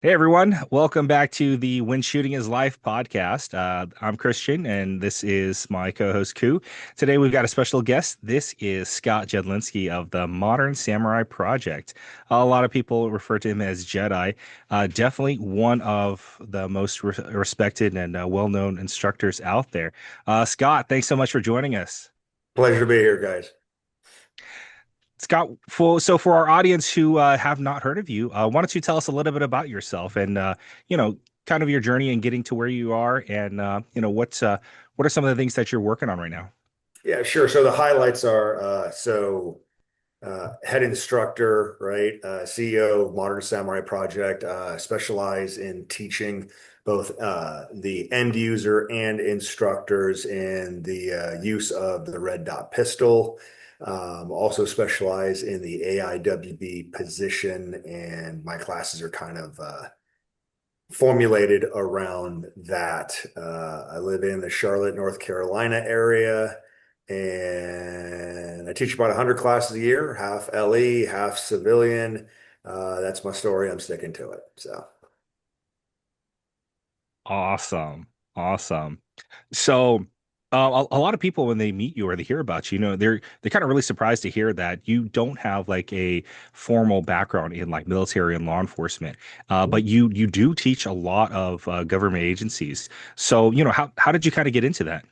Hey everyone, welcome back to the When Shooting is Life podcast. I'm Christian and this is my co-host Kue. Today we've got a special guest. This is Scott Jedlinski of the Modern Samurai Project. A lot of people refer to him as Jedi. Definitely one of the most respected and well-known instructors out there. Scott, thanks so much for joining us. Pleasure to be here, guys. Scott, for our audience who have not heard of you, why don't you tell us a little bit about yourself and you know, kind of your journey and getting to where you are, and what are some of the things that you're working on right now? Yeah, sure. So the highlights are head instructor, right? CEO of Modern Samurai Project, specialize in teaching both the end user and instructors in the use of the red dot pistol. Also specialize in the AIWB position, and my classes are kind of formulated around that. I live in the Charlotte, North Carolina area, and I teach about 100 classes a year, half LE, half civilian. That's my story. I'm sticking to it. So, Awesome, awesome. So, a lot of people when they meet you or they hear about you, they're kind of really surprised to hear that you don't have like a formal background in like military and law enforcement, but you do teach a lot of government agencies. So, how did you kind of get into that?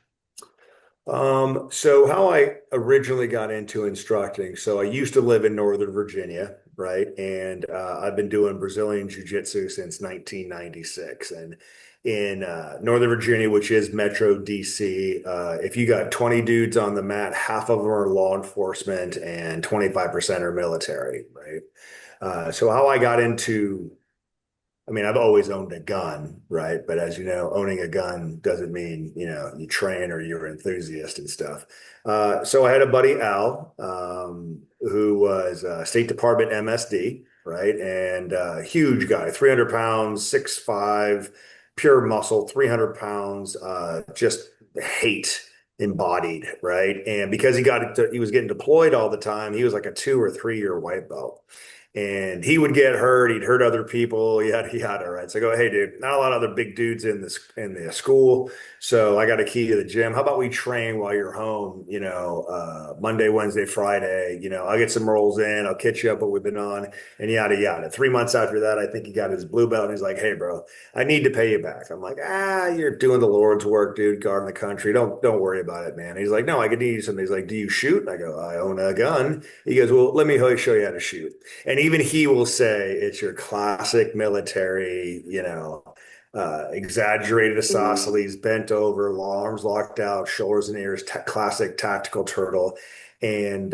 so how I originally got into instructing. So I used to live in Northern Virginia, right? And I've been doing Brazilian Jiu-Jitsu since 1996. And in Northern Virginia, which is Metro DC, if you got 20 dudes on the mat, half of them are law enforcement and 25% are military, right? So how I got into I mean, I've always owned a gun, right? But as you know, owning a gun doesn't mean, you train or you're an enthusiast and stuff. So I had a buddy, Al, who was State Department MSD, right? And huge guy, 300 pounds, 6'5", pure muscle, 300 pounds, just hate embodied, right? And because he was getting deployed all the time, he was like a 2 or 3 year white belt. And he would get hurt. He'd hurt other people. Yada yada. Right. So I go, hey, dude, not a lot of other big dudes in the school. So I got a key to the gym. How about we train while you're home? Monday, Wednesday, Friday. I'll get some rolls in. I'll catch you up what we've been on, and yada yada. 3 months after that, I think he got his blue belt, and he's like, hey, bro, I need to pay you back. I'm like, you're doing the Lord's work, dude. Guarding the country. Don't worry about it, man. He's like, no, I could need something. He's like, do you shoot? And I go, I own a gun. He goes, well, let me show you how to shoot. And even he will say it's your classic military, exaggerated isosceles, bent over, arms locked out, shoulders and ears, classic tactical turtle. And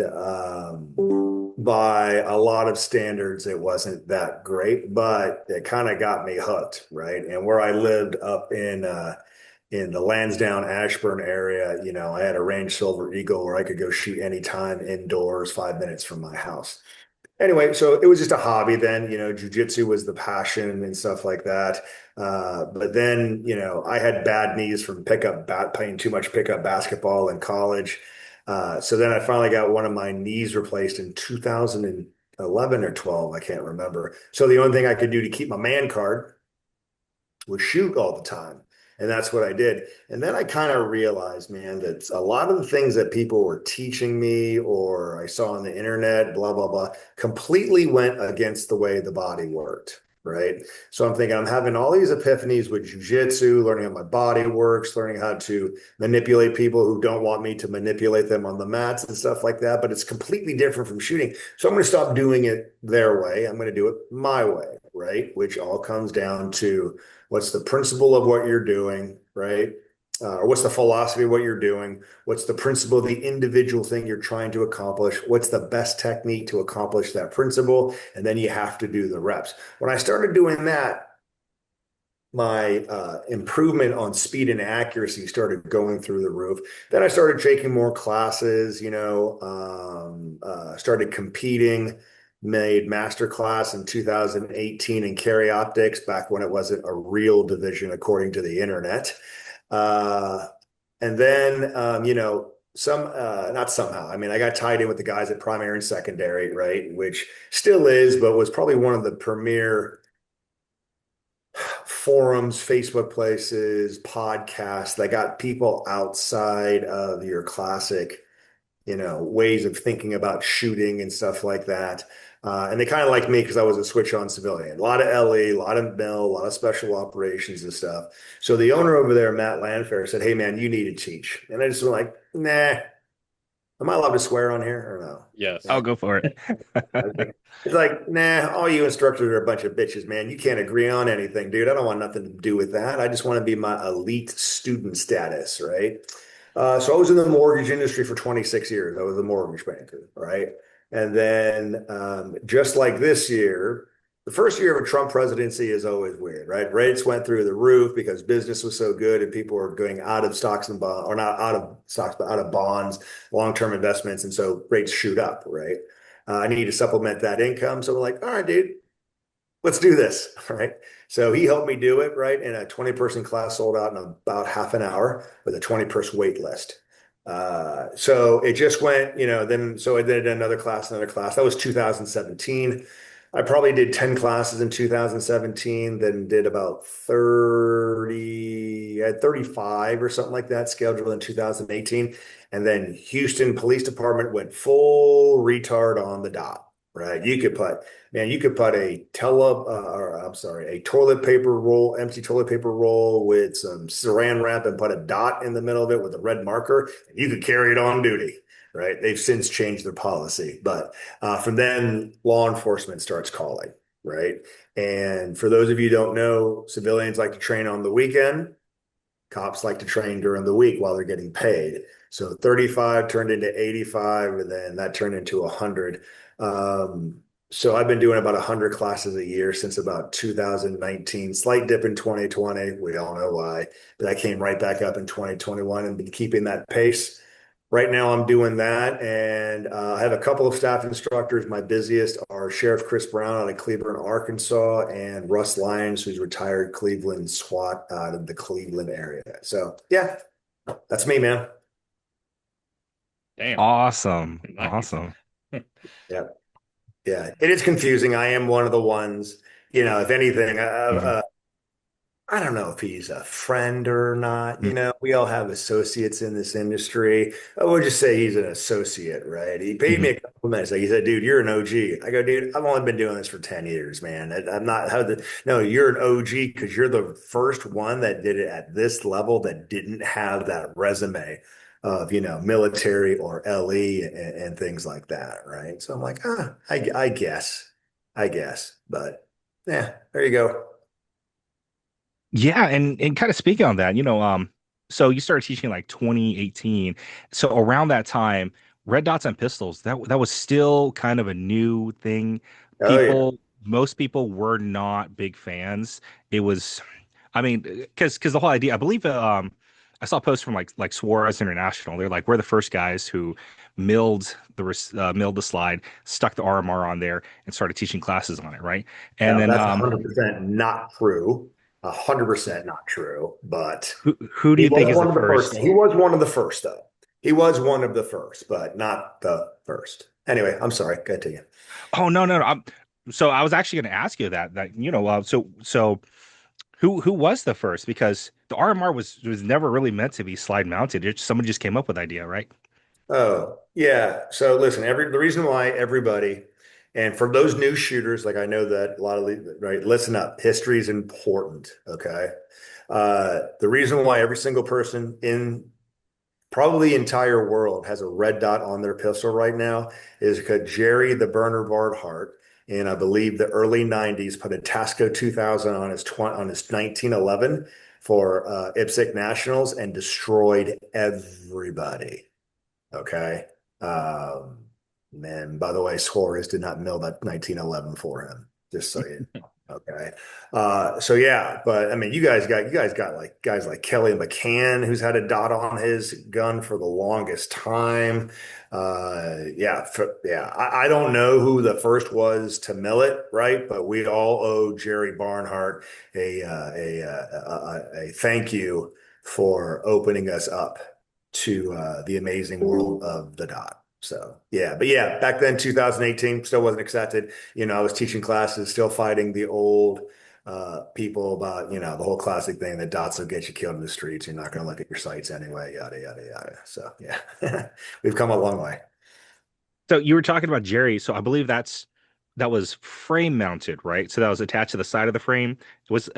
by a lot of standards, it wasn't that great, but it kind of got me hooked, right? And where I lived up in the Lansdowne Ashburn area, I had a range Silver Eagle where I could go shoot anytime indoors, 5 minutes from my house. Anyway, so it was just a hobby then, jujitsu was the passion and stuff like that. But then, I had bad knees from playing too much pickup basketball in college. So then I finally got one of my knees replaced in 2011 or 12, I can't remember. So the only thing I could do to keep my man card was shoot all the time. And that's what I did. And then I kind of realized, man, that a lot of the things that people were teaching me or I saw on the internet, blah, blah, blah, completely went against the way the body worked. Right. So I'm thinking I'm having all these epiphanies with jujitsu, learning how my body works, learning how to manipulate people who don't want me to manipulate them on the mats and stuff like that. But it's completely different from shooting. So I'm going to stop doing it their way. I'm going to do it my way. Right. Which all comes down to what's the principle of what you're doing, right? Or what's the philosophy of what you're doing? What's the principle of the individual thing you're trying to accomplish? What's the best technique to accomplish that principle? And then you have to do the reps. When I started doing that, my improvement on speed and accuracy started going through the roof. Then I started taking more classes, started competing, made master class in 2018 in carry optics back when it wasn't a real division according to the internet. Uh, and then, not somehow, I mean, I got tied in with the guys at primary and secondary, right? Which still is, but was probably one of the premier forums, Facebook places, podcasts that got people outside of your classic, ways of thinking about shooting and stuff like that. And they kind of liked me because I was a switch-on civilian. A lot of LE, a lot of MIL, a lot of special operations and stuff. So the owner over there, Matt Landfair, said, "Hey, man, you need to teach." And I just was like, "Nah, am I allowed to swear on here or no?" I'll Yes. go for it. It's like, nah, all you instructors are a bunch of bitches, man. You can't agree on anything, dude. I don't want nothing to do with that. I just want to be my elite student status, right? So I was in the mortgage industry for 26 years. I was a mortgage banker, right? And then just like this year, the first year of a Trump presidency is always weird, right? Rates went through the roof because business was so good and people were going out of stocks and bonds, or not out of stocks, but out of bonds, long-term investments. And so rates shoot up, right? I need to supplement that income. So we're like, all right, dude, let's do this. All right. So he helped me do it, right? And a 20-person class sold out in about half an hour with a 20-person wait list. So it just went, then so I did another class, another class. That was 2017. I probably did 10 classes in 2017, then did about 30, I had 35 or something like that scheduled in 2018. And then Houston Police Department went full retard on the dot, right? You could put a toilet paper roll, empty toilet paper roll with some saran wrap and put a dot in the middle of it with a red marker, and you could carry it on duty, right? They've since changed their policy, but from then law enforcement starts calling, right? And for those of you who don't know, civilians like to train on the weekend. Cops like to train during the week while they're getting paid. So 35 turned into 85, and then that turned into 100. So I've been doing about 100 classes a year since about 2019. Slight dip in 2020. We all know why, but I came right back up in 2021 and been keeping that pace. Right now, I'm doing that, and I have a couple of staff instructors. My busiest are Sheriff Chris Brown out of Cleveland, Arkansas, and Russ Lyons, who's retired Cleveland SWAT out of the Cleveland area. So, yeah, that's me, man. Damn. Awesome. Nice. Awesome. Yeah, yeah. It is confusing. I am one of the ones, if anything, Mhm. I don't know if he's a friend or not. Mm. We all have associates in this industry. I would just say he's an associate, right? He paid me Mhm. a compliment. Like he said, "Dude, you're an OG." I go, "Dude, I've only been doing this for 10 years, man. I'm not no, you're an OG because you're the first one that did it at this level that didn't have that resume of, military or LE and things like that, right?" So I'm like, I guess, but yeah, there you go. Yeah, and kind of speaking on that, so you started teaching like 2018. So around that time, red dots and pistols, that was still kind of a new thing. Oh yeah. Most people were not big fans. It was, I mean, because the whole idea, I believe, I saw posts from like Suarez International. They're like, we're the first guys who milled the slide, stuck the RMR on there, and started teaching classes on it, right? And Now, then that's 100% not true. 100% not true. But who do he you think was is the one of the first. first? He was one of the first, though. He was one of the first, but not the first. Anyway, I'm sorry. Continue. Oh no, no, no. So I was actually going to ask you so who was the first? Because the RMR was never really meant to be slide mounted. Someone just came up with the idea, right? Oh, yeah. So listen, the reason why everybody, and for those new shooters, like I know that a lot of right, listen up. History is important. Okay. The reason why every single person in probably the entire world has a red dot on their pistol right now is because Jerry the Burner Barnhart in I believe the early 90s put a Tasco 2000 on his 1911 for IPSC Nationals and destroyed everybody. Okay. Um, and by the way, Suarez did not mill that 1911 for him, just so you okay. So yeah, but I mean, you guys got like guys like Kelly McCann, who's had a dot on his gun for the longest time. I don't know who the first was to mill it, right? But we all owe Jerry Barnhart a thank you for opening us up to the amazing world of the dot. So yeah, but yeah, back then 2018 still wasn't accepted. I was teaching classes, still fighting the old people about, the whole classic thing that dots will get you killed in the streets. You're not going to look at your sights anyway, yada, yada, yada. So, yeah, we've come a long way. So you were talking about Jerry. So I believe that was frame mounted, right? So that was attached to the side of the frame. It was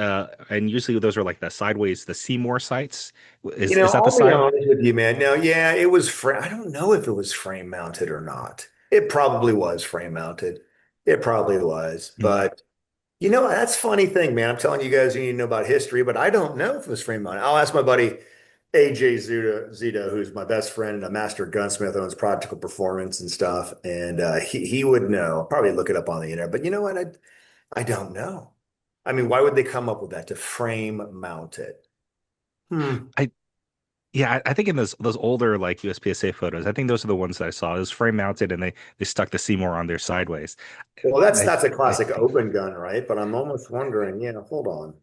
and usually those are like the sideways, the Seymour sights. Is that the I'll be side? honest with you, man. No, yeah, it was frame. I don't know if it was frame mounted or not. It probably was frame mounted. It probably was. Mhm. But that's a funny thing, man. I'm telling you guys, you need to know about history, but I don't know if it was frame mounted. I'll ask my buddy AJ Zito, who's my best friend and a master gunsmith, owns Practical Performance and stuff, and he would know. I'll probably look it up on the internet. But you know what? I don't know. I mean, why would they come up with that to frame mount it? Hmm. I Yeah, I think in those older like USPSA photos, I think those are the ones that I saw. It was frame mounted and they stuck the Seymour on there sideways. Well, that's I that's a I classic think open gun, right? But I'm almost wondering, hold on.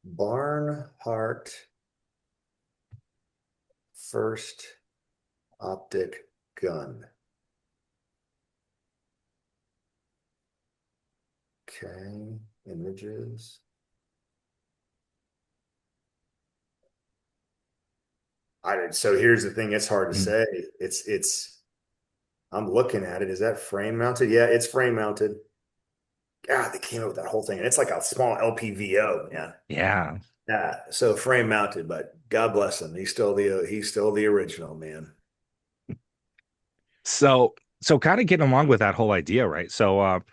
Barnhart first optic gun. Okay, images. So here's the thing, it's hard to mm, say. I'm looking at it. Is that frame mounted? Yeah, it's frame mounted. God, they came up with that whole thing. And it's like a small LPVO. Yeah. yeah. Yeah. So frame mounted, but God bless him. He's still the original, man. So kind of getting along with that whole idea, right? So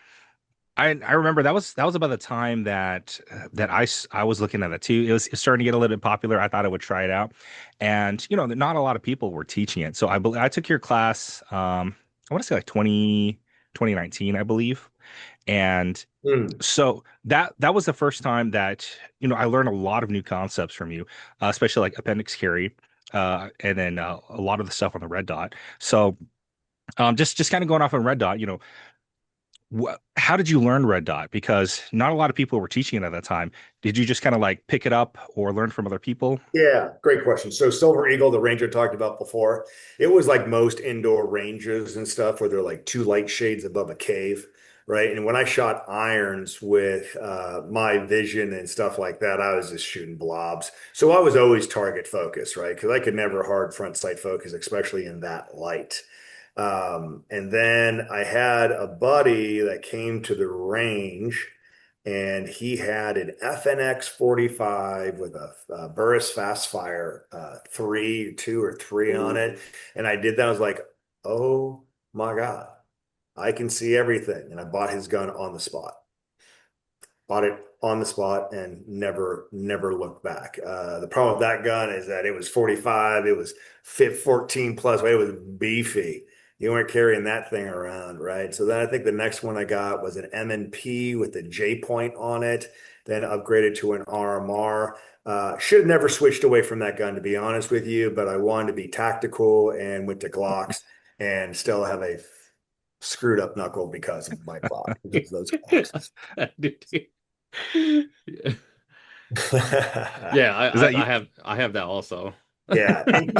I remember that was about the time that I was looking at it too. It was starting to get a little bit popular. I thought I would try it out, and not a lot of people were teaching it. So I took your class. I want to say like 2019, I believe, and Hmm. so that was the first time that I learned a lot of new concepts from you, especially like appendix carry, and then a lot of the stuff on the red dot. So just kind of going off on red dot, how did you learn red dot? Because not a lot of people were teaching it at that time. Did you just kind of like pick it up or learn from other people? Yeah, great question. So Silver Eagle, the range I talked about before, it was like most indoor ranges and stuff where they're like two light shades above a cave, right? And when I shot irons with my vision and stuff like that, I was just shooting blobs. So I was always target focused, right? Because I could never hard front sight focus, especially in that light. And then I had a buddy that came to the range and he had an FNX 45 with a Burris Fast Fire 2 or 3 on it. And I did that. I was like, oh my God, I can see everything. And I bought his gun on the spot. Bought it on the spot and never looked back. The problem with that gun is that it was 45, it was fit 14 plus weight, it was beefy. You weren't carrying that thing around, right? So then I think the next one I got was an M&P with a J point on it, then upgraded to an RMR. Should have never switched away from that gun, to be honest with you, but I wanted to be tactical and went to Glocks and still have a screwed up knuckle because of my Glock, because of those Glocks. Yeah, yeah, Is that you? I have that also. Yeah, and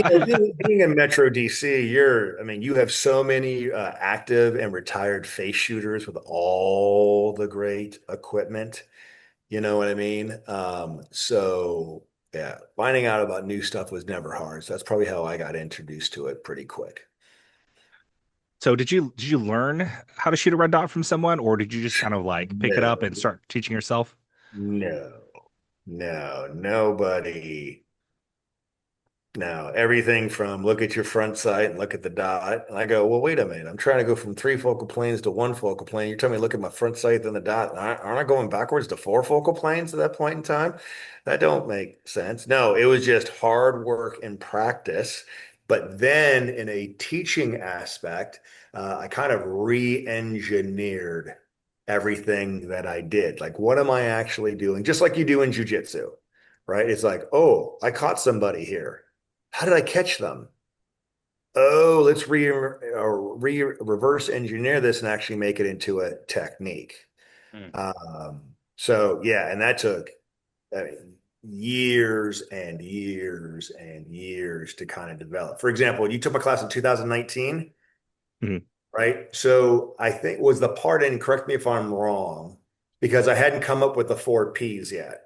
being in Metro DC, I mean, you have so many active and retired face shooters with all the great equipment. You know what I mean? So yeah, finding out about new stuff was never hard. So that's probably how I got introduced to it pretty quick. So did you learn how to shoot a red dot from someone, or did you just kind of like pick it up No, and start teaching yourself? no, no, nobody. Now, everything from look at your front sight and look at the dot. And I go, well, wait a minute. I'm trying to go from 3 focal planes to 1 focal plane. You're telling me to look at my front sight, then the dot. Aren't I going backwards to 4 focal planes at that point in time? That don't make sense. No, it was just hard work and practice. But then in a teaching aspect, I kind of re-engineered everything that I did. Like, what am I actually doing? Just like you do in jujitsu, right? It's like, oh, I caught somebody here. How did I catch them? Oh, let's reverse engineer this and actually make it into a technique. Mm. So yeah, and that took I mean, years and years and years to kind of develop. For example, you took my class in 2019, Mhm. right? So I think was the part in, correct me if I'm wrong, because I hadn't come up with the 4 Ps yet,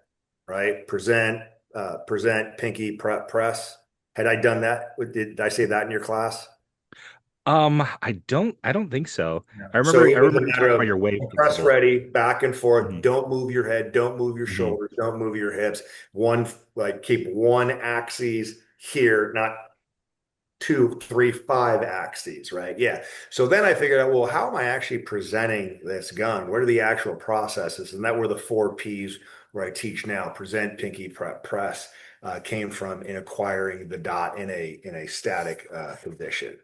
right? Present, pinky, prep, press. Had I done that? Did I say that in your class? I don't think so. Yeah. I So remember I it was a remember you matter talking about of your wave press principle. ready, back and forth. Hmm. Don't move your head. Don't move your Hmm. shoulders. Don't move your hips. One, like keep one axis here, not two, three, five axes, right? Yeah. So then I figured out, well, how am I actually presenting this gun? What are the actual processes? And that were the 4 Ps where I teach now: present, pinky, prep, press. Came from in acquiring the dot in a static position.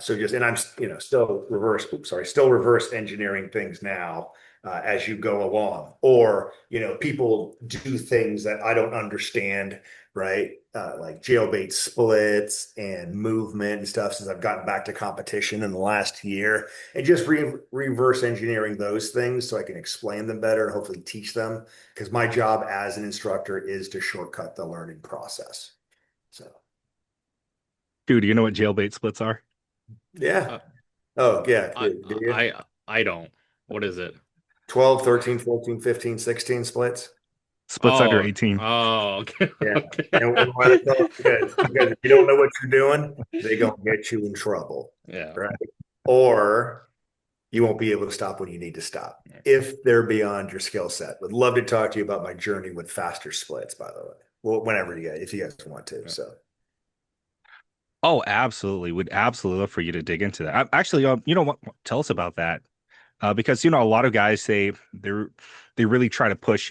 So just and I'm still reverse. Oops, sorry, still reverse engineering things now as you go along, or people do things that I don't understand, right? Like jailbait splits and movement and stuff since I've gotten back to competition in the last year, and just reverse engineering those things so I can explain them better and hopefully teach them, because my job as an instructor is to shortcut the learning process. So, Dude, do you know what jailbait splits are? yeah. Uh, Oh, yeah. I Do you? I don't. What is it? 12, 13, 14, 15, 16 splits. Splits under Oh, 18. oh, okay, Yeah. okay. And why they're called, because if you don't know what you're doing, they gonna get you in trouble, Yeah. right? Or you won't be able to stop when you need to stop if they're beyond your skill set. Would love to talk to you about my journey with faster splits, by the way. Well, whenever if you guys want to. Yeah. So Oh, absolutely. Would absolutely love for you to dig into that. Actually, you know what? Tell us about that. Because a lot of guys they really try to push,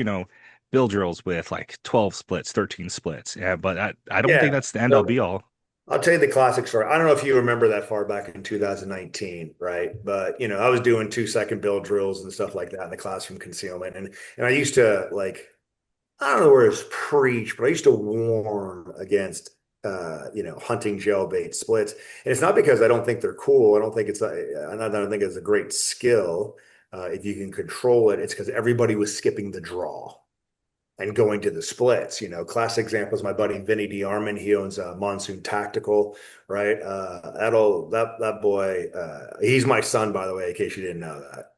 bill drills with like 12 splits, 13 splits. Yeah, but I don't think yeah. that's the end all So be all. I'll tell you the classic story. I don't know if you remember that far back in 2019, right? But I was doing 2 second build drills and stuff like that in the classroom concealment. And I used to like, I don't know where it's preach, but I used to warn against hunting gel bait splits. And it's not because I don't think they're cool. I don't think I don't think it's a great skill. If you can control it, it's because everybody was skipping the draw and going to the splits. Classic example is my buddy Vinny DeArmond. He owns Monsoon Tactical, right? That boy, he's my son, by the way, in case you didn't know that.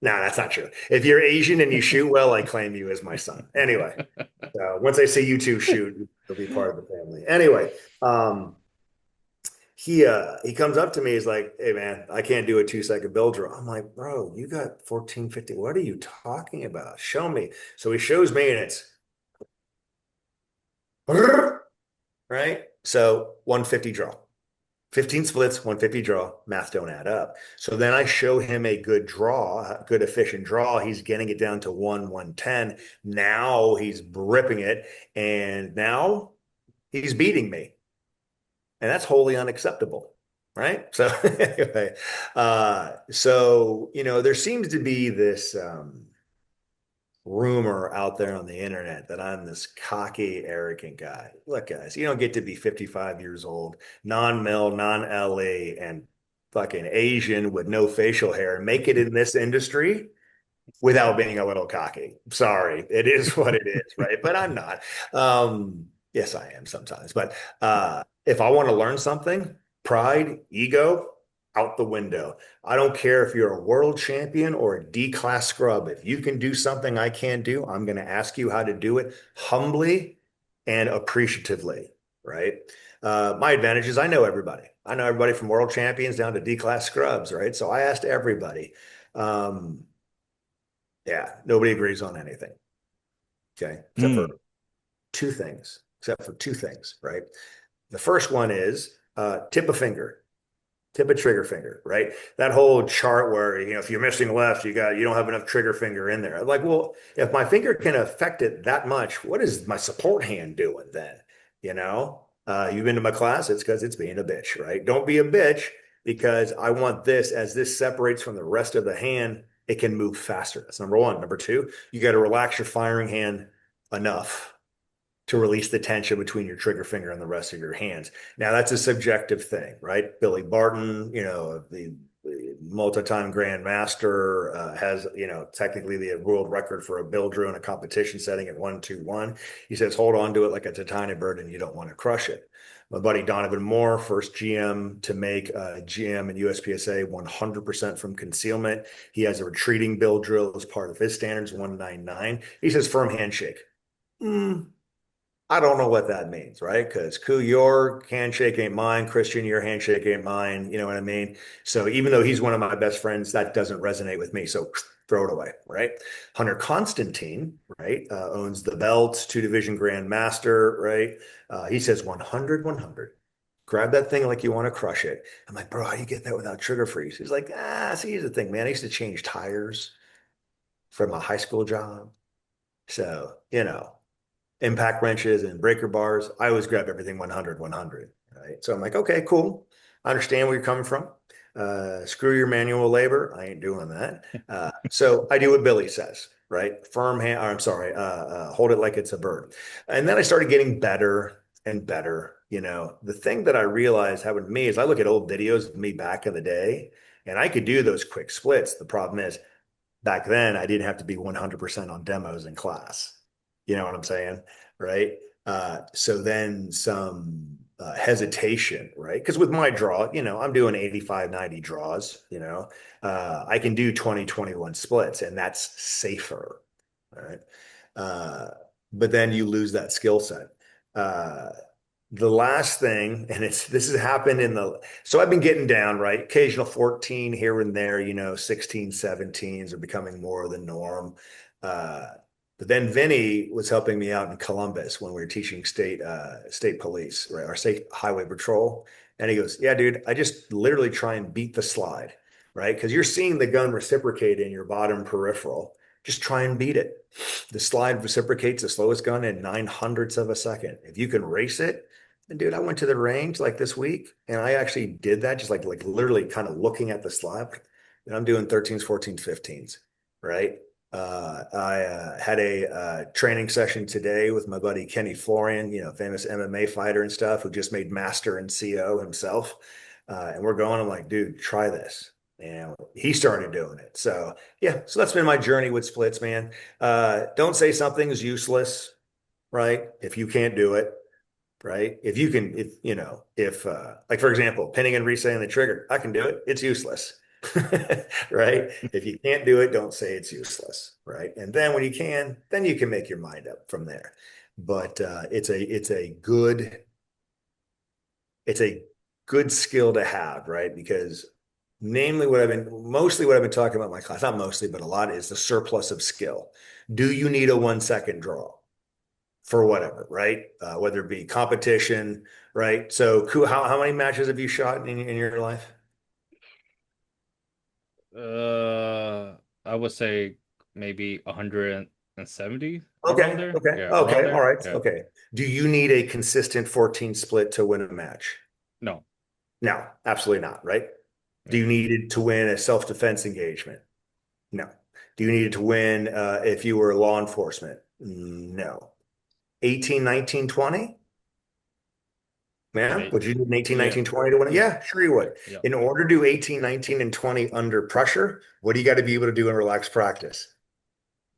No, that's not true. If you're Asian and you shoot well, I claim you as my son. Anyway, once I see you two shoot, you'll be part of the family. Anyway, um, he comes up to me. He's like, "Hey man, I can't do a 2 second build drill." I'm like, "Bro, you got 14, 15. What are you talking about? Show me." So he shows me, and it's right. So 150 draw. 15 splits, 150 draw, math don't add up. So then I show him a good draw, a good efficient draw. He's getting it down to 110. Now he's ripping it. And now he's beating me. And that's wholly unacceptable. Right. So anyway, there seems to be this rumor out there on the internet that I'm this cocky, arrogant guy. Look, guys, you don't get to be 55 years old, non-mil, non-LA, and fucking Asian with no facial hair and make it in this industry without being a little cocky. Sorry, it is what it is, right? But I'm not. Yes, I am sometimes. But if I want to learn something, pride, ego, out the window. I don't care if you're a world champion or a D class scrub. If you can do something I can't do, I'm going to ask you how to do it humbly and appreciatively, right? My advantage is I know everybody. I know everybody from world champions down to D class scrubs, right? So I asked everybody. Um, yeah, nobody agrees on anything. Okay. Mm. Except for two things, right? The first one is tip a finger, tip a trigger finger, right? That whole chart where, if you're missing left, you don't have enough trigger finger in there. I'm like, well, if my finger can affect it that much, what is my support hand doing then? You've been to my class, it's because it's being a bitch, right? Don't be a bitch, because I want this, as this separates from the rest of the hand, it can move faster. That's number one. Number two, you got to relax your firing hand enough to release the tension between your trigger finger and the rest of your hands. Now that's a subjective thing, right? Billy Barton, the multi-time grandmaster, has, technically the world record for a bill drill in a competition setting at 121. He says, hold on to it like it's a tiny bird and you don't want to crush it. My buddy Donovan Moore, first GM to make GM and USPSA 100% from concealment. He has a retreating bill drill as part of his standards, 199. He says firm handshake. Mm, I don't know what that means, right? Because Koo, your handshake ain't mine. Christian, your handshake ain't mine. You know what I mean? So even though he's one of my best friends, that doesn't resonate with me. So throw it away, right? Hunter Constantine, right, owns the belt, two-division Grand Master, right? He says 100, 100. Grab that thing like you want to crush it. I'm like, bro, how do you get that without trigger freeze? He's like, see, here's the thing, man. I used to change tires from a high school job. So, impact wrenches and breaker bars. I always grab everything 100, 100. Right. So I'm like, okay, cool. I understand where you're coming from. Screw your manual labor. I ain't doing that. So I do what Billy says, right? Firm hand, or I'm sorry, hold it like it's a bird. And then I started getting better and better. The thing that I realized happened to me is I look at old videos of me back in the day and I could do those quick splits. The problem is back then I didn't have to be 100% on demos in class. You know what I'm saying? Right. So then some hesitation, right? Because with my draw, I'm doing 85, 90 draws, I can do 20, 21 splits, and that's safer. Right. Uh, but then you lose that skill set. Uh, the last thing, and this has happened so I've been getting down, right? Occasional 14 here and there, 16, 17s are becoming more of the norm. Uh, but then Vinny was helping me out in Columbus when we were teaching state police, right? Our state highway patrol. And he goes, yeah, dude, I just literally try and beat the slide, right? Because you're seeing the gun reciprocate in your bottom peripheral. Just try and beat it. The slide reciprocates the slowest gun in 900ths of a second. If you can race it, and dude, I went to the range like this week and I actually did that, just like literally kind of looking at the slab. And I'm doing 13s, 14s, 15s, right? I had a training session today with my buddy Kenny Florian, famous MMA fighter and stuff, who just made master and CO himself. And we're going, I'm like, dude, try this. And he started doing it. So yeah, so that's been my journey with splits, man. Don't say something is useless, right? If you can't do it, right? If you can, if like for example, pinning and resetting the trigger, I can do it. It's useless. Right? If you can't do it, don't say it's useless, right? And then when you can, then you can make your mind up from there. But it's a good skill to have, right? Because mostly what I've been talking about in my class, not mostly, but a lot, is the surplus of skill. Do you need a 1 second draw for whatever, right? Whether it be competition, right? So how many matches have you shot in your life? I would say maybe 170 around Okay, there. okay, Yeah, around okay, all there. right, Yeah. okay. Do you need a consistent 14 split to win a match? No. No, absolutely not, right? Do Yeah. you need it to win a self-defense engagement? No. Do you need it to win if you were law enforcement? No. 18, 19, 20? Yeah. May- Would you do an 18, Yeah. 19, 20 to win it? Yeah. Yeah, sure you would. Yeah. In order to do 18, 19, and 20 under pressure, what do you got to be able to do in relaxed practice?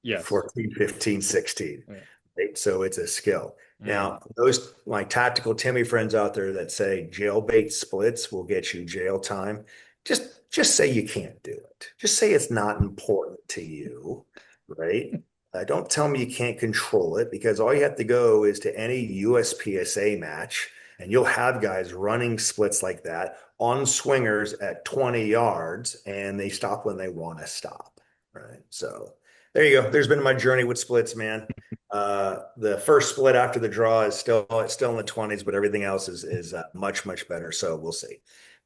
Yes. 14, 15, 16. Yeah. Right? So it's a skill. Mm. Now, those my tactical Timmy friends out there that say jailbait splits will get you jail time, just say you can't do it. Just say it's not important to you, right? Don't tell me you can't control it, because all you have to go is to any USPSA match and you'll have guys running splits like that on swingers at 20 yards and they stop when they want to stop, right? So there you go. There's been my journey with splits, man. The first split after the draw is still in the 20s, but everything else is much, much better. So we'll see.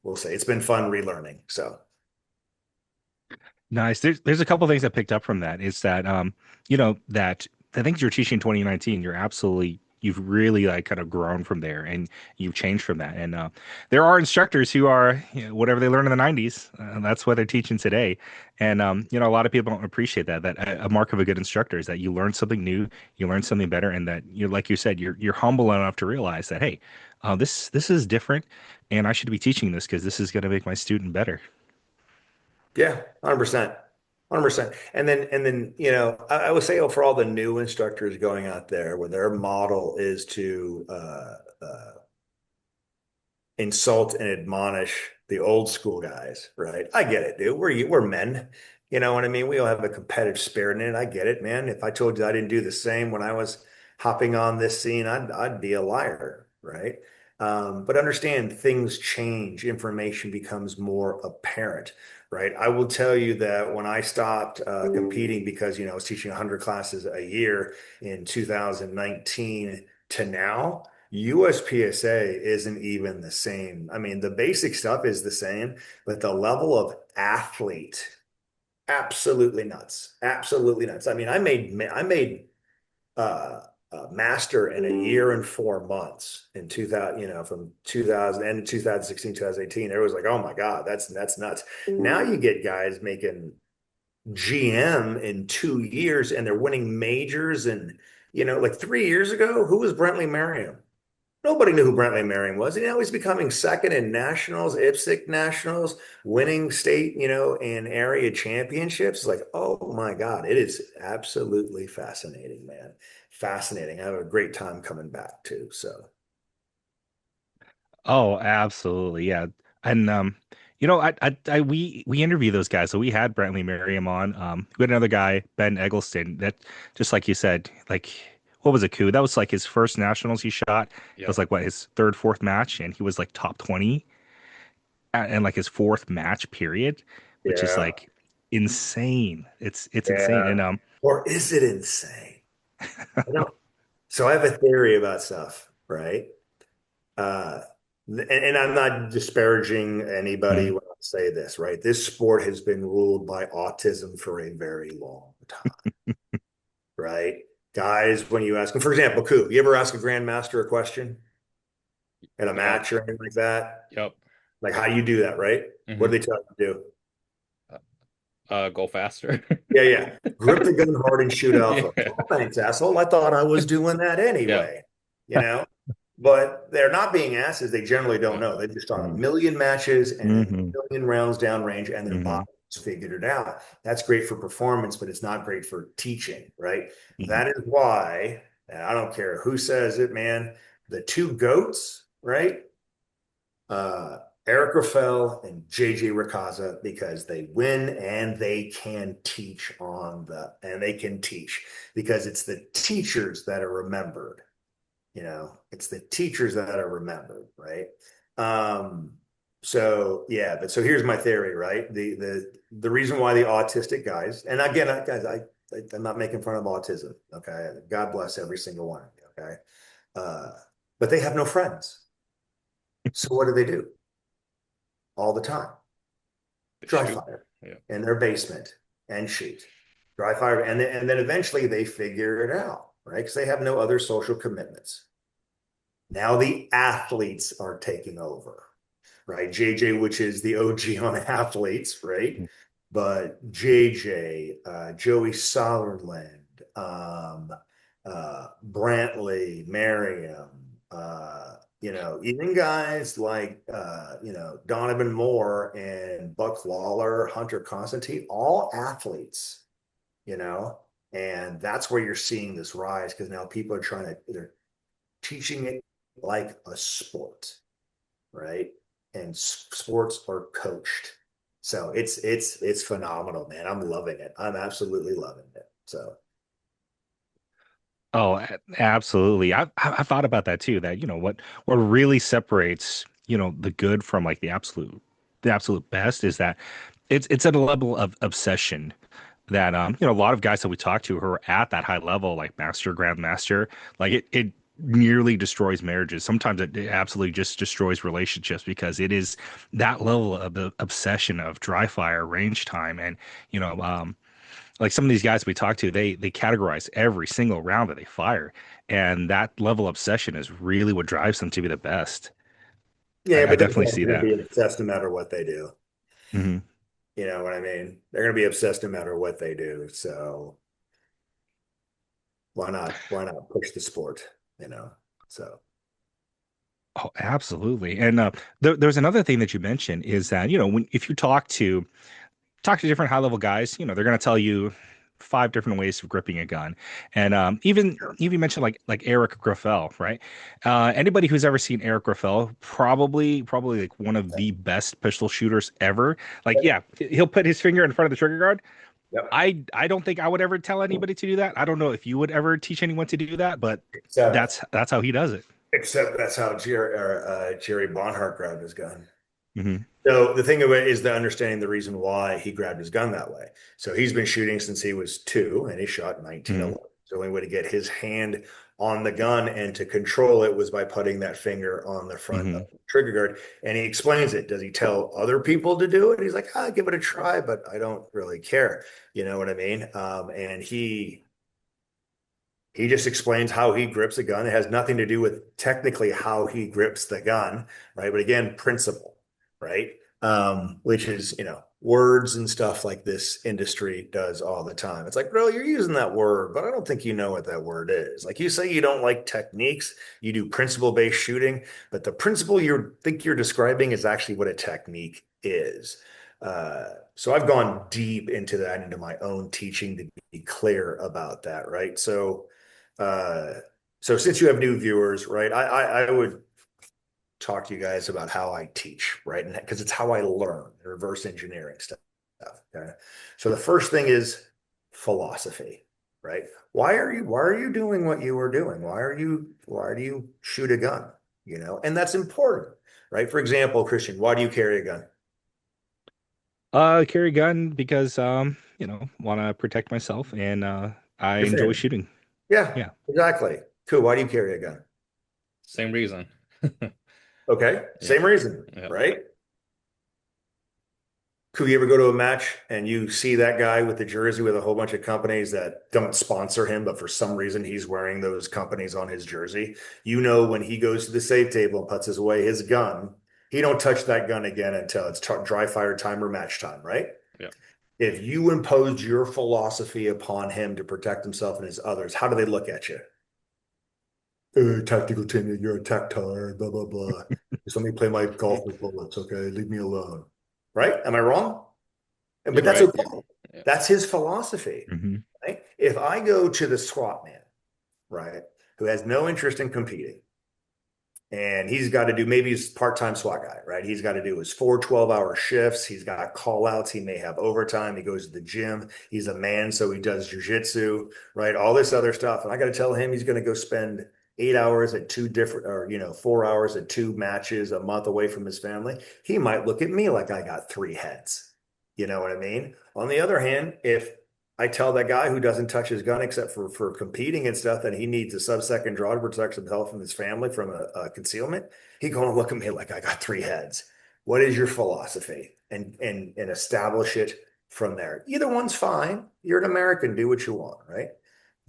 We'll see. It's been fun relearning. So Nice. There's a couple things I picked up from that. Is that that the things you're teaching in 2019, you've really like kind of grown from there and you've changed from that. And there are instructors who are whatever they learned in the 90s, that's what they're teaching today. And a lot of people don't appreciate that a mark of a good instructor is that you learn something new, you learn something better, and that you like you said, you're humble enough to realize that, hey, this is different and I should be teaching this because this is going to make my student better. Yeah, 100%. 100%. And then, I would say for all the new instructors going out there where their model is to insult and admonish the old school guys, right? I get it, dude. We're men. You know what I mean? We all have a competitive spirit in it. I get it, man. If I told you I didn't do the same when I was hopping on this scene, I'd be a liar, right? But understand things change, information becomes more apparent, right? I will tell you that when I stopped competing because I was teaching 100 classes a year in 2019 to now. USPSA isn't even the same. I mean, the basic stuff is the same, but the level of athlete, absolutely nuts. Absolutely nuts. I mean, I made master in a year and 4 months in 2000, from 2000 and 2016, 2018. There was like, oh my God, that's nuts. Now you get guys making GM in 2 years and they're winning majors and like 3 years ago, who was Brentley Merriam? Nobody knew who Brentley Merriam was. And now he's becoming second in nationals, IPSC nationals, winning state, and area championships. Like, oh my God, it is absolutely fascinating, man. Fascinating. I have a great time coming back too. So, Oh, absolutely. Yeah. And we interview those guys. So we had Brantley Merriam on. We had another guy, Ben Eggleston, that just like you said, like what was a coup? That was like his first nationals he shot. It was Yep. like what his third, fourth match, and he was like top 20 and like his fourth match period, which is yeah, like insane. It's insane. yeah. And Or is it insane? I don't. So I have a theory about stuff, right? Uh, and I'm not disparaging anybody mhm. when I say this, right? This sport has been ruled by autism for a very long time, right? Guys, when you ask them, for example, Koo, you ever ask a grandmaster a question in a Yep. match or anything like that? Yep. Like, how do you do that, right? What Hmm. do they tell you to do? Go faster. Yeah, yeah. Grip the gun hard and shoot alpha. Yeah. Oh, thanks, asshole. I thought I was doing that Yeah. anyway, you know? But they're not being asses. They generally don't Yeah. know. They've just done a Mhm. million matches and a Mhm. million rounds downrange, and their Mhm. bodies figured it out. That's great for performance, but it's not great for teaching, right? Mhm. That is why, and I don't care who says it, man, the two goats, right? uh, Eric Raffel and JJ Racaza because they win and they can teach and they can teach because it's the teachers that are remembered. It's the teachers that are remembered, right? Um, so yeah, but so here's my theory, right? The reason why the autistic guys, and again, guys, I'm not making fun of autism, okay? God bless every single one of you, okay? Uh, but they have no friends. So what do? All the time. They Dry shoot. fire Yeah. in their basement and shoot. Dry fire. And then eventually they figure it out, right? Because they have no other social commitments. Now the athletes are taking over, right? JJ, which is the OG on athletes, right? But JJ, Joey Soderland, Brantley, Merriam, even guys like Donovan Moore and Buck Lawler, Hunter Constantine, all athletes, you know, and that's where you're seeing this rise because now people are they're teaching it like a sport, right? And sports are coached. So it's phenomenal, man. I'm loving it. I'm absolutely loving it. So Oh, absolutely. I thought about that too. That what really separates the good from like the absolute best is that it's at a level of obsession that a lot of guys that we talk to who are at that high level like master grandmaster, like it nearly destroys marriages. Sometimes it absolutely just destroys relationships because it is that level of the obsession of dry fire range time. And you know like some of these guys we talk to, they categorize every single round that they fire, and that level of obsession is really what drives them to be the best. yeah, I but they're definitely going see to that. be obsessed no matter what they do. Hmm. You know what I mean? They're going to be obsessed no matter what they do. So why not push the sport? You know. So Oh, absolutely. And there's another thing that you mentioned is that when if you talk to talk to different high level guys, they're going to tell you five different ways of gripping a gun. And even Sure. you mentioned like Eric Graffel, right? Anybody who's ever seen Eric Graffel, probably like one of the best pistol shooters ever. Like, yeah, he'll put his finger in front of the trigger guard. Yep. I don't think I would ever tell anybody to do that. I don't know if you would ever teach anyone to do that, but Except, that's how he does it. except that's how Jerry Bonhart grabbed his gun. Hmm. So the thing of it is the understanding the reason why he grabbed his gun that way. So he's been shooting since he was 2 and he shot Hmm. 1911. So the only way to get his hand on the gun and to control it was by putting that finger on the front of Hmm. the trigger guard. And he explains it. Does he tell other people to do it? He's like, give it a try, but I don't really care. You know what I mean? And he just explains how he grips a gun. It has nothing to do with technically how he grips the gun, right? But again, principle, right? Which is, words and stuff like this industry does all the time. It's like, bro, you're using that word, but I don't think you know what that word is. Like you say you don't like techniques, you do principle-based shooting, but the principle you think you're describing is actually what a technique is. So I've gone deep into that, into my own teaching to be clear about that, right? Uh, so since you have new viewers, right, I would talk to you guys about how I teach, right? And because it's how I learn, reverse engineering stuff. Okay. So the first thing is philosophy, right? Why are you doing what you are doing? Why do you shoot a gun? And that's important, right? For example, Christian, why do you carry a gun? I carry a gun because want to protect myself and I Your enjoy family. shooting. Yeah, Yeah. exactly. Cool. Why do you carry a gun? Same reason. Okay, Yeah. same reason, Yeah. right? Could you ever go to a match and you see that guy with the jersey with a whole bunch of companies that don't sponsor him, but for some reason he's wearing those companies on his jersey? When he goes to the safe table and puts away his gun, he don't touch that gun again until it's dry fire time or match time, right? Yeah. If you imposed your philosophy upon him to protect himself and his others, how do they look at you? Tactical team, you're a tactile, blah, blah, blah. Just let me play my golf with bullets, okay? Leave me alone. Right? Am I wrong? But You're that's right. okay. Yeah. Yeah. That's his philosophy, Hmm. right? If I go to the SWAT man, right, who has no interest in competing, and he's got to do, maybe he's part-time SWAT guy, right? He's got to do his 4 12-hour shifts. He's got call outs. He may have overtime. He goes to the gym. He's a man, so he does jujitsu, right? All this other stuff. And I got to tell him he's going to go spend 8 hours at two different, or, 4 hours at two matches a month away from his family. He might look at me like I got three heads. You know what I mean? On the other hand, if I tell that guy who doesn't touch his gun except for competing and stuff that he needs a sub-second draw to protect himself and his family from a concealment, he gonna look at me like I got three heads. What is your philosophy? And establish it from there. Either one's fine. You're an American, do what you want, right?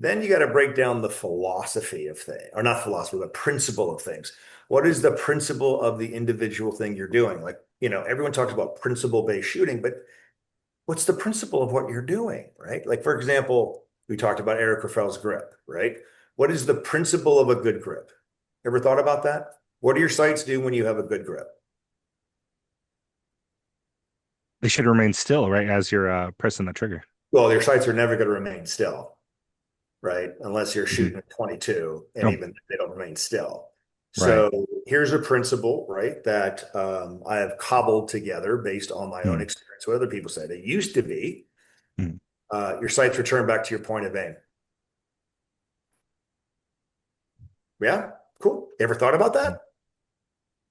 Then you got to break down the philosophy of things, or not philosophy, but principle of things. What is the principle of the individual thing you're doing? Like, everyone talks about principle-based shooting, but what's the principle of what you're doing, right? Like, for example, we talked about Eric Raffel's grip, right? What is the principle of a good grip? Ever thought about that? What do your sights do when you have a good grip? They should remain still, right, as you're pressing the trigger. Well, your sights are never going to remain still, right? Unless you're Hmm. shooting at 22, and Oh, even they don't remain still. right. So here's a principle, right, that I have cobbled together based on my own Hmm. experience. What other people said it used to be Hmm. your sights return back to your point of aim. Yeah, cool. Ever thought about Hmm. that?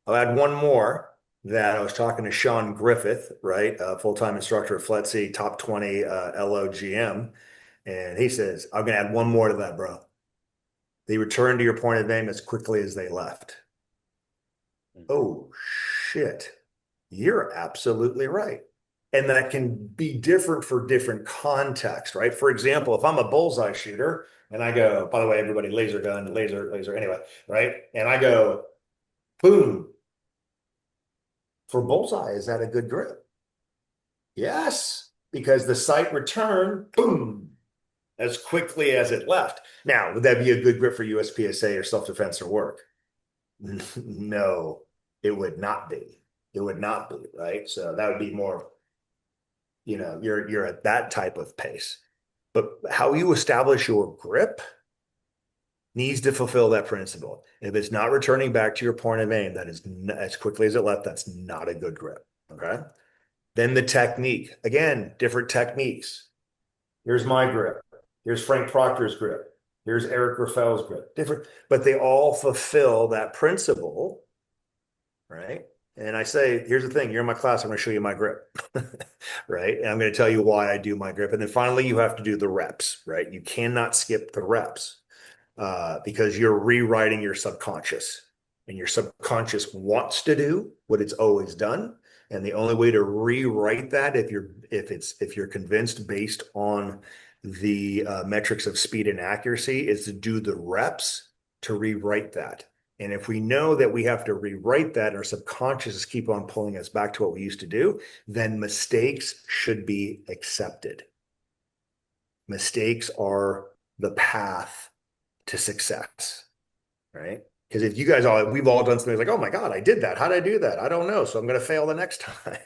I'll add one more that I was talking to Sean Griffith, right? A full-time instructor at FLETC, top 20 LOGM. And he says, I'm going to add one more to that, bro. They return to your point of aim as quickly as they left. Oh, shit. You're absolutely right. And that can be different for different contexts, right? For example, if I'm a bullseye shooter and I go, by the way, everybody, laser gun, laser, anyway, right? And I go, boom, for bullseye, is that a good grip? Yes, because the sight returned, boom, as quickly as it left. Now, would that be a good grip for USPSA or self-defense or work? No, it would not be. It would not be, right? So that would be more, you're at that type of pace. But how you establish your grip needs to fulfill that principle. If it's not returning back to your point of aim, that is as quickly as it left, that's not a good grip. Okay. Then the technique. Again, different techniques. Here's my grip. Here's Frank Proctor's grip. Here's Eric Raffel's grip. Different, but they all fulfill that principle, right? And I say, here's the thing, you're in my class, I'm going to show you my grip, right? And I'm going to tell you why I do my grip. And then finally, you have to do the reps, right? You cannot skip the reps because you're rewriting your subconscious, and your subconscious wants to do what it's always done. And the only way to rewrite that, if you're convinced based on the metrics of speed and accuracy, is to do the reps to rewrite that. And if we know that we have to rewrite that, our subconscious keep on pulling us back to what we used to do, then mistakes should be accepted. Mistakes are the path to success, right? Because if we've all done something like, oh my God, I did that. How did I do that? I don't know. So I'm going to fail the next time.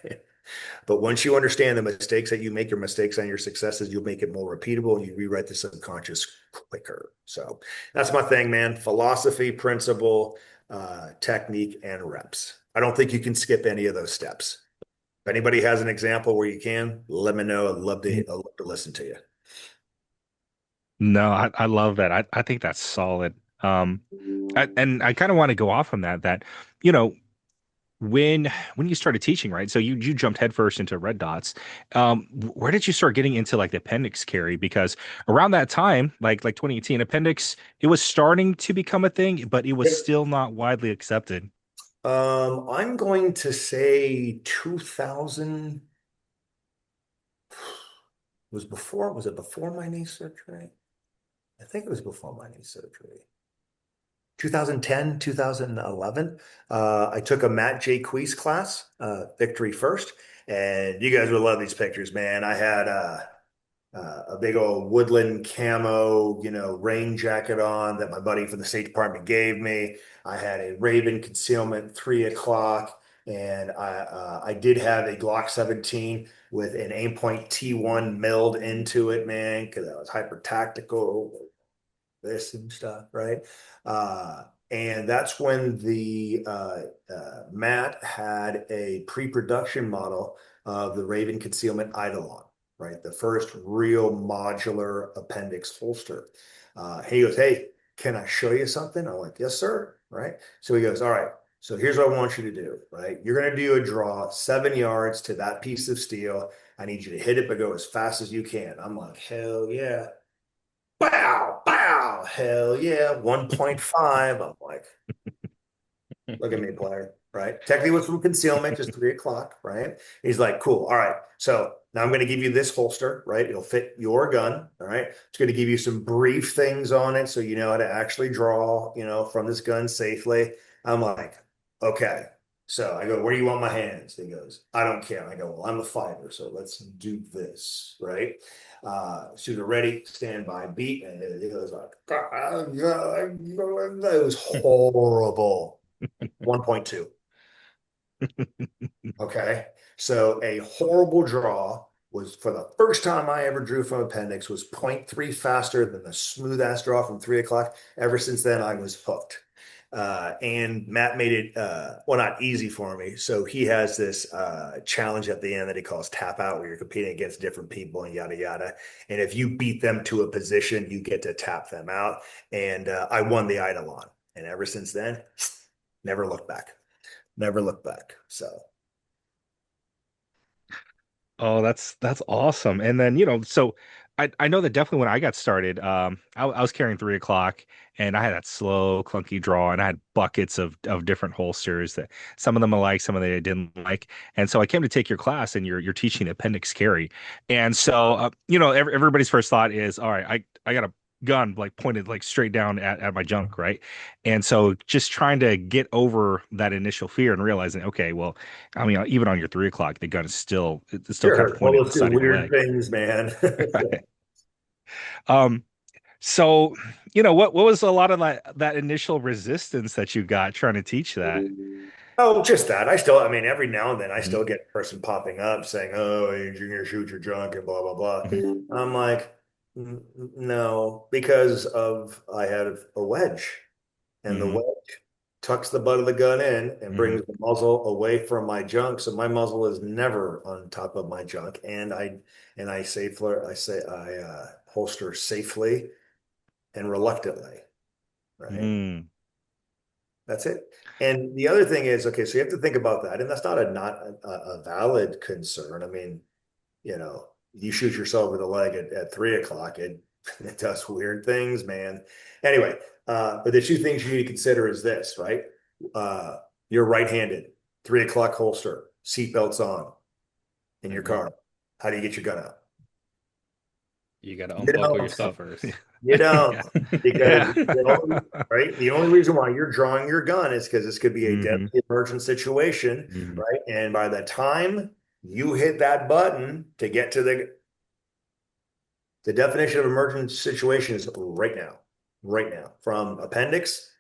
But once you understand the mistakes that you make, your mistakes and your successes, you'll make it more repeatable and you rewrite the subconscious quicker. So that's my thing, man. Philosophy, principle, technique, and reps. I don't think you can skip any of those steps. If anybody has an example where you can, let me know. I'd love to listen to you. No, I love that. I think that's solid. And I kind of want to go off on that, you know, when you started teaching, right? So you jumped headfirst into red dots. Where did you start getting into like the appendix carry? Because around that time, like 2018, appendix, it was starting to become a thing, but it was still not widely accepted. I'm going to say 2000 was it before my knee surgery? I think it was before my knee surgery. 2010, 2011. I took a Matt J. Queese class, Victory First, and you guys would love these pictures, man. I had a big old woodland camo, rain jacket on that my buddy from the State Department gave me. I had a Raven concealment 3 o'clock, and I did have a Glock 17 with an aim T1 milled into it, man, because I was hyper tactical, this and stuff, right? And that's when the Matt had a pre-production model of the Raven concealment Eidolon, right? The first real modular appendix holster. He goes, hey, can I show you something? I'm like, yes, sir. Right. So he goes, all right. So here's what I want you to do, right? You're going to do a draw 7 yards to that piece of steel. I need you to hit it, but go as fast as you can. I'm like, hell yeah. Bow, bow, hell yeah, 1.5. I'm like, look at me, player, right? Technically was from concealment, just 3 o'clock, right? He's like, cool. All right. So now I'm going to give you this holster, right? It'll fit your gun. All right. It's going to give you some brief things on it so you know how to actually draw, from this gun safely. I'm like, okay. So I go, where do you want my hands? He goes, I don't care. I go, well, I'm a fighter, so let's do this, right? Shooter ready, stand by, beat. And it was like, it was horrible. 1.2. Okay. So a horrible draw was for the first time I ever drew from appendix was 0.3 faster than the smooth ass draw from 3 o'clock. Ever since then, I was hooked. And Matt made it, well, not easy for me. So he has this challenge at the end that he calls tap out, where you're competing against different people and yada, yada. And if you beat them to a position, you get to tap them out. And I won the Eidolon. And ever since then, never looked back. Never looked back. So Oh, that's awesome. And then, so I know that definitely when I got started, I was carrying 3 o'clock and I had that slow, clunky draw and I had buckets of different holsters that some of them I liked, some of them I didn't like. And so I came to take your class and you're teaching appendix carry. And so, everybody's first thought is, all right, I got a gun like pointed like straight down at my junk, right? And so just trying to get over that initial fear and realizing, okay, well, I mean, even on your 3 o'clock, the gun is it's still kind of sure. pointed Well, at the let's do side of your weird leg. things, man. Right. Um, so what was a lot of that initial resistance that you got trying to teach that? Oh, just that. I mean, every now and then I Hmm. still get a person popping up saying, "Oh, you're gonna shoot your junk and blah blah blah." Hmm. I'm like, No, because of I had a wedge, and the Hmm. wedge tucks the butt of the gun in and Hmm. brings the muzzle away from my junk, so my muzzle is never on top of my junk, and I holster safely and reluctantly, right? Hmm. That's it. And the other thing is, okay, so you have to think about that. And that's not a valid concern. I mean, you shoot yourself in the leg at 3 o'clock, it does weird things, man. Anyway, but the two things you need to consider is this, right? Uh, you're right-handed, 3 o'clock holster, seatbelts on in your Hmm. car. How do you get your gun out? You got to You unbuckle don't. yourself first. You don't. Yeah. Because Yeah. the only reason why you're drawing your gun is because this could be a Hmm. deadly emergent situation, Hmm. right? And by the time you hit that button to get to the definition of emergent situation is right now. From appendix,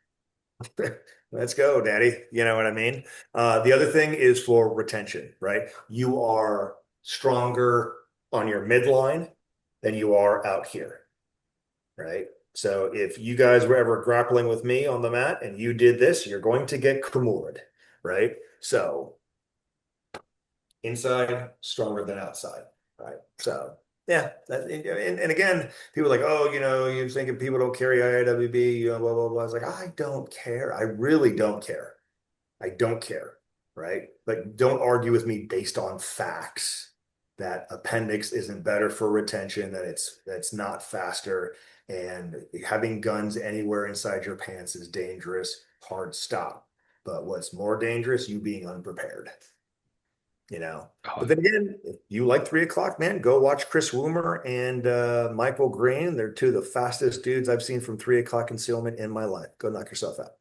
let's go, daddy. You know what I mean? The other thing is for retention, right? You are stronger on your midline than you are out here, right? So if you guys were ever grappling with me on the mat and you did this, you're going to get Kimura, right? So inside stronger than outside, right? So yeah, and again, people are like, oh, you're thinking people don't carry IIWB, blah blah blah. I was like, I don't care. I really don't care. I don't care, right? But don't argue with me based on facts that appendix isn't better for retention, that it's not faster, and having guns anywhere inside your pants is dangerous. Hard stop. But what's more dangerous, you being unprepared, you know. Oh, But then again, if you like 3 o'clock, man, go watch Chris Woomer and Michael Green. They're two of the fastest dudes I've seen from 3 o'clock concealment in my life. Go knock yourself out.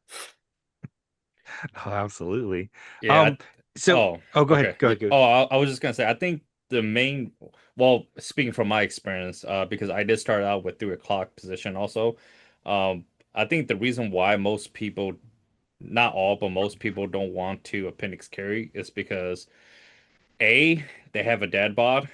oh, absolutely. Yeah. Um, so Oh, oh, go ahead. okay. Go Yeah. ahead. Go. Oh, I was just gonna say, I think the main, well, speaking from my experience, because I did start out with 3 o'clock position also. I think the reason why most people, not all, but most people don't want to appendix carry is because A, they have a dad bod,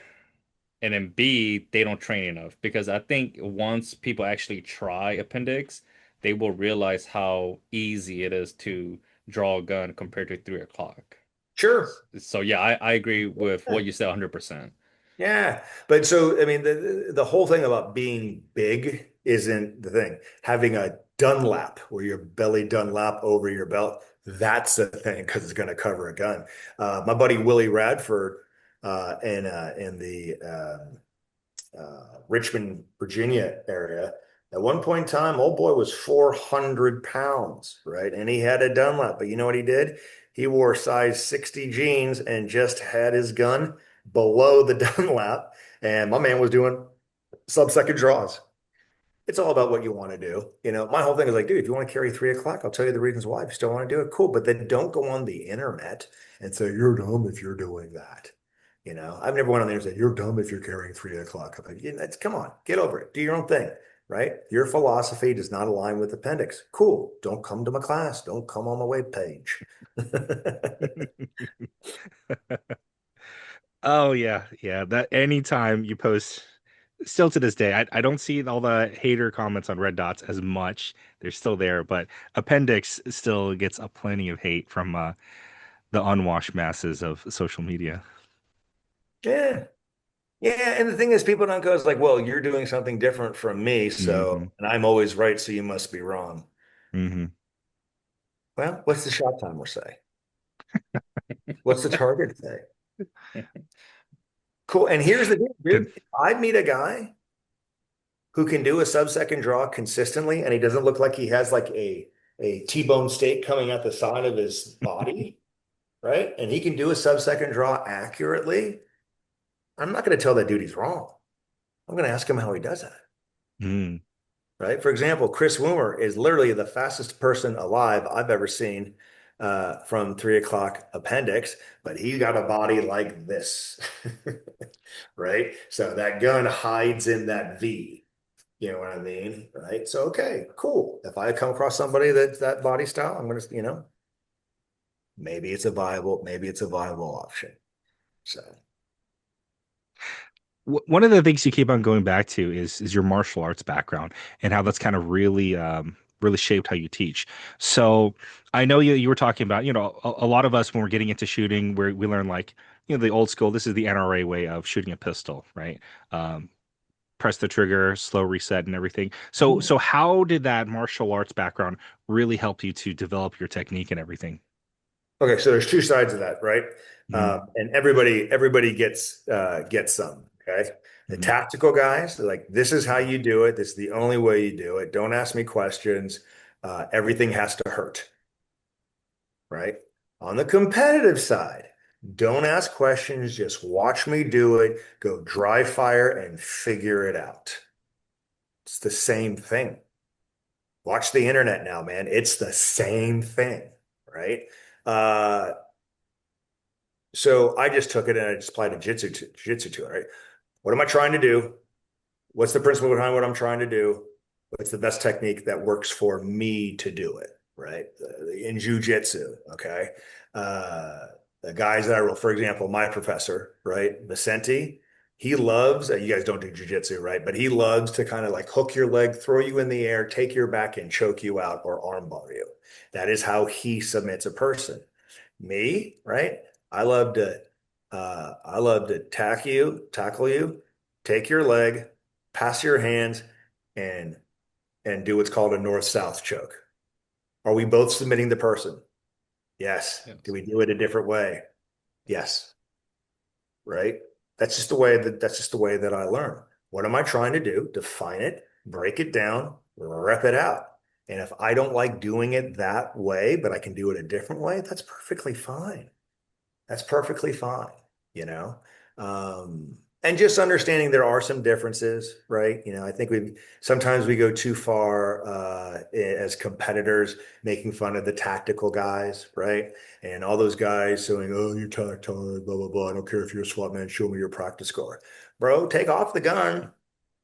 and then B, they don't train enough. Because I think once people actually try appendix, they will realize how easy it is to draw a gun compared to 3 o'clock. Sure. So yeah, I agree with Yeah. what you said 100%. Yeah, but so I mean, the whole thing about being big isn't the thing. Having a Dunlap where your belly Dunlap over your belt, that's the thing because it's going to cover a gun. My buddy Willie Radford in the Richmond, Virginia area. At one point in time, old boy was 400 pounds, right? And he had a Dunlap. But you know what he did? He wore size 60 jeans and just had his gun below the Dunlap. And my man was doing sub-second draws. It's all about what you want to do. My whole thing is like, dude, if you want to carry 3 o'clock, I'll tell you the reasons why. If you still want to do it, cool. But then don't go on the internet and say you're dumb if you're doing that. I've never went on there and said you're dumb if you're carrying 3 o'clock. I'm like, come on, get over it. Do your own thing, right? Your philosophy does not align with appendix. Cool. Don't come to my class. Don't come on my web page. Oh yeah, yeah. That anytime you post, still to this day, I don't see all the hater comments on Red Dots as much. They're still there, but Appendix still gets a plenty of hate from the unwashed masses of social media. Yeah. Yeah, and the thing is, people don't go, it's like, well, you're doing something different from me, Hmm. and I'm always right, so you must be wrong. Hmm. Well, what's the shot timer say? What's the target say? Cool. And here's the deal, Can, dude. If I meet a guy who can do a sub-second draw consistently, and he doesn't look like he has like a T-bone steak coming out the side of his body, right? And he can do a sub-second draw accurately. I'm not going to tell that dude he's wrong. I'm going to ask him how he does that. mm, Right? For example, Chris Woomer is literally the fastest person alive I've ever seen from 3 o'clock appendix, but he got a body like this, right? So that gun hides in that V. You know what I mean? Right. So, okay, cool. If I come across somebody that's that body style, I'm going to, maybe it's a viable option. So, One of the things you keep on going back to is your martial arts background and how that's kind of really really shaped how you teach. So I know you were talking about, a lot of us when we're getting into shooting, we learn like, the old school, this is the NRA way of shooting a pistol, right? Um, Press the trigger, slow reset and everything. So how did that martial arts background really help you to develop your technique and everything? okay, so there's two sides of that, right? Hmm. And everybody gets some. Okay, the Hmm. tactical guys, they're like, this is how you do it. This is the only way you do it. Don't ask me questions. Everything has to hurt, right? On the competitive side, don't ask questions. Just watch me do it. Go dry fire and figure it out. It's the same thing. Watch the internet now, man. It's the same thing, right? Uh, So I just took it and I just applied jiu-jitsu to it, right? What am I trying to do? What's the principle behind what I'm trying to do? What's the best technique that works for me to do it, right? In jiu-jitsu, okay? Uh, the guys that I roll, for example, my professor, right? Vicente, he loves, you guys don't do jiu-jitsu, right? But he loves to kind of like hook your leg, throw you in the air, take your back and choke you out or armbar you. That is how he submits a person. Me, right? I love to I love to tackle you, take your leg, pass your hands, and do what's called a north-south choke. Are we both submitting the person? Yes. Do Yes. we do it a different way? Yes. Right? That's just the way that I learn. What am I trying to do? Define it, break it down, rep it out. And if I don't like doing it that way, but I can do it a different way, that's perfectly fine. That's perfectly fine, you know? And just understanding there are some differences, right? I think sometimes we go too far as competitors, making fun of the tactical guys, right? And all those guys saying, oh, you're tactile, blah, blah, blah. I don't care if you're a SWAT man, show me your practice score. Bro, take off the gun,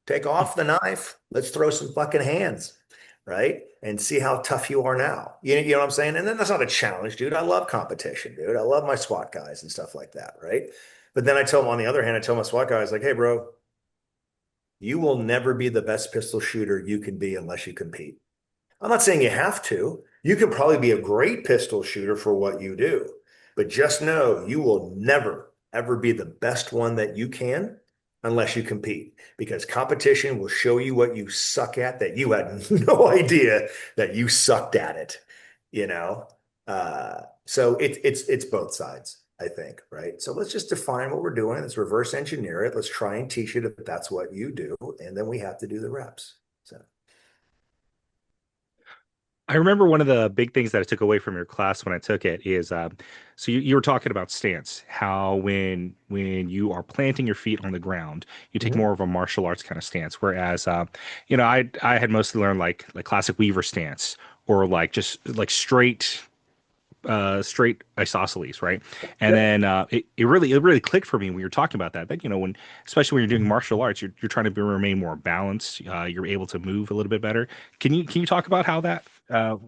take off the knife. Let's throw some fucking hands, right? And see how tough you are now. You know what I'm saying? And then that's not a challenge, dude. I love competition, dude. I love my SWAT guys and stuff like that, right? But then I tell them on the other hand, I tell my SWAT guys, like, hey, bro, you will never be the best pistol shooter you can be unless you compete. I'm not saying you have to. You can probably be a great pistol shooter for what you do, but just know you will never, ever be the best one that you can unless you compete because competition will show you what you suck at that you had no idea that you sucked at it, you know? So it's both sides, I think, right? So let's just define what we're doing. Let's reverse engineer it. Let's try and teach it if that's what you do. And then we have to do the reps. So. I remember one of the big things that I took away from your class when I took it is, so you were talking about stance, how when you are planting your feet on the ground, you take Mhm. more of a martial arts kind of stance. Whereas, I had mostly learned like classic Weaver stance or like just like straight isosceles, right? And Yep. then it really clicked for me when you're talking about that. That when especially when you're doing martial arts, you're trying to remain more balanced. You're able to move a little bit better. Can you talk about how that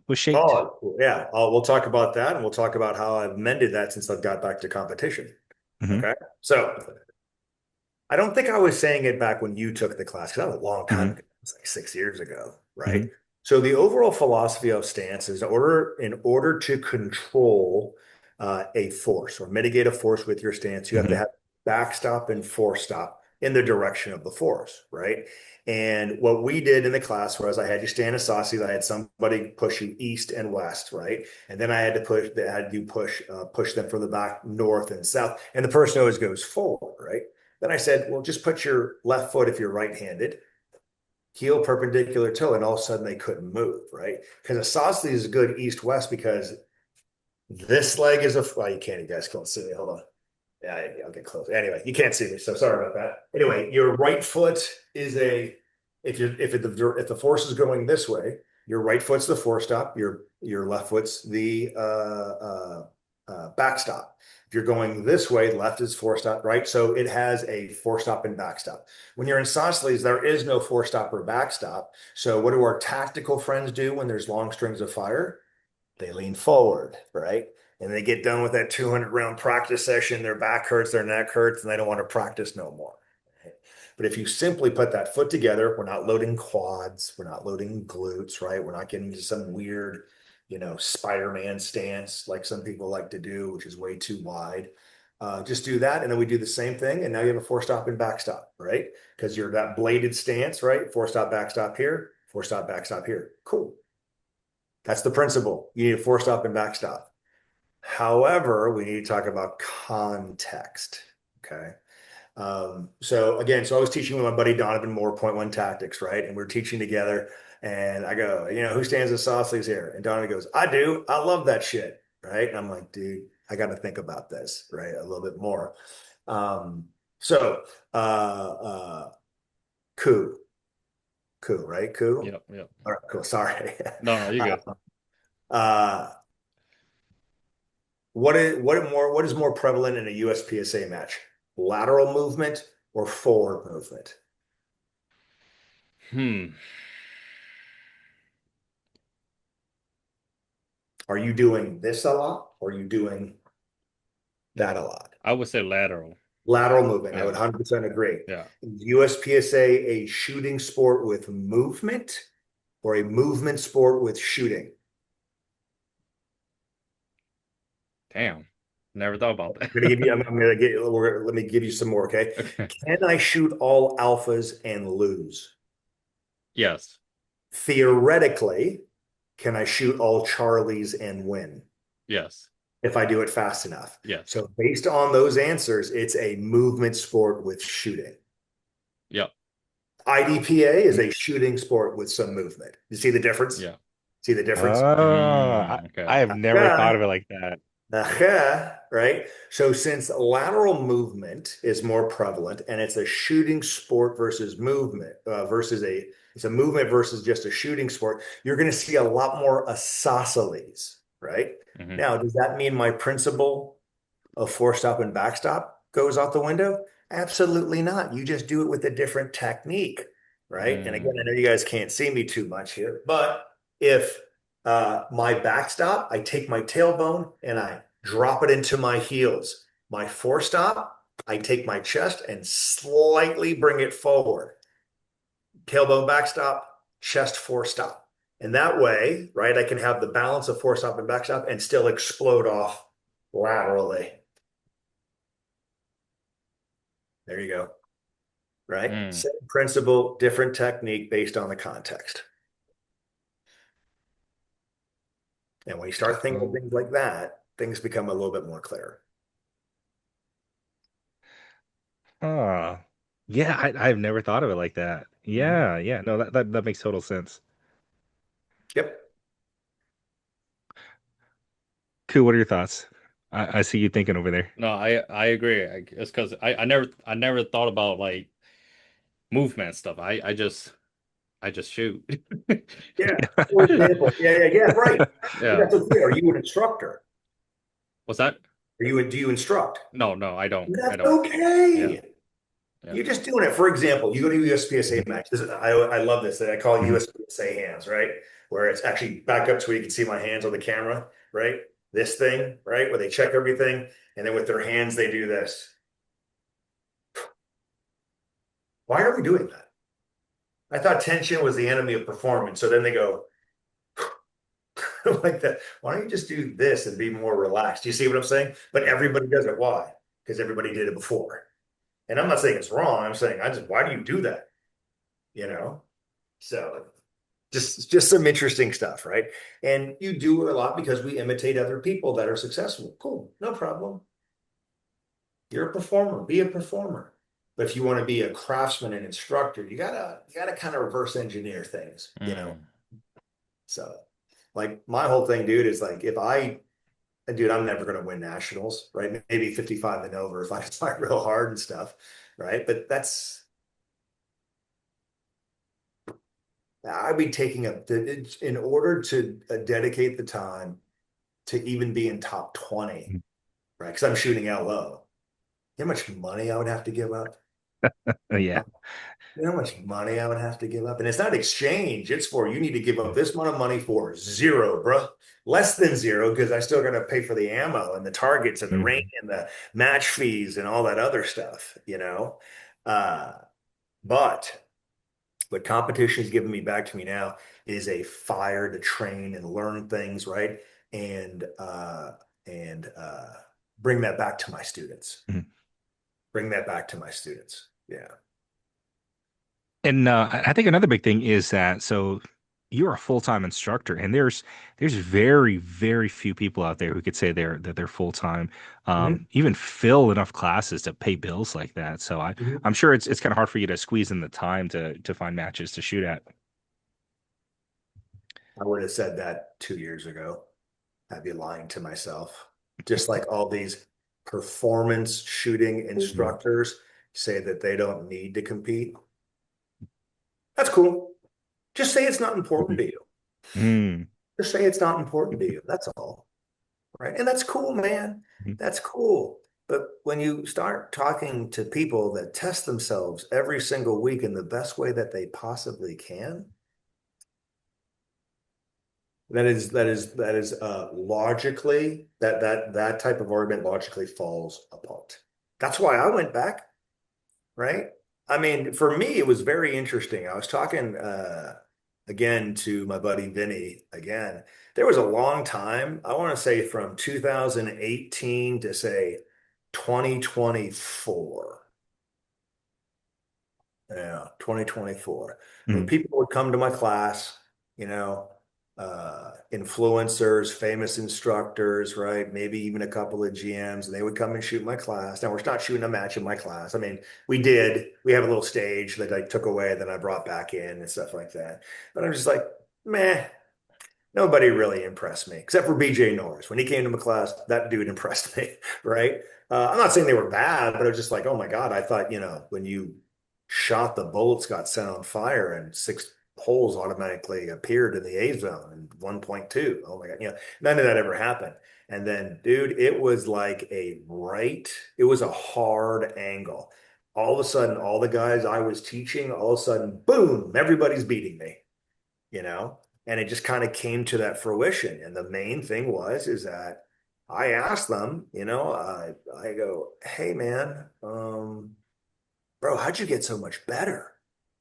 was shaped? Oh, yeah. We'll talk about that and we'll talk about how I've mended that since I've got back to competition. Hmm. Okay. So I don't think I was saying it back when you took the class because that was a long time Hmm. ago. It's like 6 years ago, right? Hmm. So the overall philosophy of stance is in order to control a force or mitigate a force with your stance, you have to Hmm. have backstop and forestop in the direction of the force, right? And what we did in the class was I had you stand isosceles. I had somebody push you east and west, right? And then I had to push them from the back north and south. And the person always goes forward, right? Then I said, well, just put your left foot if you're right-handed, heel perpendicular toe, and all of a sudden they couldn't move, right? Because isosceles is good east-west because this leg is well, you can't, you guys can't see me. Hold on. Yeah, I'll get close. Anyway, you can't see me, so sorry about that. Anyway, your right foot is if the force is going this way, your right foot's the forestop, your left foot's the backstop. If you're going this way, left is forestop, right? So it has a forestop and backstop. When you're in isosceles, there is no forestop or backstop. So what do our tactical friends do when there's long strings of fire? They lean forward, right? And they get done with that 200 round practice session, their back hurts, their neck hurts, and they don't want to practice no more. But if you simply put that foot together, we're not loading quads, we're not loading glutes, right? We're not getting into some weird, Spider-Man stance like some people like to do, which is way too wide. Just do that, and then we do the same thing, and now you have a four-stop and backstop, right? Because you're that bladed stance, right? Four-stop, backstop here, four-stop, backstop here. Cool. That's the principle. You need a four-stop and backstop. However, we need to talk about context, okay? So I was teaching with my buddy Donovan Moore, Point One Tactics, right? And we're teaching together. And I go, who stands the saw sleeves here? And Donovan goes, I do. I love that shit, right? And I'm like, dude, I got to think about this, right? A little bit more. Um, so, uh, uh, Kue, right? Kue. Yep, yep. All right, cool. Sorry. No, no, you're good. Uh, what is more prevalent in a USPSA match? Lateral movement or forward movement? Hmm. Are you doing this a lot or are you doing that a lot? I would say lateral. Lateral movement, I Yeah. would 100% agree. Yeah. USPSA a shooting sport with movement or a movement sport with shooting? Damn. Never thought about that. Let me give you some more, okay? Okay. Can I shoot all alphas and lose? Yes. Theoretically, can I shoot all Charlies and win Yes. if I do it fast enough? Yes. So based on those answers, it's a movement sport with shooting. Yep. IDPA is a shooting sport with some movement. You see the difference? Yeah. See the difference? Okay. I have never thought of it like that. Right? So since lateral movement is more prevalent and it's a shooting sport versus movement it's a movement versus just a shooting sport, you're going to see a lot more isosceles, right? Mhm. Now, does that mean my principle of four-stop and backstop goes out the window? Absolutely not. You just do it with a different technique, right? And again, I know you guys can't see me too much here, but if my backstop, I take my tailbone and I drop it into my heels. My forestop, I take my chest and slightly bring it forward. Tailbone backstop, chest forestop. And that way, right, I can have the balance of forestop and backstop and still explode off laterally. There you go. Right? Same principle, different technique based on the context. And when you start thinking of things like that, things become a little bit more clear. Oh, yeah, I've never thought of it like that. Yeah, yeah, no, that makes total sense. Yep. Cool, what are your thoughts? I see you thinking over there. No, I agree. It's because I never thought about like movement stuff. I just shoot. Yeah. For example, yeah, right. Yeah. That's okay. Are you an instructor? What's that? Do you instruct? No, I don't. I That's don't. Yeah. okay. Yeah. You're just doing it. For example, you go to a USPSA match. I love this. I call it USPSA hands, right? Where it's actually back up to where you can see my hands on the camera, right? This thing, right? Where they check everything. And then with their hands, they do this. Why are we doing that? I thought tension was the enemy of performance. So then they go like that. Why don't you just do this and be more relaxed? Do you see what I'm saying? But everybody does it. Why? Because everybody did it before. And I'm not saying it's wrong. I'm saying why do you do that? You know? So just some interesting stuff, right? And you do it a lot because we imitate other people that are successful. Cool, no problem. You're a performer, be a performer. But if you want to be a craftsman and instructor, you gotta kind of reverse engineer things. So like my whole thing, dude, is like dude, I'm never gonna win nationals, right? Maybe 55 and over if I fight real hard and stuff, right? But I'd be taking in order to dedicate the time to even be in top 20, right? Because I'm shooting LO. You know how much money I would have to give up? Yeah. You know how much money I would have to give up? And it's not exchange. It's for you need to give up this amount of money for zero, bro. Less than zero, because I still got to pay for the ammo and the targets and the range Mhm. and the match fees and all that other stuff, you know? Uh, but what competition is giving me back to me now is a fire to train and learn things, right? And bring that back to my students. Mhm. Bring that back to my students. Yeah. And I think another big thing is that so you're a full-time instructor, and there's very, very few people out there who could say they're full-time, Mhm. even fill enough classes to pay bills like that. So Mhm. I'm sure it's kind of hard for you to squeeze in the time to find matches to shoot at. I would have said that 2 years ago. I'd be lying to myself. Just like all these performance shooting Mhm. instructors say that they don't need to compete. That's cool. Just say it's not important Mhm. to you. Mm. Just say it's not important to you. That's all. Right. And that's cool, man. Mhm. That's cool. But when you start talking to people that test themselves every single week in the best way that they possibly can, that is logically that type of argument logically falls apart. That's why I went back, right? I mean, for me, it was very interesting. I was talking again to my buddy Vinny again. There was a long time, I want to say from 2018 to say 2024. Yeah, 2024. When Mhm. people would come to my class, influencers, famous instructors, right? Maybe even a couple of GMs, and they would come and shoot my class. Now we're not shooting a match in my class. I mean, we did. We have a little stage that I took away, that I brought back in and stuff like that. But I'm just like, meh, nobody really impressed me except for BJ Norris. When he came to my class, that dude impressed me, right? I'm not saying they were bad, but I was just like, oh my God, I thought, when you shot, the bullets got set on fire and six holes automatically appeared in the A zone and 1.2. Oh my God, none of that ever happened. And then, dude, it was a hard angle. All of a sudden, all the guys I was teaching, all of a sudden, boom, everybody's beating me, you know? And it just kind of came to that fruition. And the main thing is that I asked them, I go, hey man, bro, how'd you get so much better?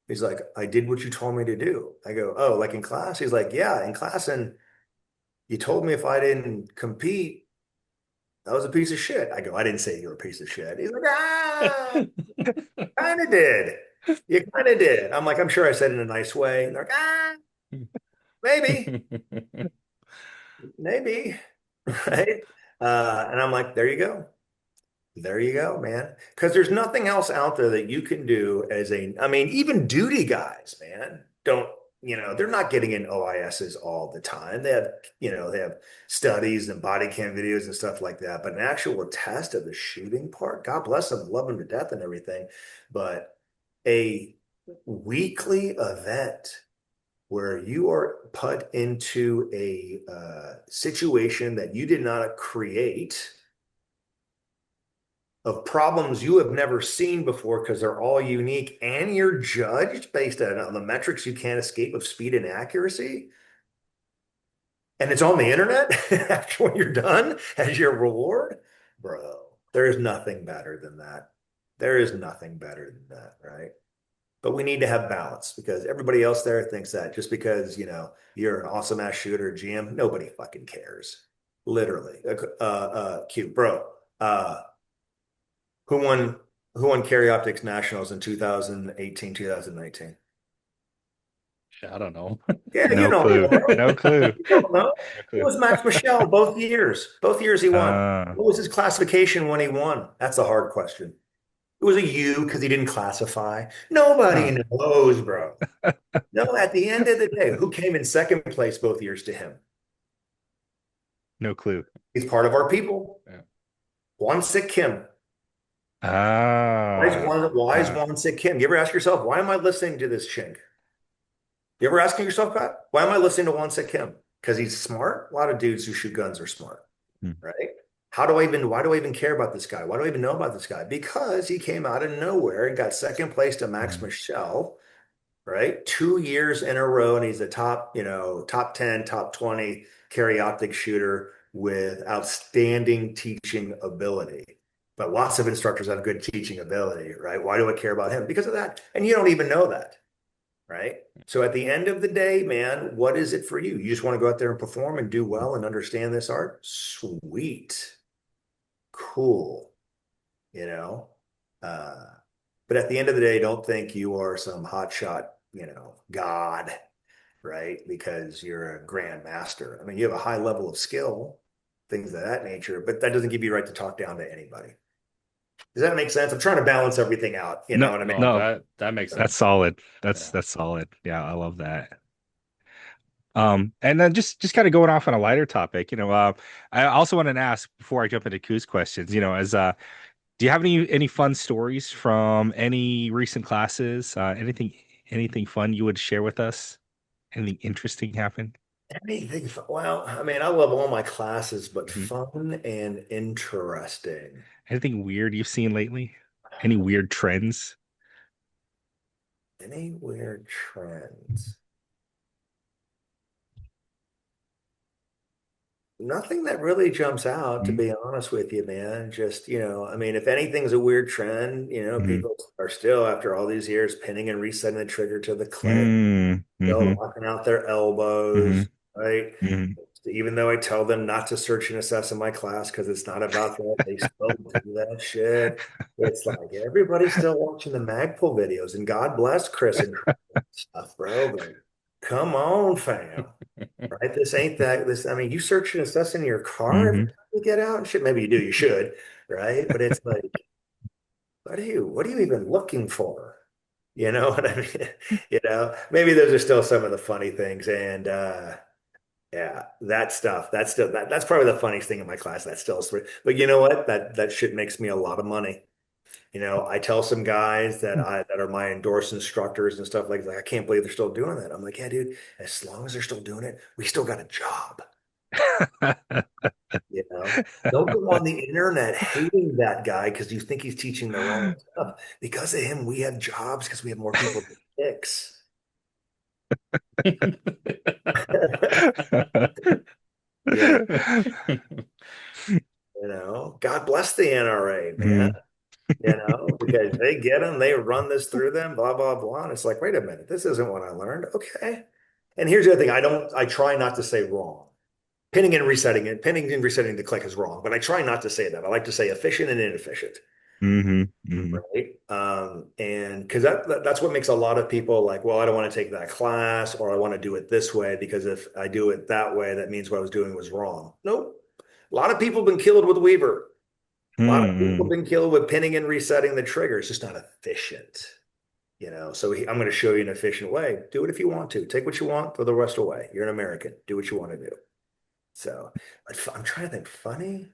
He's like, I did what you told me to do. I go, oh, like in class? He's like, yeah, in class. And you told me if I didn't compete, that was a piece of shit. I go, I didn't say you were a piece of shit. He's like, kind of did. You kind of did. I'm like, I'm sure I said it in a nice way. And they're like, maybe. Maybe, right? And I'm like, there you go. There you go, man. Because there's nothing else out there that you can do I mean, even duty guys, man, don't, they're not getting in OISs all the time. They have studies and body cam videos and stuff like that. But an actual test of the shooting part, God bless them, love them to death and everything. But a weekly event where you are put into a situation that you did not create, of problems you have never seen before because they're all unique, and you're judged based on the metrics you can't escape of speed and accuracy. And it's on the internet after when you're done as your reward, bro. There is nothing better than that. There is nothing better than that, right? But we need to have balance because everybody else there thinks that just because, you're an awesome ass shooter, GM, nobody fucking cares. Literally. Cute, bro. Uh, who won who won Carry Optics Nationals in 2018, 2019? I don't know. Yeah, you No don't know, clue. bro. No clue. You don't know. No It clue. was Max Michel both years. Both years he won. Uh, What was his classification when he won? That's a hard question. It was a U because he didn't classify. Nobody huh. knows, bro. No, at the end of the day, who came in second place both years to him? No clue. He's part of our people. Yeah. Sik Kim. Ah. Why is Uh, Won Sik Kim? You ever ask yourself, why am I listening to this chink? You ever asking yourself that? Why am I listening to Sik Kim? Because he's smart. A lot of dudes who shoot guns are smart, hmm. right? why do I even care about this guy? Why do I even know about this guy? Because he came out of nowhere and got second place to Max Mhm. Michel, right? 2 years in a row, and he's a top, top 10, top 20 carry optic shooter with outstanding teaching ability. But lots of instructors have good teaching ability, right? Why do I care about him? Because of that. And you don't even know that, right? So at the end of the day, man, what is it for you? You just want to go out there and perform and do well and understand this art? Sweet, cool, you know? Uh, but at the end of the day, don't think you are some hotshot, god, right? Because you're a grand master. I mean, you have a high level of skill, things of that nature, but that doesn't give you right to talk down to anybody. Does that make sense? I'm trying to balance everything out. You know No, what I mean? No, no, that makes that's sense. solid. Yeah. That's solid. Yeah, I love that. And then just kind of going off on a lighter topic, I also want to ask before I jump into Ku's questions, as do you have any fun stories from any recent classes? Anything fun you would share with us? Anything interesting happen? Anything fun? Well, I mean, I love all my classes, but Mhm. fun and interesting. Anything weird you've seen lately? Any weird trends? Any weird trends? Nothing that really jumps out, to Mm-hmm. be honest with you, man. Just, I mean, if anything's a weird trend, Mm-hmm. people are still, after all these years, pinning and resetting the trigger to the click, still Mm-hmm. locking out their elbows, right? Hmm. Even though I tell them not to search and assess in my class because it's not about that, they still do that shit. It's like everybody's still watching the Magpul videos, and God bless Chris and stuff, bro. But come on, fam. Right? This ain't that. This, I mean, you search and assess in your car every Hmm. time you get out and shit. Maybe you do, you should, right? But it's like, what are you even looking for? You know what I mean? Maybe those are still some of the funny things. And yeah, that stuff, that's probably the funniest thing in my class. That's still, but you know what? That shit makes me a lot of money. I tell some guys that are my endorsed instructors and stuff like that. I can't believe they're still doing that. I'm like, yeah, dude, as long as they're still doing it, we still got a job. You know, don't go on the internet hating that guy because you think he's teaching the wrong stuff. Because of him, we have jobs because we have more people to fix. You know, God bless the NRA, man. Mhm. Because they get them, they run this through them, blah, blah, blah. And it's like, wait a minute, this isn't what I learned. Okay. And here's the other thing. I try not to say wrong. Pinning and resetting the click is wrong, but I try not to say that. I like to say efficient and inefficient, Mhm. Mhm. right? And because that's what makes a lot of people like, well, I don't want to take that class or I want to do it this way because if I do it that way, that means what I was doing was wrong. Nope. A lot of people have been killed with Weaver. A lot of people have Mhm. been killed with pinning and resetting the trigger. It's just not efficient, So I'm going to show you an efficient way. Do it if you want to. Take what you want, throw the rest away. You're an American. Do what you want to do. So I'm trying to think. Funny?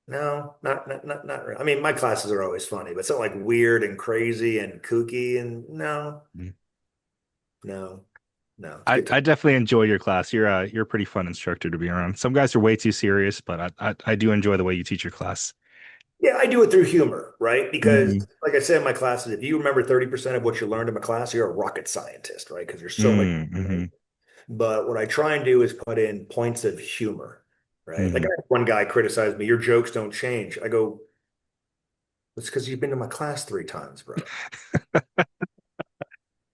No, not really. I mean, my classes are always funny, but something like weird and crazy and kooky and no, Mhm. no, no. It's I good. I definitely enjoy your class. You're a pretty fun instructor to be around. Some guys are way too serious, but I do enjoy the way you teach your class. Yeah, I do it through humor, right? Because, Mhm. like I said in my classes, if you remember 30% of what you learned in my class, you're a rocket scientist, right? Because there's so much. Mhm. But what I try and do is put in points of humor, right? Like I Mhm. had one guy criticized me, your jokes don't change. I go, it's because you've been to my class 3 times, bro.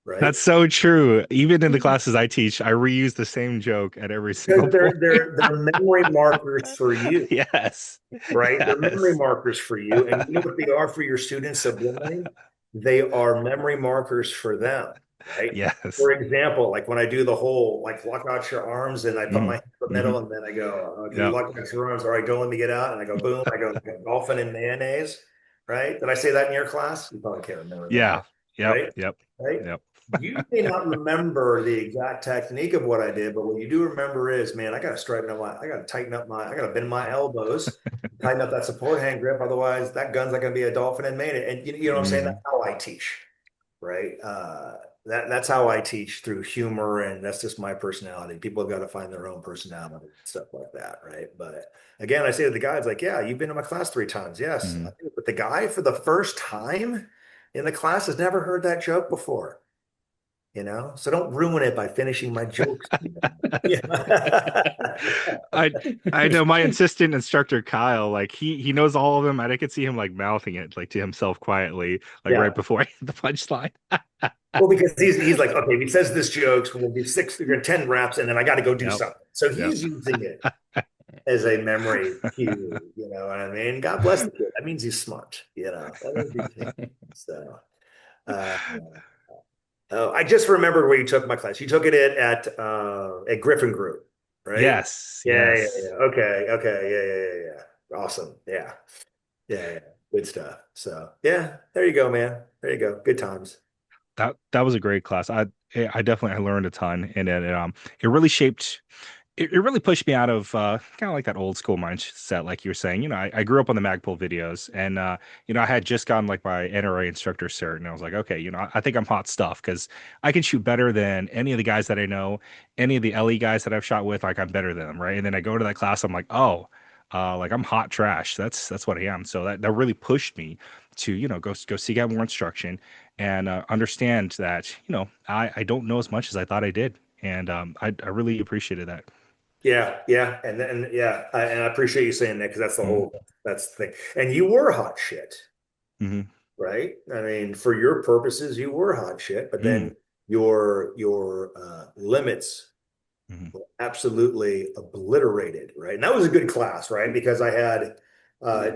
That's Right? so true. Even in the classes I teach, I reuse the same joke at every single Because point. they're memory markers for you, Yes. right? They're memory Yes. markers for you. And you know what they are for your students subliminally? They are memory markers for them, right? Yes. For example, like when I do the whole like lock out your arms and I put my Mhm. hand in the middle Mhm. and then I go, okay, you Yep. lock out your arms. All right, don't let me get out. And I go, boom, I go dolphin and mayonnaise, right? Did I say that in your class? You probably can't remember, but Yeah. Yep. right? Yep. Right? Yep. You may not remember the exact technique of what I did, but what you do remember is, man, I got to tighten up I got to bend my elbows, tighten up that support hand grip. Otherwise, that gun's not going to be a dolphin and made it. And you know what I'm saying? That's Mhm. how I teach, right? that's how I teach, through humor, and that's just my personality. People have got to find their own personality and stuff like that, right? But again, I say to the guys, like, yeah, you've been in my class 3 times. Yes. Mhm. But the guy for the first time in the class has never heard that joke before, So don't ruin it by finishing my jokes. Yeah. I I know my assistant instructor Kyle, like he knows all of them, and I could see him like mouthing it like to himself quietly, like right Yeah. before I hit the punchline. Well, because he's like, okay, if he says this jokes, we'll do 6 or 10 reps, and then I got to go do Yep. something. So Yep. he's using it as a memory cue. You know what I mean? God bless the kid. That means he's smart. That means he's smart. So, uh, oh, I just remembered where you took my class. You took it at Griffin Group, right? Yes, Yeah, yeah, yeah. yes. Okay, okay, yeah, yeah, yeah, yeah. Awesome. Yeah, yeah, yeah. Good stuff. So, yeah, there you go, man. There you go. Good times. That was a great class. I definitely learned a ton, and it really shaped. It really pushed me out of kind of like that old school mindset, like you were saying. I grew up on the Magpul videos, and I had just gotten like my NRA instructor cert, and I was like, okay, I think I'm hot stuff because I can shoot better than any of the guys that I know, any of the LE guys that I've shot with. Like I'm better than them, right? And then I go to that class, I'm like, oh, like I'm hot trash. That's what I am. So that really pushed me to go seek out more instruction and understand that I don't know as much as I thought I did, and I really appreciated that. Yeah, yeah, and yeah, and I appreciate you saying that, because Mhm. that's the thing. And you were hot shit, Mhm. right? I mean, for your purposes, you were hot shit, but Mm. then your limits Mhm. absolutely obliterated, right? And that was a good class, right? Because I had uh,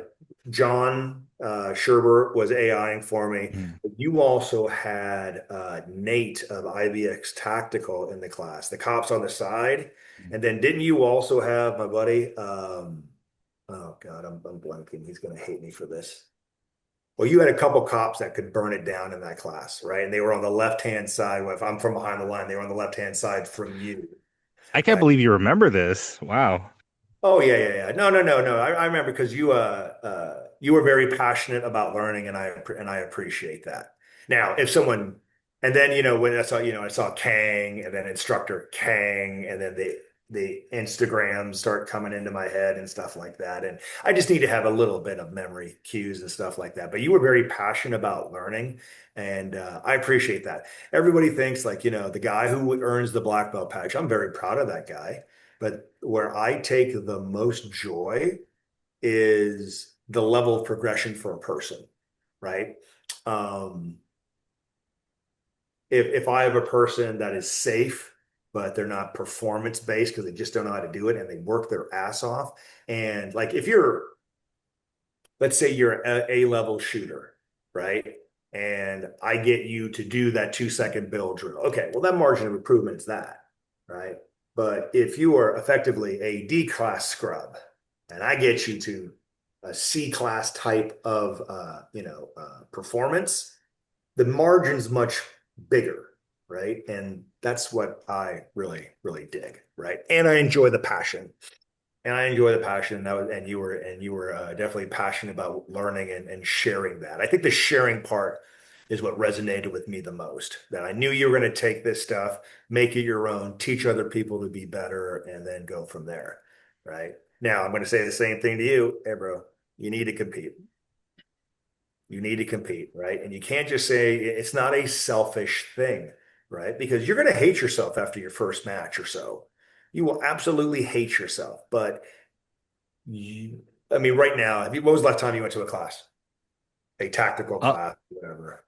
John Sherber was AIing for me. Mhm. But you also had Nate of IBX Tactical in the class, the cops on the side. And then didn't you also have my buddy? Oh God, I'm blanking. He's going to hate me for this. Well, you had a couple cops that could burn it down in that class, right? And they were on the left-hand side. If I'm from behind the line, they were on the left-hand side from you. I can't Uh, believe you remember this. Wow. Oh yeah, yeah, yeah. No, no, no, no. I remember, because you were very passionate about learning, and I appreciate that. Now, if someone, and then when I saw Khang, and then instructor Khang, and then the Instagrams start coming into my head and stuff like that, and I just need to have a little bit of memory cues and stuff like that. But you were very passionate about learning, and I appreciate that. Everybody thinks, like, the guy who earns the black belt patch. I'm very proud of that guy. But where I take the most joy is the level of progression for a person, right? Um, if I have a person that is safe, but they're not performance based because they just don't know how to do it, and they work their ass off. And like, if you're, let's say you're a level shooter, right? And I get you to do that 2 second build drill. Okay, well, that margin of improvement is that, right? But if you are effectively a D class scrub, and I get you to a C class type of performance, the margin's much bigger, right? And that's what I really, really dig, right? And I enjoy the passion, and you were definitely passionate about learning, and sharing that. I think the sharing part is what resonated with me the most. That I knew you were going to take this stuff, make it your own, teach other people to be better, and then go from there. Right now, I'm going to say the same thing to you. Hey, bro, you need to compete. You need to compete, right? And you can't just say it's not a selfish thing, right? Because you're going to hate yourself after your first match or so. You will absolutely hate yourself, but I mean, right now, what was the last time you went to a class, a tactical Uh, class, whatever?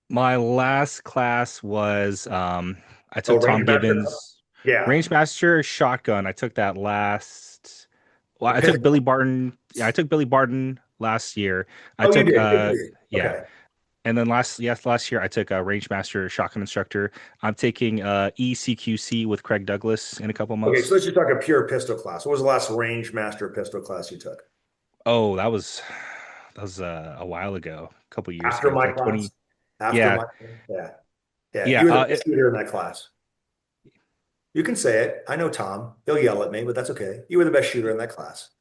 my last class was I Oh, took range Tom master. Gibbons Yeah. Range Master Shotgun. I took that last. Well, The I took pistol. Billy Barton. Yeah, I took Billy Barton last year. I Oh, you took did. Good for you. yeah. Okay. And then last year I took a Range Master Shotgun Instructor. I'm taking ECQC with Craig Douglas in a couple Okay. So months. let's just talk a pure pistol class. What was the last range master pistol class you took? Oh, that was a while ago, a couple years After ago, my like 20. class? After Yeah, my, yeah. Yeah. yeah. You were the best shooter in that class. You can say it. I know Tom. He'll yell at me, but that's okay. You were the best shooter in that class.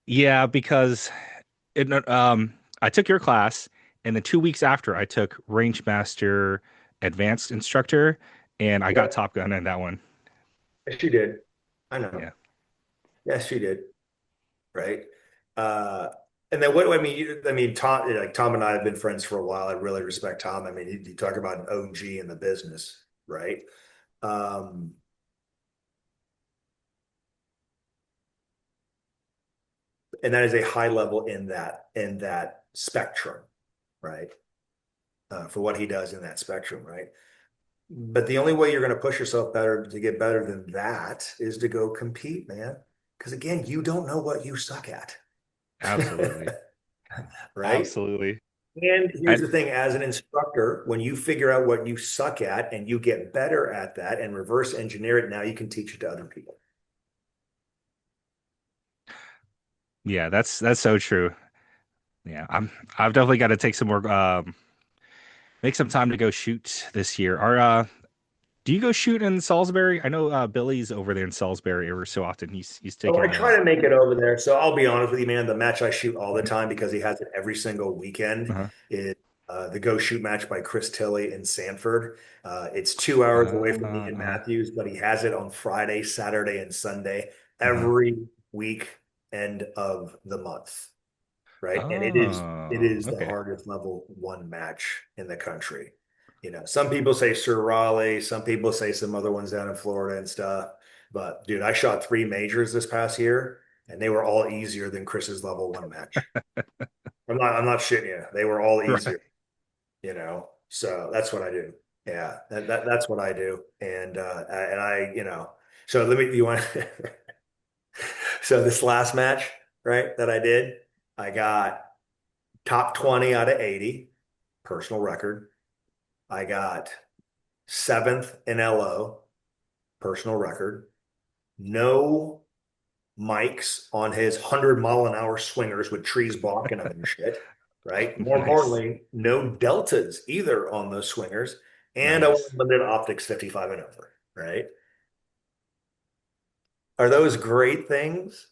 Yeah, because I took your class, and then 2 weeks after I took Range Master advanced instructor, and I got Yep. Top Gun in that one. She did. I know. Yeah, Yes, she did. Right. Uh, and then what I mean, Tom, like Tom and I have been friends for a while. I really respect Tom. I mean, you talk about an OG in the business, right? Um, and that is a high level in that spectrum, right? For what he does in that spectrum, right? But the only way you're going to push yourself better to get better than that is to go compete, man. Because again, you don't know what you suck at, absolutely, right? absolutely. And here's And the thing, as an instructor, when you figure out what you suck at and you get better at that and reverse engineer it, now you can teach it to other people. yeah, that's so true. Yeah, I've definitely got to take some more make some time to go shoot this year. Do you go shoot in Salisbury? I know Billy's over there in Salisbury every so often. He's Oh, I taking try to make it over there. So I'll be honest with you, man. The match I shoot all the time because he has it every single weekend uh-huh. is the Go Shoot match by Chris Tilley in Sanford. It's 2 hours away from me in Uh-huh. Matthews, but he has it on Friday, Saturday, and Sunday Uh-huh. every week end of the month. Right? And it Oh, is the okay. hardest level one match in the country. You know, some people say Sir Raleigh, some people say some other ones down in Florida and stuff. But dude, I shot three majors this past year, and they were all easier than Chris's level one match. I'm not shitting you. They were all Right. easier, you know. So that's what I do. Yeah, that's what I do. And I, so let me you want so this last match, right, that I did, I got top 20 out of 80, personal record. I got seventh in LO, personal record. No mics on his 100-mile-an-hour swingers with trees blocking him and shit, right? More Nice. importantly, no deltas either on those swingers. And I went Nice. limited optics 55 and over, right? Are those great things?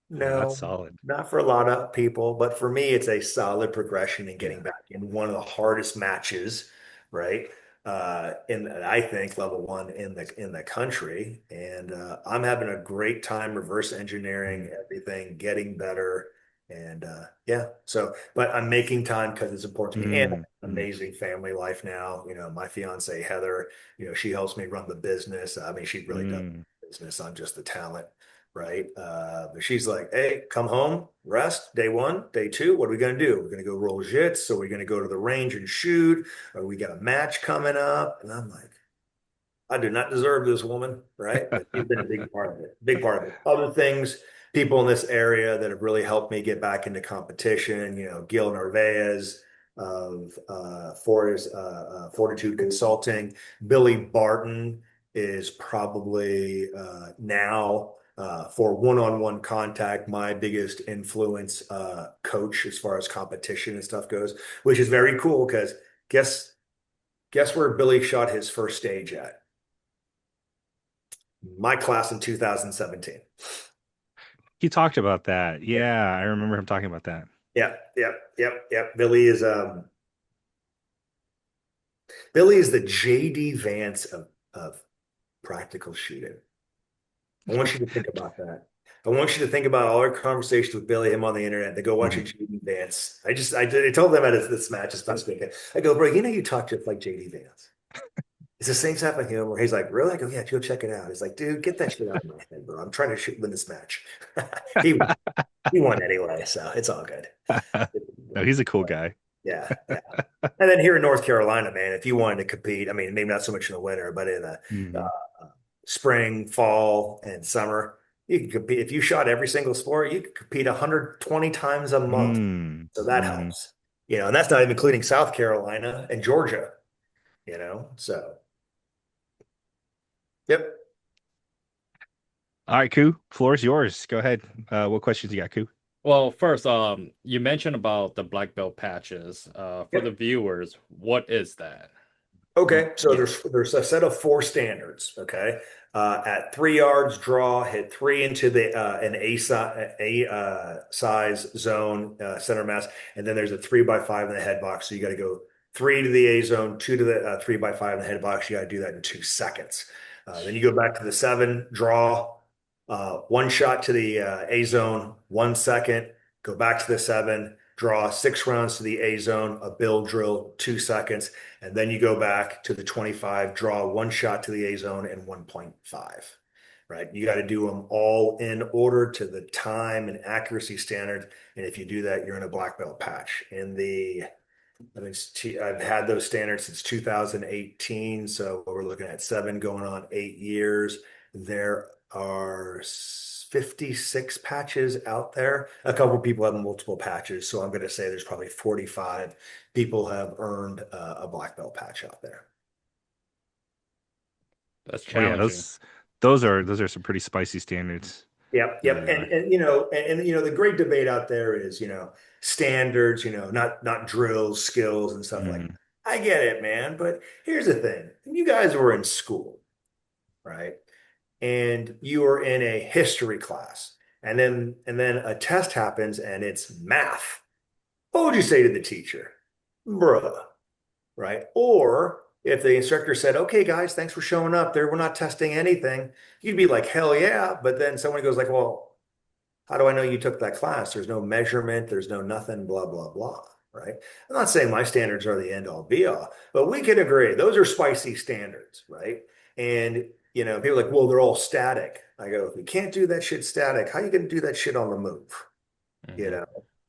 Yeah, that's No, solid. not for a lot of people, but for me, it's a solid progression in getting Yeah. back in one of the hardest matches, right? In I think level one in the country, and I'm having a great time reverse engineering Mm, everything, getting better, and yeah. So, but I'm making time because it's important to me, and mm, mm, amazing family life now. You know, my fiance Heather, she helps me run the business. I mean, she really does mm, the business. I'm just the talent, right? But she's like, hey, come home, rest, day one, day two. What are we going to do? We're going to go roll jits. So we're going to go to the range and shoot. Or we got a match coming up. And I'm like, I do not deserve this woman, right? But she's been a big part of it, big part of it. Other things, people in this area that have really helped me get back into competition, Gil Narvaez of Fortitude Consulting, Billy Barton is probably now for one-on-one contact, my biggest influence coach as far as competition and stuff goes, which is very cool because guess where Billy shot his first stage at? My class in 2017. He talked about that. Yeah, I remember him talking about that. Yep, yep, yep, yep. Billy is the JD Vance of practical shooting. I want you to think about that. I want you to think about all our conversations with Billy, him on the internet. They go watch a Mhm. JD Vance. I told them at this match, just last weekend. I go, bro, you talk just like JD Vance. It's the same type of humor. He's like, really? I go, yeah, go check it out. He's like, dude, get that shit out of my head, bro. I'm trying to win this match. he he won anyway, so it's all good. No, he's a cool guy. Yeah, yeah. And then here in North Carolina, man, if you wanted to compete, I mean, maybe not so much in the winter, but in the Mhm. spring, fall, and summer, you can compete. If you shot every single sport, you could compete 120 times a month. Mm, So that mhm. helps. And that's not even including South Carolina and Georgia. So, yep. All right, Koo, floor is yours. Go ahead. What questions you got, Koo? Well, first, you mentioned about the black belt patches. For the Yep. viewers, what is that? Okay, so Yeah. there's a set of four standards. Okay, at 3 yards, draw, hit three into the an A size zone center mass, and then there's a 3x5 in the head box. So you got to go three to the A zone, two to the 3x5 in the head box. You got to do that in 2 seconds. Then you go back to the seven, draw, one shot to the A zone, 1 second, go back to the seven, draw 6 rounds to the A zone, a bill drill, 2 seconds, and then you go back to the 25, draw one shot to the A zone and 1.5. Right. You got to do them all in order to the time and accuracy standard. And if you do that, you're in a black belt patch. I've had those standards since 2018. So we're looking at 7 going on 8 years. There are 56 patches out there. A couple of people have multiple patches. So I'm going to say there's probably 45 people have earned a black belt patch out there. That's Oh yeah, challenging. those are some pretty spicy standards. Yep, They yep. really are. The great debate out there is, standards, not drills, skills and stuff like that. Mhm. I get it, man. But here's the thing. You guys were in school, right? And you were in a history class. And then a test happens and it's math. What would you say to the teacher? Bruh, right? Or if the instructor said, okay, guys, thanks for showing up there. We're not testing anything. You'd be like, hell yeah. But then someone goes like, well, how do I know you took that class? There's no measurement. There's no nothing, blah, blah, blah. Right. I'm not saying my standards are the end all be all, but we can agree those are spicy standards. Right. And, people are like, well, they're all static. I go, if we can't do that shit static, how are you going to do that shit on the move? You Mhm. know,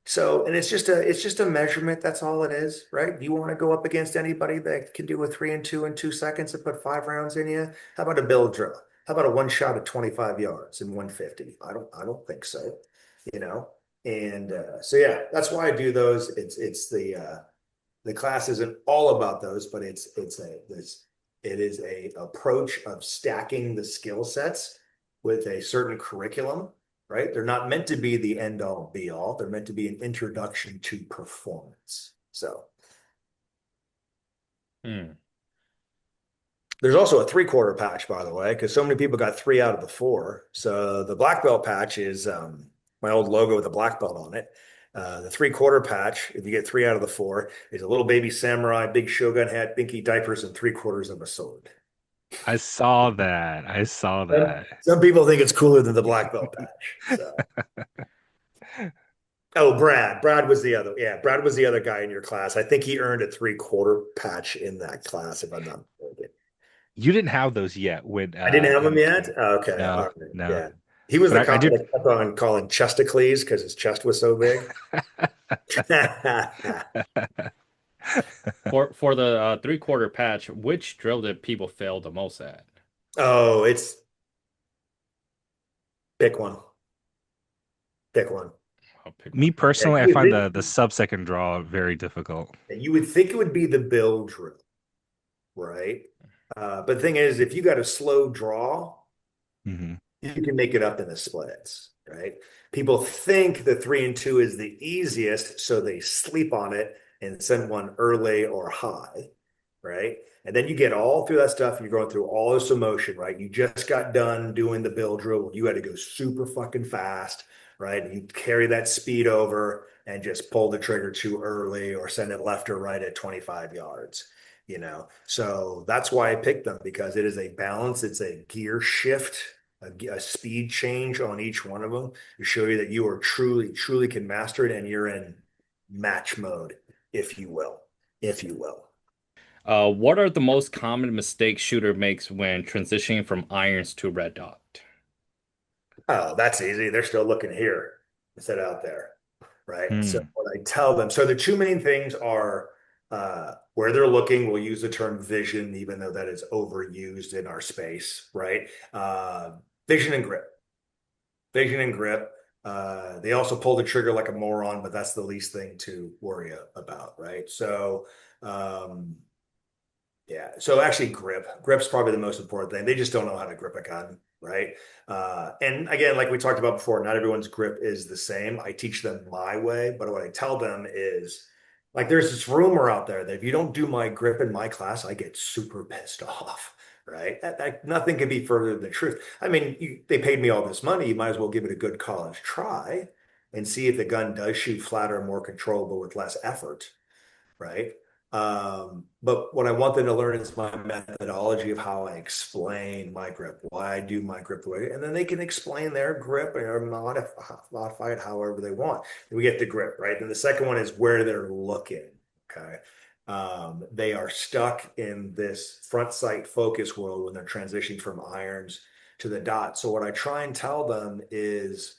so, and it's just a measurement. That's all it is, right? Do you want to go up against anybody that can do a 3 and 2 in 2 seconds and put 5 rounds in you? How about a bill drill? How about a one shot at 25 yards and 150? I don't think so, you know? And so yeah, that's why I do those. It's the class isn't all about those, but it is a approach of stacking the skill sets with a certain curriculum, right? They're not meant to be the end all be all. They're meant to be an introduction to performance. So Hmm. there's also a 3/4 patch, by the way, because so many people got 3 out of the 4. So the black belt patch is my old logo with a black belt on it. The 3/4 patch, if you get 3 out of the 4, is a little baby samurai, big shogun hat, binky diapers, and 3/4 of a sword. I saw that. I saw that. Some people think it's cooler than the black belt patch. So, oh, Brad. Brad was the other. Yeah, Brad was the other guy in your class. I think he earned a 3/4 patch in that class, if I'm not mistaken. You didn't have those yet I didn't have him when yet. Okay, all no, right, no. yeah. He was But the I cop did that kept on calling Chesticles because his chest was so big. For the 3/4 patch, which drill did people fail the most at? Oh, it's pick one. Pick one. I'll pick Me one. Yeah, personally, I you would find think, the sub-second draw very difficult. you would think it would be the bill drill, right? But the thing is, if you got a slow draw, Hmm. you can make it up in the splits, right? People think the 3 and 2 is the easiest, so they sleep on it and send one early or high, right? And then you get all through that stuff and you're going through all this emotion, right? You just got done doing the bill drill. You had to go super fucking fast, right? And you carry that speed over and just pull the trigger too early or send it left or right at 25 yards. So that's why I picked them, because it is a balance. It's a gear shift, a speed change on each one of them to show you that you are truly can master it and you're in match mode, if you will, if you will. What are the most common mistakes shooter makes when transitioning from irons to red dot? Oh, that's easy. They're still looking here instead of out there, right? So Hmm. what I tell them, so the two main things are where they're looking. We'll use the term vision, even though that is overused in our space, right? Vision and grip. Vision and grip. They also pull the trigger like a moron, but that's the least thing to worry about, right? So, yeah. So actually, grip's probably the most important thing. They just don't know how to grip a gun, right? And again, like we talked about before, not everyone's grip is the same. I teach them my way, but what I tell them is, like, there's this rumor out there that if you don't do my grip in my class, I get super pissed off, right? Nothing could be further than the truth. I mean, they paid me all this money. You might as well give it a good college try and see if the gun does shoot flatter and more controllable with less effort, right? But what I want them to learn is my methodology of how I explain my grip, why I do my grip the way, and then they can explain their grip or modify it however they want. And we get the grip, right? And the second one is where they're looking. Okay. They are stuck in this front sight focus world when they're transitioning from irons to the dot. So what I try and tell them is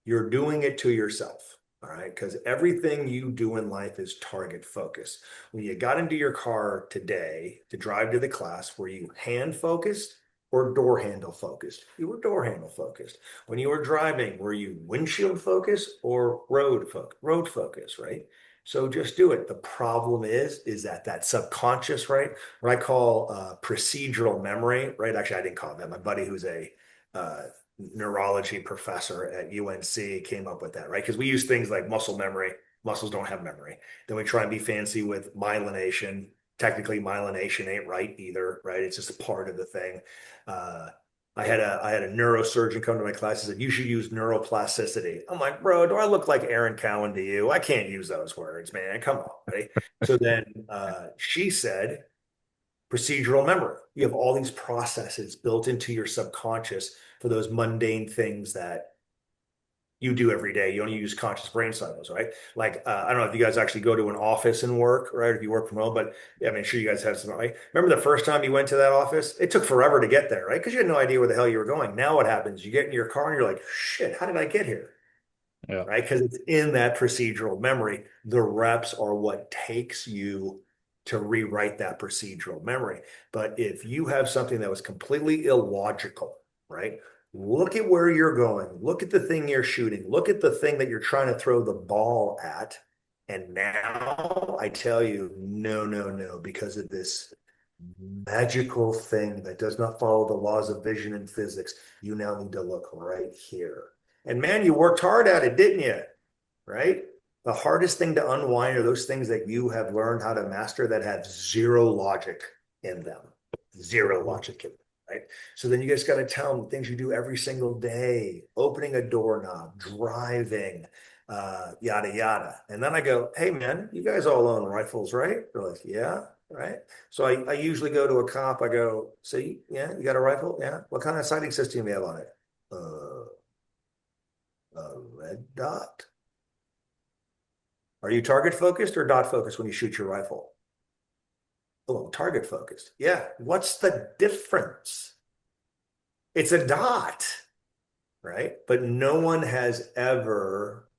you're doing it to yourself. All right. Because everything you do in life is target focused. When you got into your car today to drive to the class, were you hand focused or door handle focused? You were door handle focused. When you were driving, were you windshield focused or road focused, right? So just do it. The problem is that subconscious, right? What I call procedural memory, right? Actually, I didn't call it that. My buddy who's a uh, neurology professor at UNC came up with that, right? Because we use things like muscle memory. Muscles don't have memory. Then we try and be fancy with myelination. Technically, myelination ain't right either, right? It's just a part of the thing. Uh, I had a neurosurgeon come to my class and said, you should use neuroplasticity. I'm like, bro, do I look like Aaron Cowan to you? I can't use those words, man. Come on, right? So then she said, procedural memory. You have all these processes built into your subconscious for those mundane things that you do every day. You only use conscious brain cycles, right? Like, I don't know if you guys actually go to an office and work, right? If you work from home, but yeah, I mean, sure you guys have some, right? Remember the first time you went to that office? It took forever to get there, right? Because you had no idea where the hell you were going. Now what happens? You get in your car and you're like, shit, how did I get here? Yeah. Right? Because it's in that procedural memory. The reps are what takes you to rewrite that procedural memory. But if you have something that was completely illogical, right? Look at where you're going. Look at the thing you're shooting. Look at the thing that you're trying to throw the ball at. And now I tell you, no, no, no, because of this magical thing that does not follow the laws of vision and physics, you now need to look right here. And man, you worked hard at it, didn't you? Right? The hardest thing to unwind are those things that you have learned how to master that have zero logic in them. Zero logic in them, right? So then you just got to tell them the things you do every single day, opening a doorknob, driving, yada, yada. And then I go, hey, man, you guys all own rifles, right? They're like, yeah, right. So I usually go to a cop. I go, see, yeah, you got a rifle? Yeah. What kind of sighting system do you have on it? A red dot. Are you target focused or dot focused when you shoot your rifle? Oh, target focused. Yeah. What's the difference? It's a dot, right? But no one has ever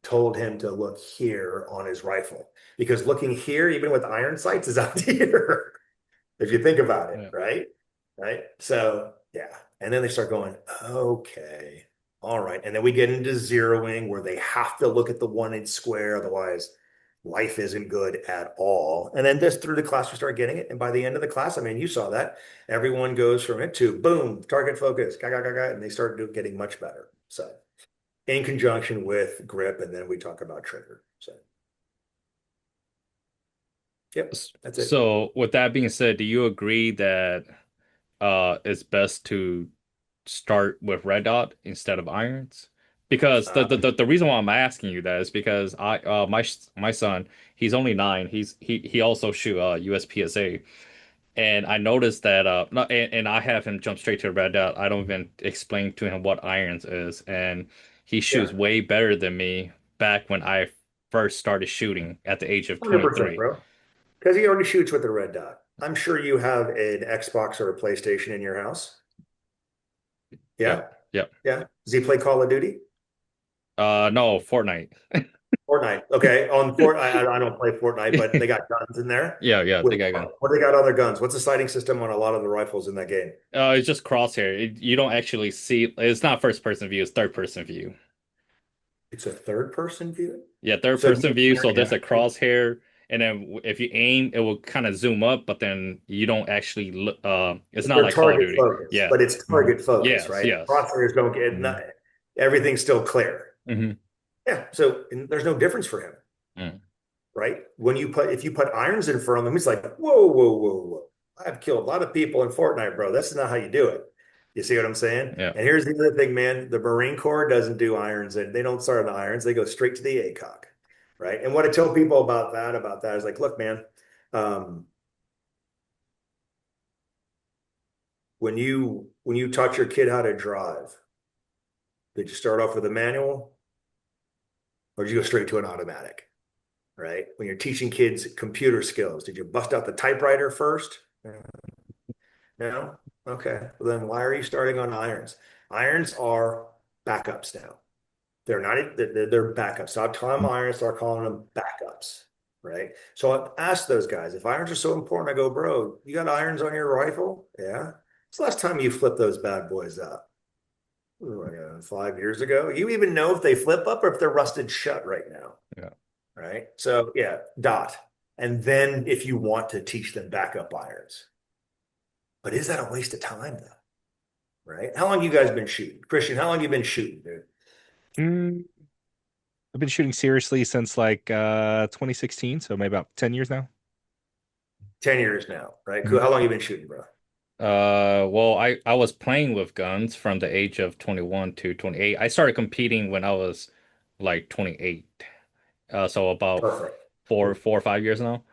told him to look here on his rifle because looking here, even with iron sights, is out here. If you think about it, Yeah. right? Right. So, yeah. And then they start going, okay, all right. And then we get into zeroing where they have to look at the 1 inch square. Otherwise, life isn't good at all. And then just through the class, we start getting it. And by the end of the class, I mean, you saw that everyone goes from it to boom, target focus, and they start getting much better. So, in conjunction with grip, and then we talk about trigger. So, yep, that's it. So with that being said, do you agree that it's best to start with red dot instead of irons? Because Uh, the reason why I'm asking you that is because my son, he's only 9. He also shoot USPSA, and I noticed that no, and I have him jump straight to red dot. I don't even explain to him what irons is, and he shoots yeah, way better than me back when I first started shooting at the age of 100%, 23. bro. Because he already shoots with a red dot. I'm sure you have an Xbox or a PlayStation in your house. Yep. Yeah. Yep. Yeah. Does he play Call of Duty? No, Fortnite. Fortnite. Okay. On Fortnite, I don't play Fortnite, but they got guns in there. Yeah, yeah, With they got gun. what do they got on their guns? What's the sighting system on a lot of the rifles in that game? It's just crosshair. You don't actually see. It's not first person view. It's third person view. It's a third person view. Yeah, third So person view. So there's yeah, a crosshair, and then if you aim, it will kind of zoom up, but then you don't actually look. It's not they're like Call of target Duty. focus, Yeah. but it's Mhm. target focus, Yes. right? Yes. Crosshairs don't get Mhm. everything's still clear. Hmm. Yeah. So there's no difference for him. Mm. Right? If you put irons in front of him, he's like, whoa, whoa, whoa, whoa. I've killed a lot of people in Fortnite, bro. That's not how you do it. You see what I'm saying? Yeah. And here's the other thing, man. The Marine Corps doesn't do irons, and they don't start on the irons. They go straight to the ACOG. right? And what I tell people about that is like, look, man, um, when you taught your kid how to drive, did you start off with a manual or did you go straight to an automatic? Right? When you're teaching kids computer skills, did you bust out the typewriter first? No? Okay. Well, then why are you starting on irons? Irons are backups now. They're not, they're backups. Stop calling them irons, start calling them backups. Right. So I asked those guys, if irons are so important, I go, bro, you got irons on your rifle? Yeah. It's the last time you flipped those bad boys up. 5 years ago. You even know if they flip up or if they're rusted shut right now. Yeah. Right. So yeah, dot. And then if you want to teach them backup irons. But is that a waste of time though? Right? How long you guys been shooting? Christian, how long you been shooting, dude? Mm, I've been shooting seriously since like 2016, so maybe about 10 years now. 10 years now, right? Cool. Mhm. How long you been shooting, bro? Well, I was playing with guns from the age of 21 to 28. I started competing when I was like 28. So about Perfect. four or 5 years now.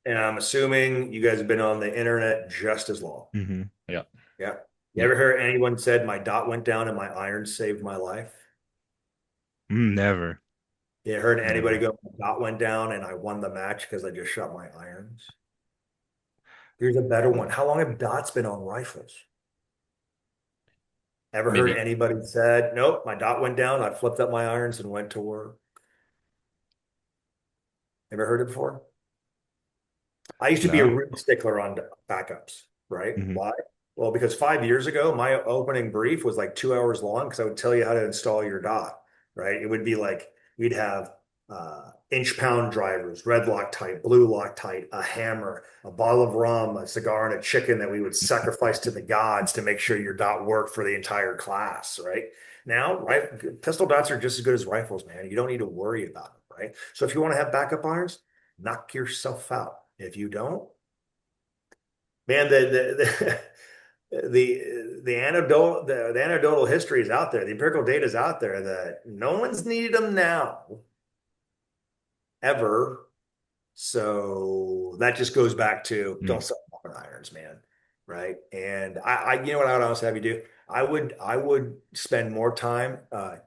And I'm assuming you guys have been on the internet just as long. Mhm. Yeah. Yeah. You Yeah. ever heard anyone said my dot went down and my iron saved my life? Never. You heard anybody Never. go, my dot went down and I won the match because I just shot my irons? Here's a better one. How long have dots been on rifles? Ever heard Maybe. anybody said, nope, my dot went down, I flipped up my irons and went to work? Ever heard it before? I used to be a No. real stickler on backups, right? Mhm. Why? Well, because 5 years ago, my opening brief was like 2 hours long because I would tell you how to install your dot, right? It would be like we'd have inch pound drivers, red Loctite, blue Loctite, a hammer, a bottle of rum, a cigar, and a chicken that we would sacrifice to the gods to make sure your dot worked for the entire class, right? Now, right, pistol dots are just as good as rifles, man. You don't need to worry about them, right? So if you want to have backup irons, knock yourself out. If you don't, man, the anecdotal history is out there. The empirical data is out there that no one's needed them now ever. So that just goes back to Mm. don't sell modern irons, man. Right. And you know what I would also have you do? I would spend more time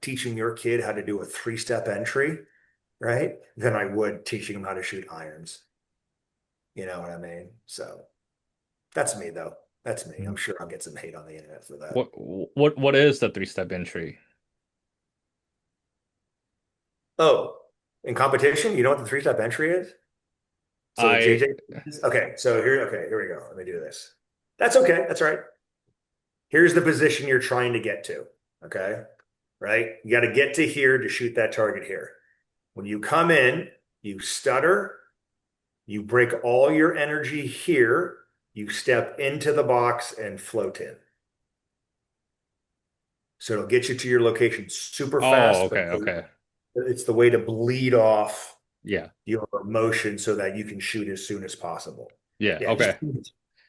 teaching your kid how to do a 3-step entry, right, than I would teaching them how to shoot irons. You know what I mean? So that's me, though. That's me. I'm sure I'll get some hate on the internet for that. What is the three-step entry? Oh, in competition, you know what the 3-step entry is? So what I JJ is? Okay, here we go. Let me do this. That's okay. That's all right. Here's the position you're trying to get to. Okay. Right? You got to get to here to shoot that target here. When you come in, you stutter, you break all your energy here, you step into the box and float in. So it'll get you to your location super Oh, fast, but okay, okay. it's the way to bleed off Yeah. your motion so that you can shoot as soon as possible. Yeah, Yeah, okay.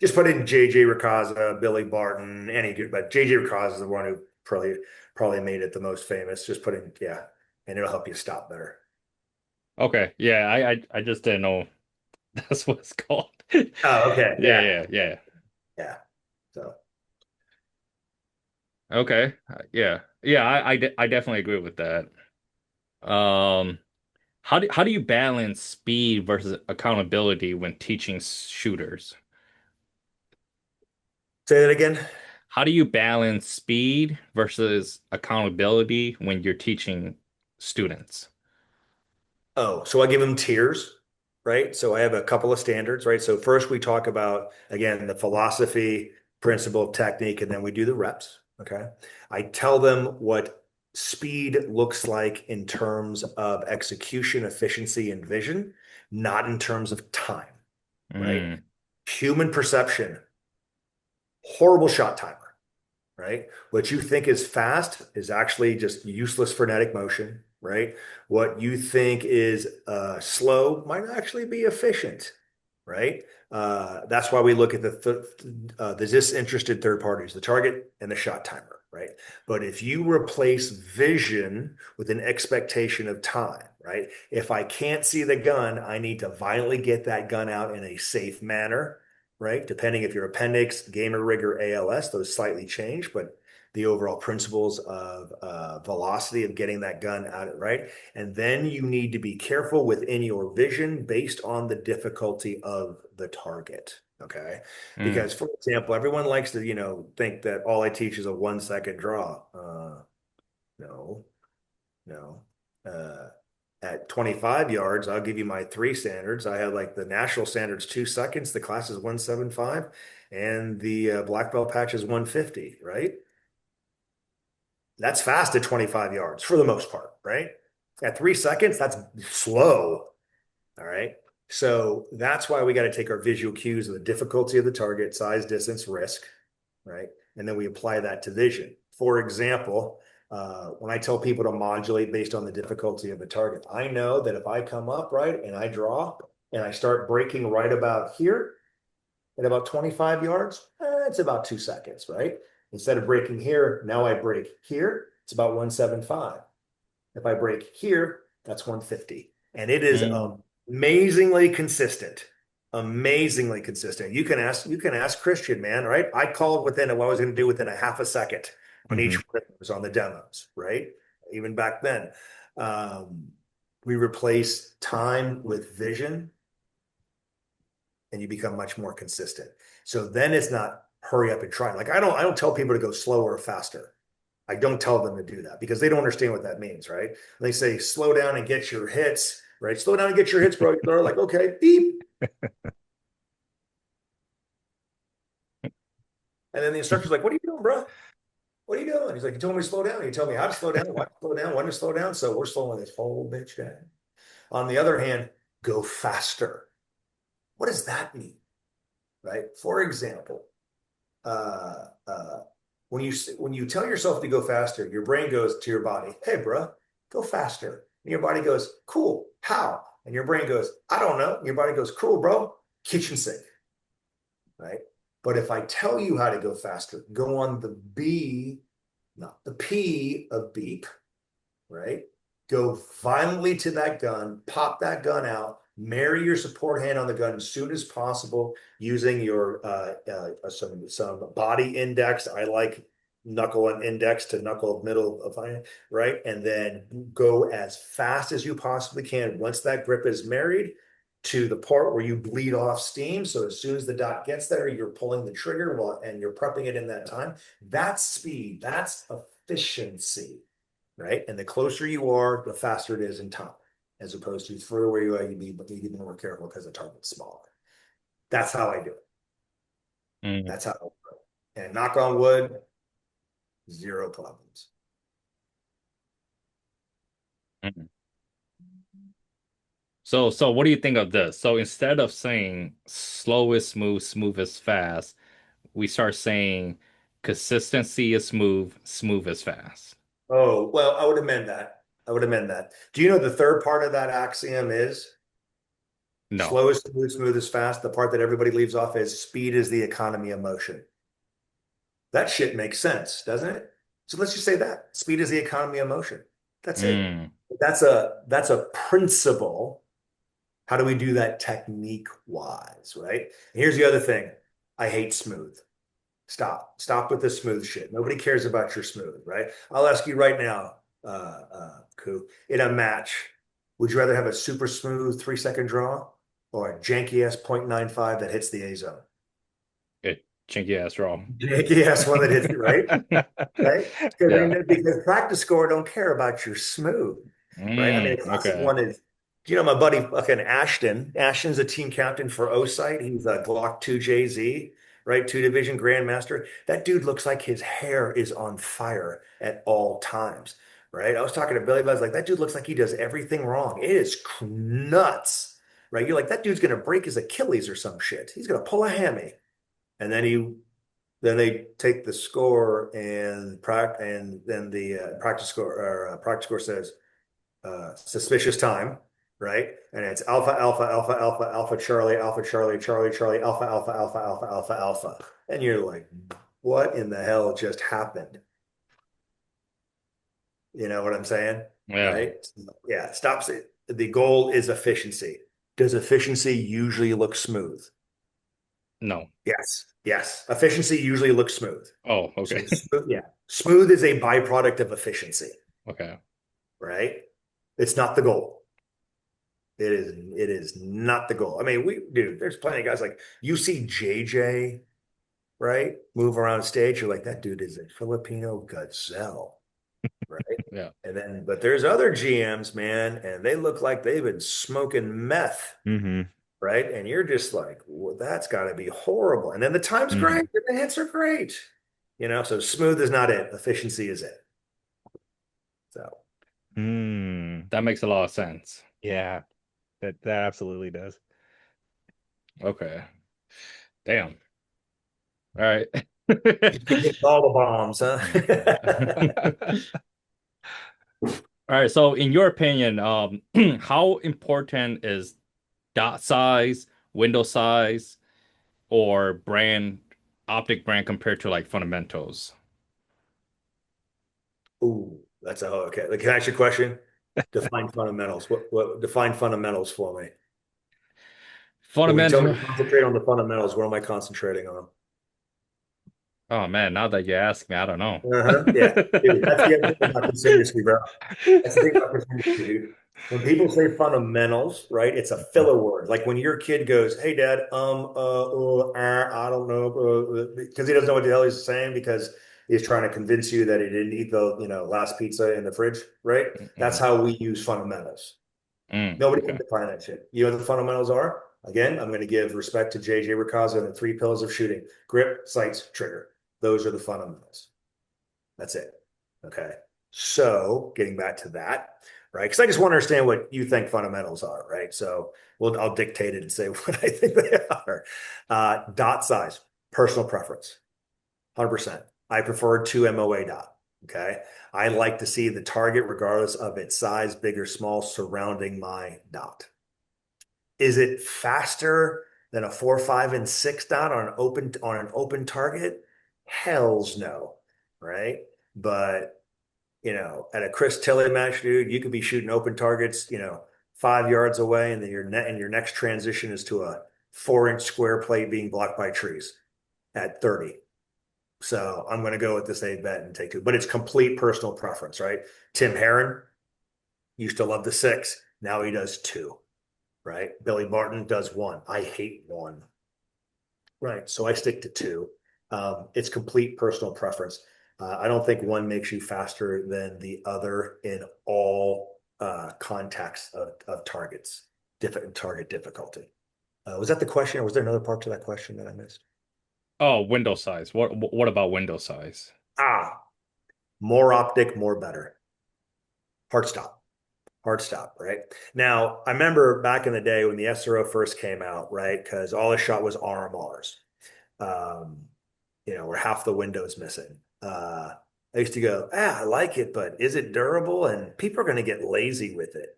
just put in JJ Racaza, Billy Barton, any good, but JJ Racaza is the one who probably made it the most famous. Just put in, yeah, and it'll help you stop better. Okay. Yeah, I just didn't know that's what it's called. Oh, okay, Yeah, yeah, yeah, yeah. yeah. So Okay. Yeah. Yeah, I definitely agree with that. Um, how do you balance speed versus accountability when teaching shooters? say that again. How do you balance speed versus accountability when you're teaching students? Oh, so I give them tiers, right? So I have a couple of standards, right? So first we talk about, again, the philosophy, principle, technique, and then we do the reps. Okay. I tell them what speed looks like in terms of execution, efficiency, and vision, not in terms of time, right? Mm, Human perception, horrible shot timer, right? What you think is fast is actually just useless frenetic motion, right? What you think is slow might actually be efficient, right? That's why we look at the disinterested third parties, the target and the shot timer, right? But if you replace vision with an expectation of time, right? If I can't see the gun, I need to violently get that gun out in a safe manner, right? Depending if you're appendix, gamer rig, or ALS, those slightly change, but the overall principles of velocity of getting that gun out, right? And then you need to be careful within your vision based on the difficulty of the target. Okay. Mm. Because, for example, everyone likes to, think that all I teach is a 1 second draw. No, no. Uh, at 25 yards, I'll give you my three standards. I have like the national standards 2 seconds, the class is 175, and the black belt patch is 150, right? That's fast at 25 yards for the most part, right? At 3 seconds, that's slow. All right. So that's why we got to take our visual cues of the difficulty of the target, size, distance, risk, right? And then we apply that to vision. For example, when I tell people to modulate based on the difficulty of the target, I know that if I come up, right, and I draw and I start breaking right about here at about 25 yards, it's about 2 seconds, right? Instead of breaking here, now I break here, it's about 175. If I break here, that's 150. And it is Mm. amazingly consistent. Amazingly consistent. You can ask Christian, man, right? I called within what I was going to do within a half a second on each Hmm. one of those on the demos, right? Even back then. Um, we replace time with vision and you become much more consistent. So then it's not hurry up and try. Like I don't tell people to go slower or faster. I don't tell them to do that because they don't understand what that means, right? They say slow down and get your hits, right? Slow down and get your hits, bro. They're like, okay, beep. And then the instructor's like, what are you doing, bro? What are you doing? He's like, you told me to slow down. You tell me how to slow down, why to slow down, when to slow down. So we're slowing this whole bitch down. On the other hand, go faster. What does that mean? Right? For example, uh, uh, when you tell yourself to go faster, your brain goes to your body, hey, bro, go faster. And your body goes, cool. How? And your brain goes, I don't know. And your body goes, cool, bro. Kitchen sink. Right? But if I tell you how to go faster, go on the B, not the P of beep, right? Go violently to that gun, pop that gun out, marry your support hand on the gun as soon as possible using your some body index. I like knuckle and index to knuckle middle of hand, right? And then go as fast as you possibly can. Once that grip is married to the part where you bleed off steam. So as soon as the dot gets there, you're pulling the trigger and you're prepping it in that time. That's speed. That's efficiency, right? And the closer you are, the faster it is in time, as opposed to further where you are, you need to be more careful because the target's smaller. That's how I do it. Mm. That's how I do it. And knock on wood, zero problems. Mm. So what do you think of this? So instead of saying slow is smooth, smooth is fast, we start saying consistency is smooth, smooth is fast. Oh, well, I would amend that. I would amend that. Do you know the third part of that axiom is No. slow is smooth, smooth is fast? The part that everybody leaves off is speed is the economy of motion. That shit makes sense, doesn't it? So let's just say that speed is the economy of motion. That's it. Mm. That's a principle. How do we do that technique wise, right? And here's the other thing. I hate smooth. Stop with the smooth shit. Nobody cares about your smooth, right? I'll ask you right now, Koo, in a match, would you rather have a super smooth 3 second draw or a janky ass 0.95 that hits the A zone? It chinky ass wrong. Janky ass one that hits it, right? Right? Yeah. Because practice score don't care about your smooth, right? I mean, a classic Okay. one is, my buddy fucking Ashton? Ashton's a team captain for Osight. He's a Glock 2 JZ, right? Two division grandmaster. That dude looks like his hair is on fire at all times, right? I was talking to Billy Buzz, like, that dude looks like he does everything wrong. It is nuts, right? You're like, that dude's going to break his Achilles or some shit. He's going to pull a hammy. And then they take the score and then the practice score says suspicious time, right? And it's alpha alpha alpha alpha alpha Charlie Charlie Charlie alpha alpha alpha alpha alpha alpha, and you're like, what in the hell just happened? You know what I'm saying? Yeah. Right? Yeah, stops it. The goal is efficiency. Does efficiency usually look smooth? No. Yes. Yes. Efficiency usually looks smooth. Oh, So okay. smooth, yeah. Smooth is a byproduct of efficiency, Okay. right? It's not the goal. It is not the goal. I mean, dude, there's plenty of guys like you see JJ, right? Move around stage. You're like, that dude is a Filipino gazelle, right? Yeah. But there's other GMs, man, and they look like they've been smoking meth, Mm-hmm. right? And you're just like, well, that's got to be horrible. And then the time's Mm-hmm. great, and the hits are great, so smooth is not it. Efficiency is it. So, Mm. That makes a lot of sense. Yeah, that absolutely does. Okay. Damn. All right. hit all the bombs, huh? All right. So, in your opinion, how important is dot size, window size, or optic brand compared to like fundamentals? Ooh, that's okay. Like, can I ask you a question? Define fundamentals. What define fundamentals for me? When you tell me Fundamental. to concentrate on the fundamentals, what am I concentrating on? Oh man, now that you ask me, I don't know. Uh-huh. Yeah. Dude, that's the other thing about this industry, bro. That's the thing about this industry, dude. When people say fundamentals, right, it's a filler word. Like when your kid goes, "Hey, Dad, I don't know," because he doesn't know what the hell he's saying because he's trying to convince you that he didn't eat the, last pizza in the fridge, right? That's Mm, how we use fundamentals. Nobody can okay. define that shit. You know what the fundamentals are? Again, I'm going to give respect to JJ Racaza and the three pillars of shooting: grip, sights, trigger. Those are the fundamentals. That's it. Okay. So getting back to that, right? Because I just want to understand what you think fundamentals are, right? So I'll dictate it and say what I think they are. Dot size, personal preference, 100%. I prefer 2 MOA dot. Okay. I like to see the target, regardless of its size, big or small, surrounding my dot. Is it faster than a 4, 5, and 6 dot on an open target? Hell's no, right? But at a Chris Tilley match, dude, you could be shooting open targets, 5 yards away, and then your next transition is to a 4-inch square plate being blocked by trees at 30. So I'm going to go with this A bet and take two, but it's complete personal preference, right? Tim Herron used to love the 6. Now he does 2, right? Billy Martin does 1. I hate 1. Right. So I stick to 2. It's complete personal preference. I don't think one makes you faster than the other in all contexts of targets, different target difficulty. Was that the question, or was there another part to that question that I missed? Oh, window size. What about window size? Ah, more optic, more better. Hard stop. Hard stop, right? Now, I remember back in the day when the SRO first came out, right? Because all I shot was RMRs. Um, where half the window's missing. I used to go, I like it, but is it durable? And people are going to get lazy with it.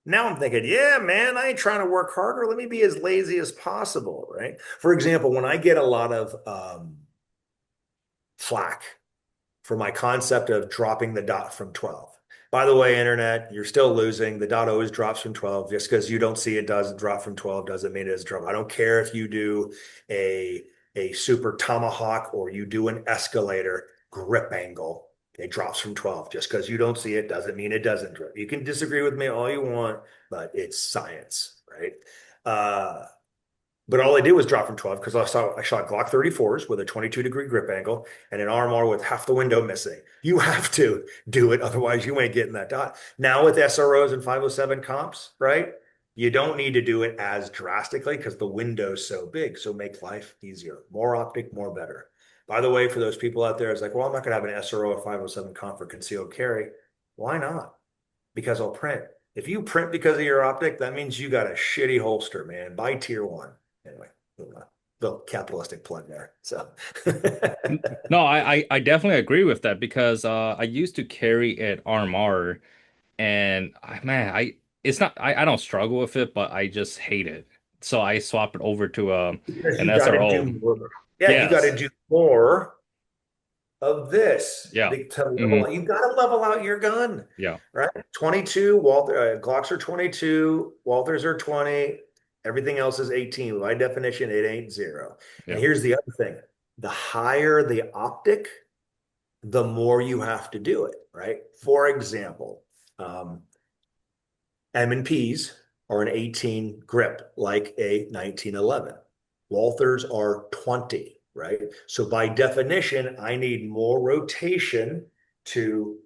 Now I'm thinking, yeah, man, I ain't trying to work harder. Let me be as lazy as possible, right? For example, when I get a lot of flack for my concept of dropping the dot from 12. By the way, internet, you're still losing. The dot always drops from 12. Just because you don't see it doesn't drop from 12 doesn't mean it doesn't drop. I don't care if you do a super tomahawk or you do an escalator grip angle. It drops from 12. Just because you don't see it doesn't mean it doesn't drop. You can disagree with me all you want, but it's science, right? Uh, but all I did was drop from 12 because I shot Glock 34s with a 22-degree grip angle and an RMR with half the window missing. You have to do it, otherwise you ain't getting that dot. Now with SROs and 507 comps, right? You don't need to do it as drastically because the window's so big. So make life easier. More optic, more better. By the way, for those people out there, it's like, well, I'm not going to have an SRO or 507 comp for concealed carry. Why not? Because I'll print. If you print because of your optic, that means you got a shitty holster, man. Buy tier 1. Anyway, the capitalistic plug there. So No, I definitely agree with that because I used to carry an RMR and man, I don't struggle with it, but I just hate it. So I swap it over to because an you got to SRO. do more. Yeah, you got to Yes. do more of this Yeah. to Hmm. level. You got to level out your gun, Yeah. right? 22 Walther Glocks are 22, Walthers are 20. Everything else is 18. By definition, it ain't zero. And Yeah. here's the other thing: the higher the optic, the more you have to do it, right? For example, M&Ps are an 18 grip, like a 1911. Walthers are 20, right? So by definition, I need more rotation to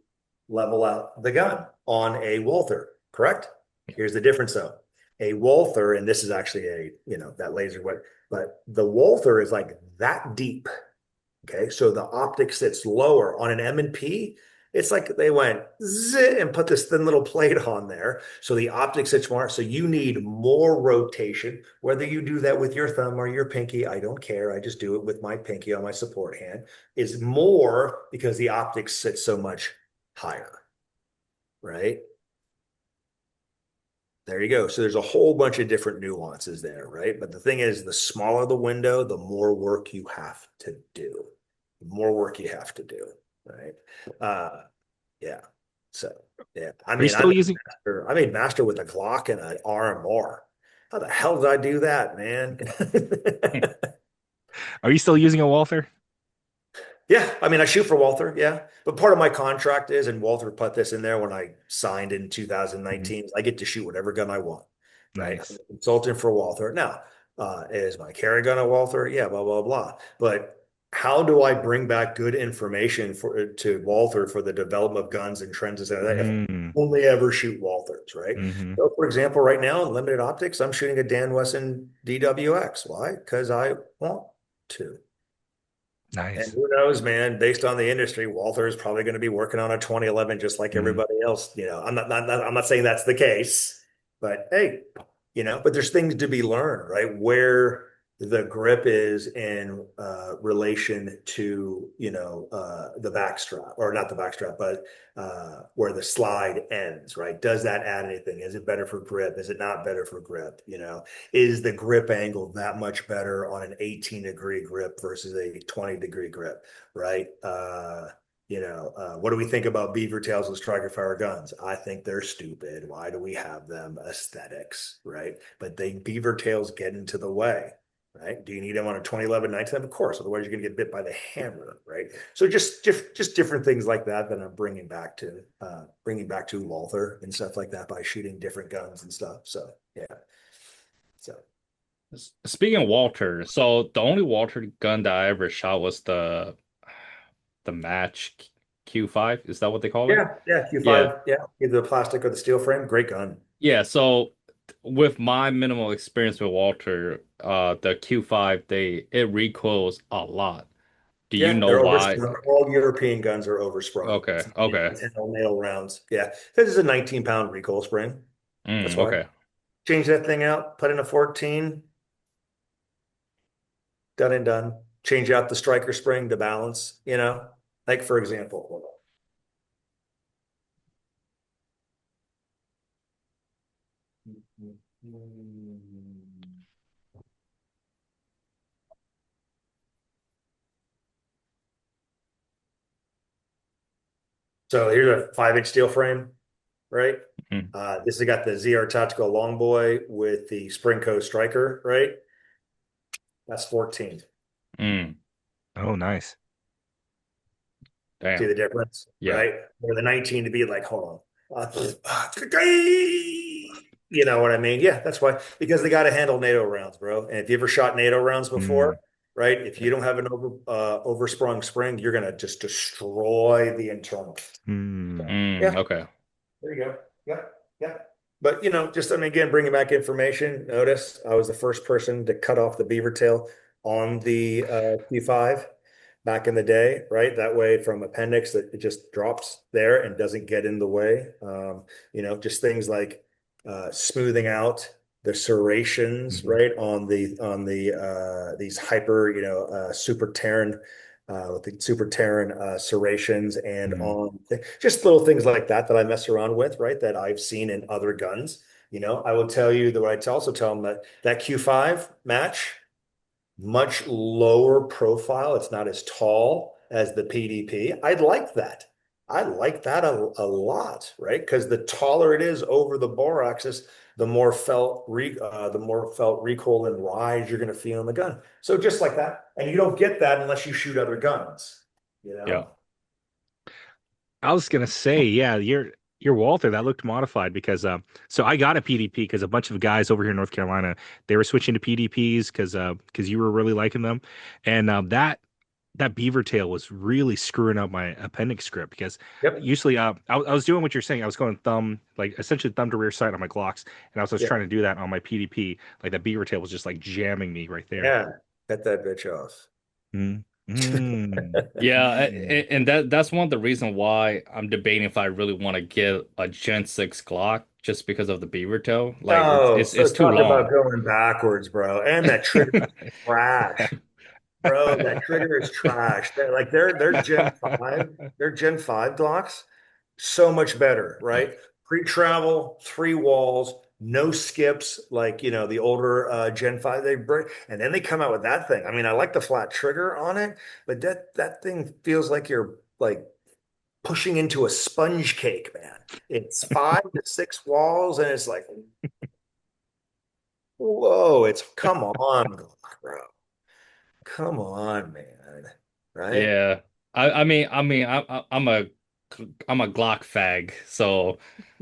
level out the gun on a Walther, correct? Here's the difference though. A Walther, and this is actually that laser, but the Walther is like that deep. Okay, so the optic sits lower on an M&P. It's like they went zit and put this thin little plate on there. So the optic sits more. So you need more rotation. Whether you do that with your thumb or your pinky, I don't care. I just do it with my pinky on my support hand. Is more because the optics sit so much higher, right? There you go. So there's a whole bunch of different nuances there, right? But the thing is, the smaller the window, the more work you have to do. The more work you have to do, right? Uh, yeah. So yeah, I Are you mean, still using I made master with a Glock and an RMR. How the hell did I do that, man? are you still using a Walther? Yeah, I mean, I shoot for Walther, yeah. But part of my contract is, and Walther put this in there when I signed in Mhm. 2019, I get to shoot whatever gun I want, right? I'm Nice. a consultant for Walther. Now, is my carry gun a Walther? Yeah, blah, blah, blah. But how do I bring back good information to Walther for the development of guns and trends and stuff like that if I Mm. only ever shoot Walthers, right? Hmm. So, for example, right now in limited optics, I'm shooting a Dan Wesson DWX. Why? Because I want to. And Nice. who knows, man, based on the industry, Walther is probably going to be working on a 2011 just like Mm. everybody else. I'm not saying that's the case, but hey, but there's things to be learned, right? Where the grip is in relation to, the backstrap, or not the backstrap, but where the slide ends, right? Does that add anything? Is it better for grip? Is it not better for grip? Is the grip angle that much better on an 18-degree grip versus a 20-degree grip, right? What do we think about beaver tails and striker fire guns? I think they're stupid. Why do we have them? Aesthetics, right? But beaver tails get into the way, right? Do you need them on a 2011, 19? Of course, otherwise you're going to get bit by the hammer, right? So just different things like that I'm bringing back to Walther and stuff like that by shooting different guns and stuff. So yeah, so. Speaking of Walter, so the only Walter gun that I ever shot was the match Q5. Is that what they call it? Yeah, yeah, Yeah. Q5, yeah, either the plastic or the steel frame, great gun. Yeah, so with my minimal experience with Walter, the Q5, it recoils a lot. Do you Yeah, know they're why? oversprung. All European guns are oversprung. Okay, It's okay. 10 nail rounds. Yeah, this is a 19-pound recoil spring. That's why. Okay. Change that thing out, put in a 14, done and done. Change out the striker spring to balance, like for example. So here's a 5-inch steel frame, right? Mm, This has got the ZR Tactical Long Boy with the Spring Coast Striker, right? That's 14. mm, Oh, nice. See damn. the difference, Yeah. right? Where the 19 to be like, hold on. You know what I mean? Yeah, that's why. Because they got to handle NATO rounds, bro. And if you ever shot NATO rounds before, Mm. right? If Yeah. you don't have an oversprung spring, you're gonna just destroy the internal. So, yeah, Okay. there you go. Yep, yep. But just again, bringing back information. Notice I was the first person to cut off the beaver tail on the Q5 back in the day, right? That way, from appendix, that it just drops there and doesn't get in the way. Just things like smoothing out the serrations, Hmm. right, on the these hyper, super Terran with the Super Terran serrations and Hmm. on just little things like that I mess around with, right? That I've seen in other guns. I will tell you that I also tell them that Q5 match, much lower profile. It's not as tall as the PDP. I'd like that. I like that a lot, right? Because the taller it is over the bore axis, the more felt recoil and rise you're going to feel in the gun. So just like that, and you don't get that unless you shoot other guns, you Yeah. know? I was gonna say, yeah, your Walther that looked modified because so I got a PDP because a bunch of guys over here in North Carolina they were switching to PDPs because you were really liking them, and that beaver tail was really screwing up my appendix grip because Yep. usually I was doing what you're saying. I was going thumb like essentially thumb to rear sight on my Glocks, and I was just Yeah. trying to do that on my PDP. Like that beaver tail was just like jamming me right there. Yeah. Cut that bitch off. Mm. Mm. Yeah, and that's one of the reasons why I'm debating if I really want to get a Gen 6 Glock just because of the beaver toe. Like Oh, so it's too talk about long. going backwards, bro. And that trigger trash. Bro, that trigger is trash. Like their Gen 5 Glocks, so much better, right? Pre-travel, three walls, no skips, like the older Gen 5 they bring, and then they come out with that thing. I mean, I like the flat trigger on it, but that thing feels like you're like pushing into a sponge cake, man. It's 5 to 6 walls, and it's like, whoa, it's come on, bro. Come on, man. Right? Yeah. I'm a Glock fag, so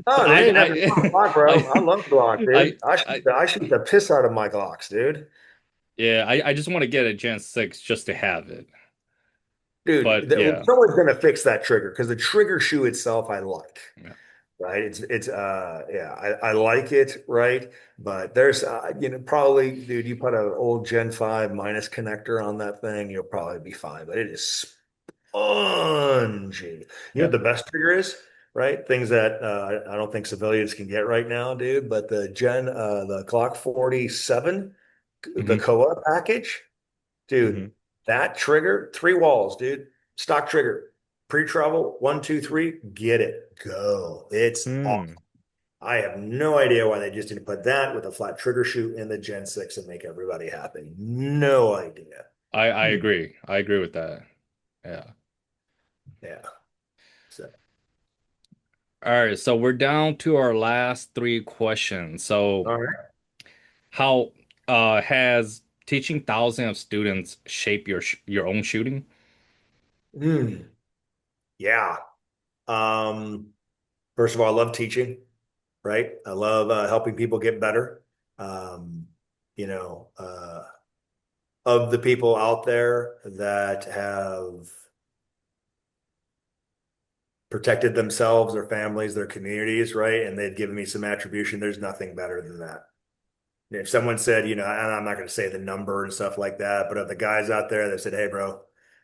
Oh, there ain't nothing wrong with Glock, bro. I I love Glock, I dude. I I shoot the piss out of my Glocks, dude. yeah, I just want to get a Gen 6 just to have it. Dude, But yeah. someone's gonna fix that trigger because the trigger shoe itself I like, Yeah. right? It's yeah, I like it, right? But there's probably, dude, you put an old Gen 5 minus connector on that thing, you'll probably be fine. But it is spongy. You know what Yeah. the best trigger is, right? Things that I don't think civilians can get right now, dude. But the Glock 47, the Hmm. Koa package, dude, Hmm. that trigger, three walls, dude, stock trigger, pre-travel, 1, 2, 3, get it, go. It's awesome. Mm. I have no idea why they just didn't put that with a flat trigger shoot in the Gen 6 and make everybody happy. No idea. I agree. I agree with that. Yeah. Yeah. So, All right, so we're down to our last three questions. So all right. how has teaching thousands of students shape your own shooting? Mm, yeah. Um, First of all, I love teaching, right? I love helping people get better. Um, you know, of the people out there that have protected themselves, their families, their communities, right? And they've given me some attribution. There's nothing better than that. If someone said, and I'm not going to say the number and stuff like that, but of the guys out there that said, hey, bro,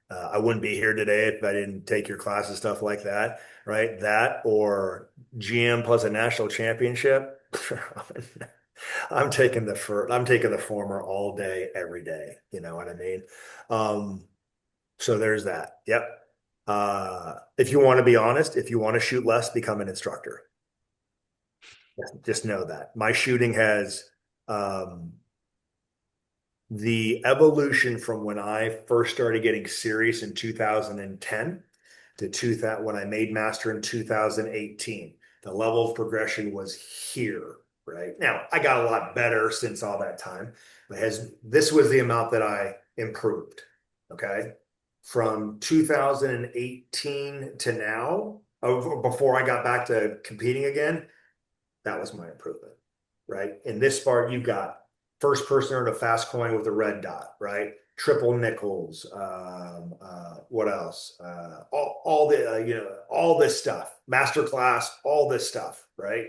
I wouldn't be here today if I didn't take your class and stuff like that, right? That or GM plus a national championship. I'm taking the former all day, every day. You know what I mean? Um, so there's that. Yep. If you want to be honest, if you want to shoot less, become an instructor. Just know that my shooting has um, the evolution from when I first started getting serious in 2010 to 2000, when I made master in 2018. The level of progression was here, right? Now, I got a lot better since all that time, but this was the amount that I improved, okay? From 2018 to now, before I got back to competing again, that was my improvement, right? In this part, you've got first person earned a fast coin with a red dot, right? Triple nickels. What else? All the all this stuff. Masterclass, all this stuff, right?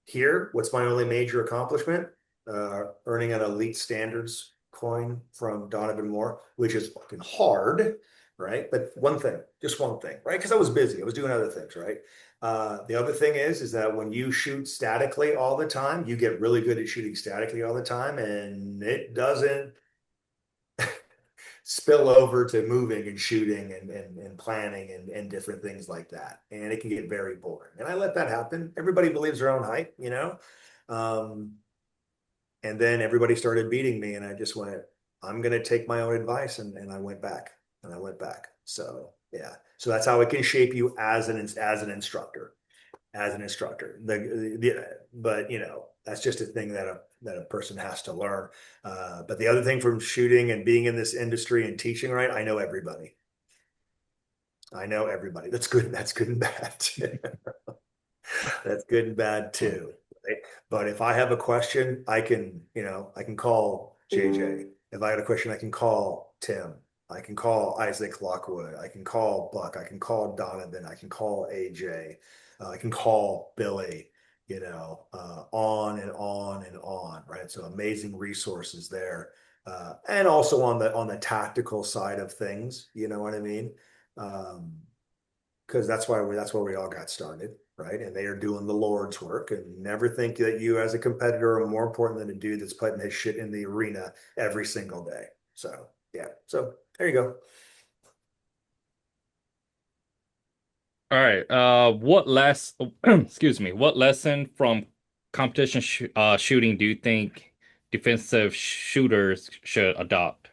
Here, what's my only major accomplishment? Earning an elite standards coin from Donovan Moore, which is fucking hard, right? But one thing, just one thing, right? Because I was busy, I was doing other things, right? The other thing is that when you shoot statically all the time, you get really good at shooting statically all the time, and it doesn't spill over to moving and shooting and planning and different things like that. And it can get very boring. And I let that happen. Everybody believes their own hype. Um, and then everybody started beating me, and I just went, I'm going to take my own advice. And I went back. and I went back. So yeah, so that's how it can shape you as an instructor, but that's just a thing that a person has to learn. But the other thing from shooting and being in this industry and teaching, right? I know everybody. I know everybody. That's good. That's good and bad. That's good and bad too. Right? But if I have a question, I can call JJ. If I had a question, I can call Tim. I can call Isaac Lockwood. I can call Buck. I can call Donovan. I can call AJ. I can call Billy. On and on and on. Right. So amazing resources there, and also on the tactical side of things. You know what I mean? Um, because that's where we all got started, right? And they are doing the Lord's work, and never think that you as a competitor are more important than a dude that's putting his shit in the arena every single day. So yeah, so there you go. All right. Excuse me, what lesson from competition shooting do you think defensive shooters should adopt?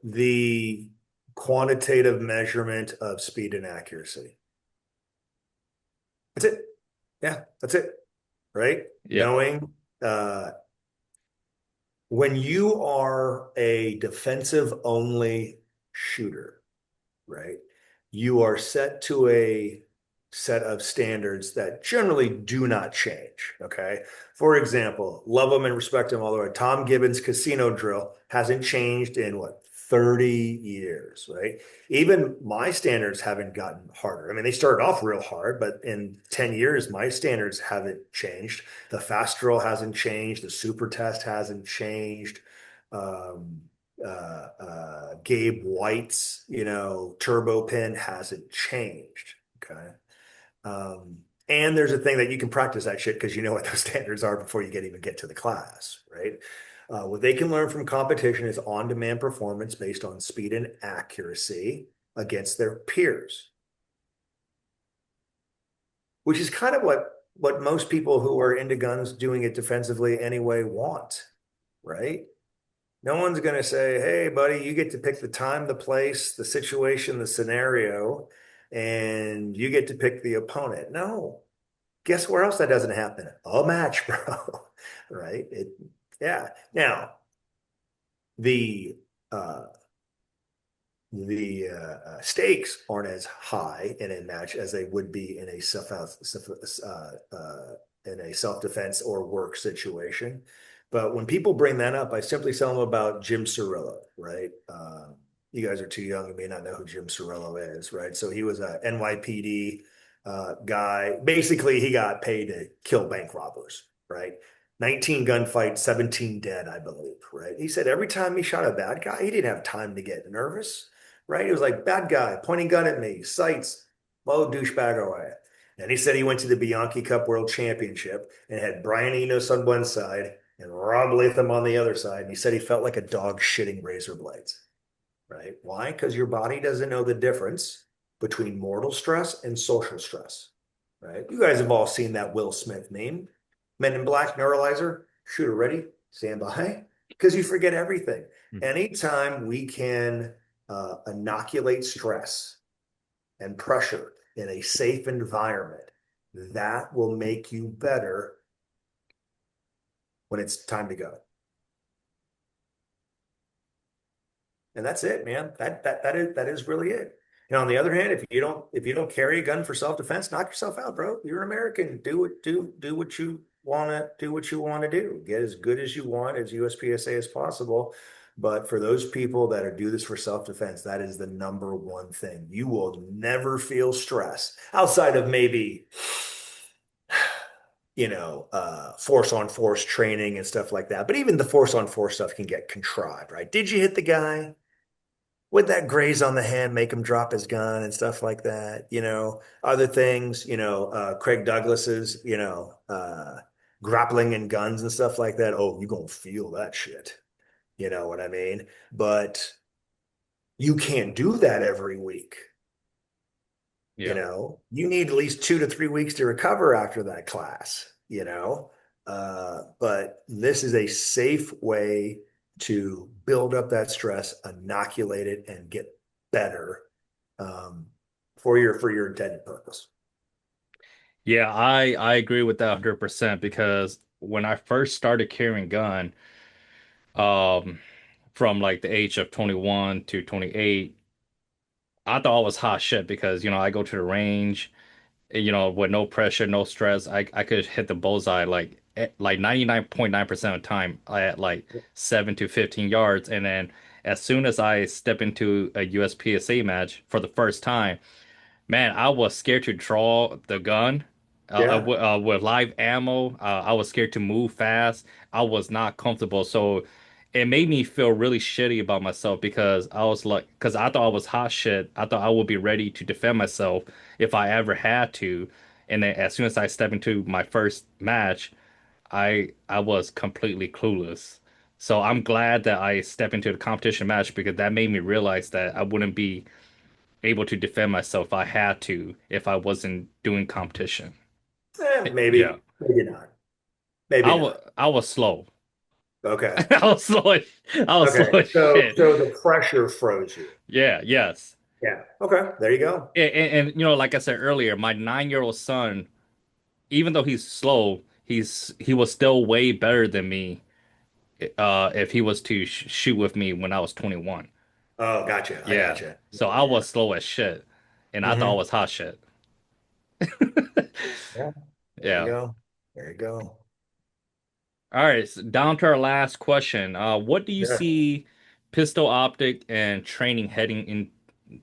The quantitative measurement of speed and accuracy. That's it. Yeah, that's it. Right? Yeah. Knowing uh, when you are a defensive only shooter, right? You are set to a set of standards that generally do not change. Okay. For example, love them and respect them all the way. Tom Gibbons' casino drill hasn't changed in what, 30 years, right? Even my standards haven't gotten harder. I mean, they started off real hard, but in 10 years, my standards haven't changed. The fast drill hasn't changed. The super test hasn't changed. Um, Gabe White's, turbo pin hasn't changed. Okay. Um, and there's a thing that you can practice that shit because you know what those standards are before you even get to the class, right? What they can learn from competition is on-demand performance based on speed and accuracy against their peers, which is kind of what most people who are into guns doing it defensively anyway want, right? No one's going to say, hey, buddy, you get to pick the time, the place, the situation, the scenario, and you get to pick the opponent. No. Guess where else that doesn't happen? A match, bro. Right? Yeah. Now, the uh, the stakes aren't as high in a match as they would be in a self-defense or work situation. But when people bring that up, I simply tell them about Jim Cirillo, right? You guys are too young and may not know who Jim Cirillo is, right? So he was a NYPD guy. Basically, he got paid to kill bank robbers, right? 19 gunfights, 17 dead, I believe, right? He said every time he shot a bad guy, he didn't have time to get nervous, right? He was like, bad guy, pointing gun at me, sights, blow douchebag away. And he said he went to the Bianchi Cup World Championship and had Brian Enos on one side and Rob Latham on the other side. And he said he felt like a dog shitting razor blades, right? Why? Because your body doesn't know the difference between mortal stress and social stress, right? You guys have all seen that Will Smith meme. Men in Black neuralizer, shooter ready, stand by, because you forget everything. Anytime we can inoculate stress and pressure in a safe environment, that will make you better when it's time to go. And that's it, man. That is really it. And on the other hand, if you don't carry a gun for self-defense, knock yourself out, bro. You're American. Do what you want to do. Get as good as you want as USPSA as possible. But for those people that do this for self-defense, that is the number one thing. You will never feel stress outside of maybe force on force training and stuff like that. But even the force on force stuff can get contrived, right? Did you hit the guy? Would that graze on the hand make him drop his gun and stuff like that? Other things, Craig Douglas's, grappling and guns and stuff like that. Oh, you're going to feel that shit. You know what I mean? But you can't do that every week. Yeah. You need at least 2 to 3 weeks to recover after that class, But this is a safe way to build up that stress, inoculate it, and get better um, for your intended purpose. Yeah, I agree with that 100% because when I first started carrying gun, um, from like the age of 21 to 28, I thought I was hot shit because, I go to the range, with no pressure, no stress. I could hit the bullseye like 99.9% of the time at like 7 to 15 yards. And then as soon as I step into a USPSA match for the first time, man, I was scared to draw the gun Yeah. with live ammo. I was scared to move fast. I was not comfortable. So it made me feel really shitty about myself because because I thought I was hot shit. I thought I would be ready to defend myself if I ever had to. And then as soon as I stepped into my first match, I was completely clueless. So I'm glad that I stepped into the competition match because that made me realize that I wouldn't be able to defend myself if I had to if I wasn't doing competition. Yeah. Maybe not. Maybe not. I was slow. Okay. I was slow as, I was slow Okay. as shit. So the pressure froze you. Yeah, yes. Yeah. Okay. There you go. And like I said earlier, my 9-year-old son, even though he's slow, he was still way better than me if he was to shoot with me when I was 21. Oh, gotcha. I Yeah. gotcha. So Yeah, I yeah. was slow as shit and I thought I Hmm. was hot shit. Yeah. There you Yeah. go. There you go. All right, so down to our last question. What do you Yeah. see pistol optic and training heading in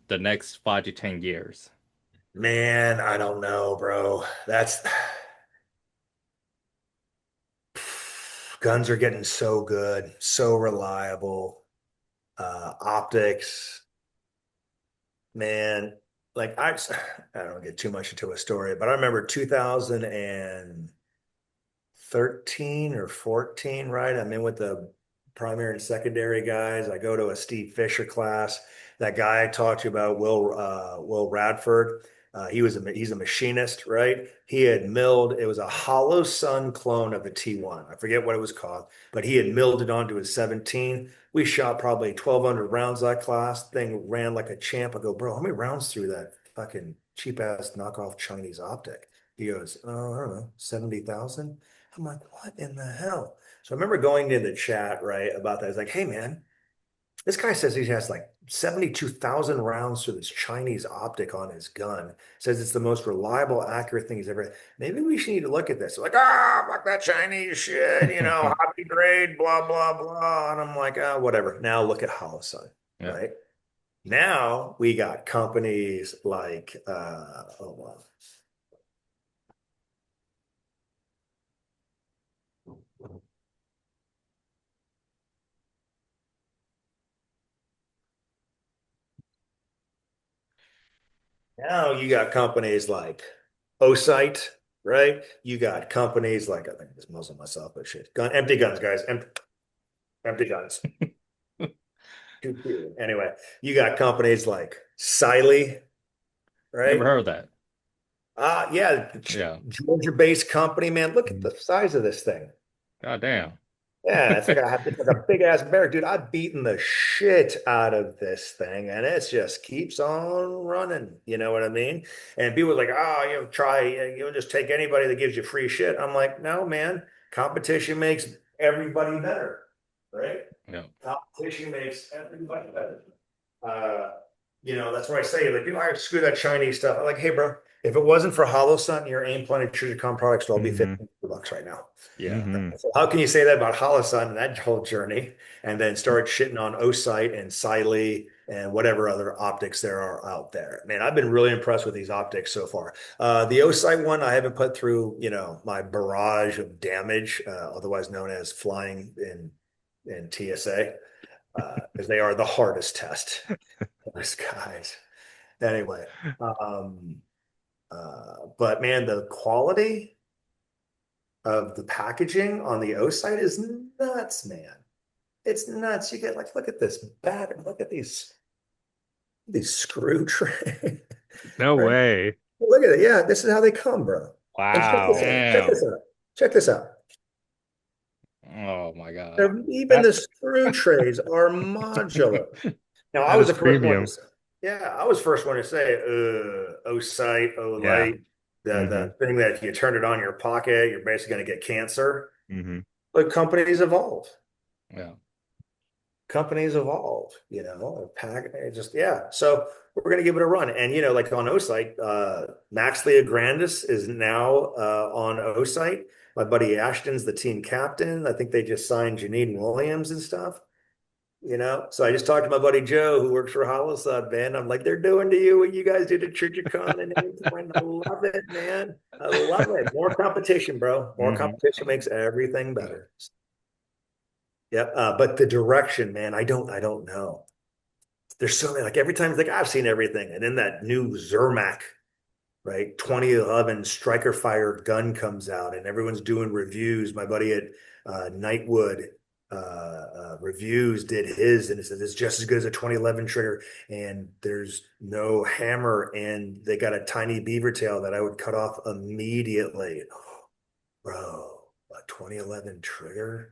the next 5 to 10 years? Man, I don't know, bro. That's guns are getting so good, so reliable. Optics, man. Like I don't get too much into a story, but I remember 2013 or 14, right? I'm in with the primary and secondary guys. I go to a Steve Fisher class. That guy I talked to you about, Will Radford, he's a machinist, right? He had milled, it was a Hollow Sun clone of a T1. I forget what it was called, but he had milled it onto his 17. We shot probably 1,200 rounds that class. Thing ran like a champ. I go, bro, how many rounds through that fucking cheap ass knockoff Chinese optic? He goes, oh, I don't know, 70,000. I'm like, what in the hell? So I remember going to the chat, right, about that. It's like, hey, man, this guy says he has like 72,000 rounds through this Chinese optic on his gun. Says it's the most reliable, accurate thing he's ever. Maybe we should need to look at this. Like, fuck that Chinese shit, hobby grade, blah, blah, blah. And I'm like, whatever. Now look at Holosun, Yeah. right? Now we got companies like, oh, wow. Now you got companies like Osite, right? You got companies like I think I just muzzle myself, but shit. Empty guns, guys. Empty guns. Anyway, you got companies like Siley, Never right? heard of that. Yeah, Yeah. Georgia-based company, man. Look at the size of this thing. God damn. Yeah, it's like a big ass bear, dude. I've beaten the shit out of this thing, and it just keeps on running. You know what I mean? And people are like, "Oh, you'll just take anybody that gives you free shit." I'm like, "No, man. Competition makes everybody better, right? Yeah. Competition makes everybody better." Uh, that's why I say, like, screw that Chinese stuff. I'm like, hey, bro, if it wasn't for Holosun, your aim plan and Trijicon products would all be Hmm. $15 right now. Yeah. Hmm. So how can you say that about Holosun and that whole journey, and then start shitting on Osite and Siley and whatever other optics there are out there? Man, I've been really impressed with these optics so far. The Osite one, I haven't put through, my barrage of damage, otherwise known as flying in TSA, because they are the hardest test. Those guys. Anyway, but man, the quality of the packaging on the O site is nuts, man. It's nuts. You get like, look at this bat, look at these screw trays. No Right? way. Look at it. Yeah, this is how they come, bro. And check this Wow. out. Check Damn. this out. Check this out. Oh my God. Even That the screw trays are modular. Now, I that was is the first one to premium. say, yeah, I was first one to say, O-Sight, Yeah. O-Light, Hmm. the thing that if you turn it on your pocket, you're basically going to get cancer. Hmm. But companies evolve. Yeah. Companies evolve, it just, yeah. So we're going to give it a run. And, like on O-Sight, Max Leograndis is now on O-Sight. My buddy Ashton's the team captain. I think they just signed Janine Williams and stuff. So I just talked to my buddy Joe, who works for Holosod, man. I'm like, they're doing to you what you guys did to Trijicon and everything. I love it, man. I love it. More competition, bro. More Hmm. competition makes everything better. Yeah, but the direction, man, I don't know. There's so many, like every time, it's like I've seen everything, and then that new Zermac, right, 2011 Striker Fire gun comes out, and everyone's doing reviews. My buddy at Nightwood Reviews did his, and it says it's just as good as a 2011 trigger, and there's no hammer, and they got a tiny beaver tail that I would cut off immediately. Bro, a 2011 trigger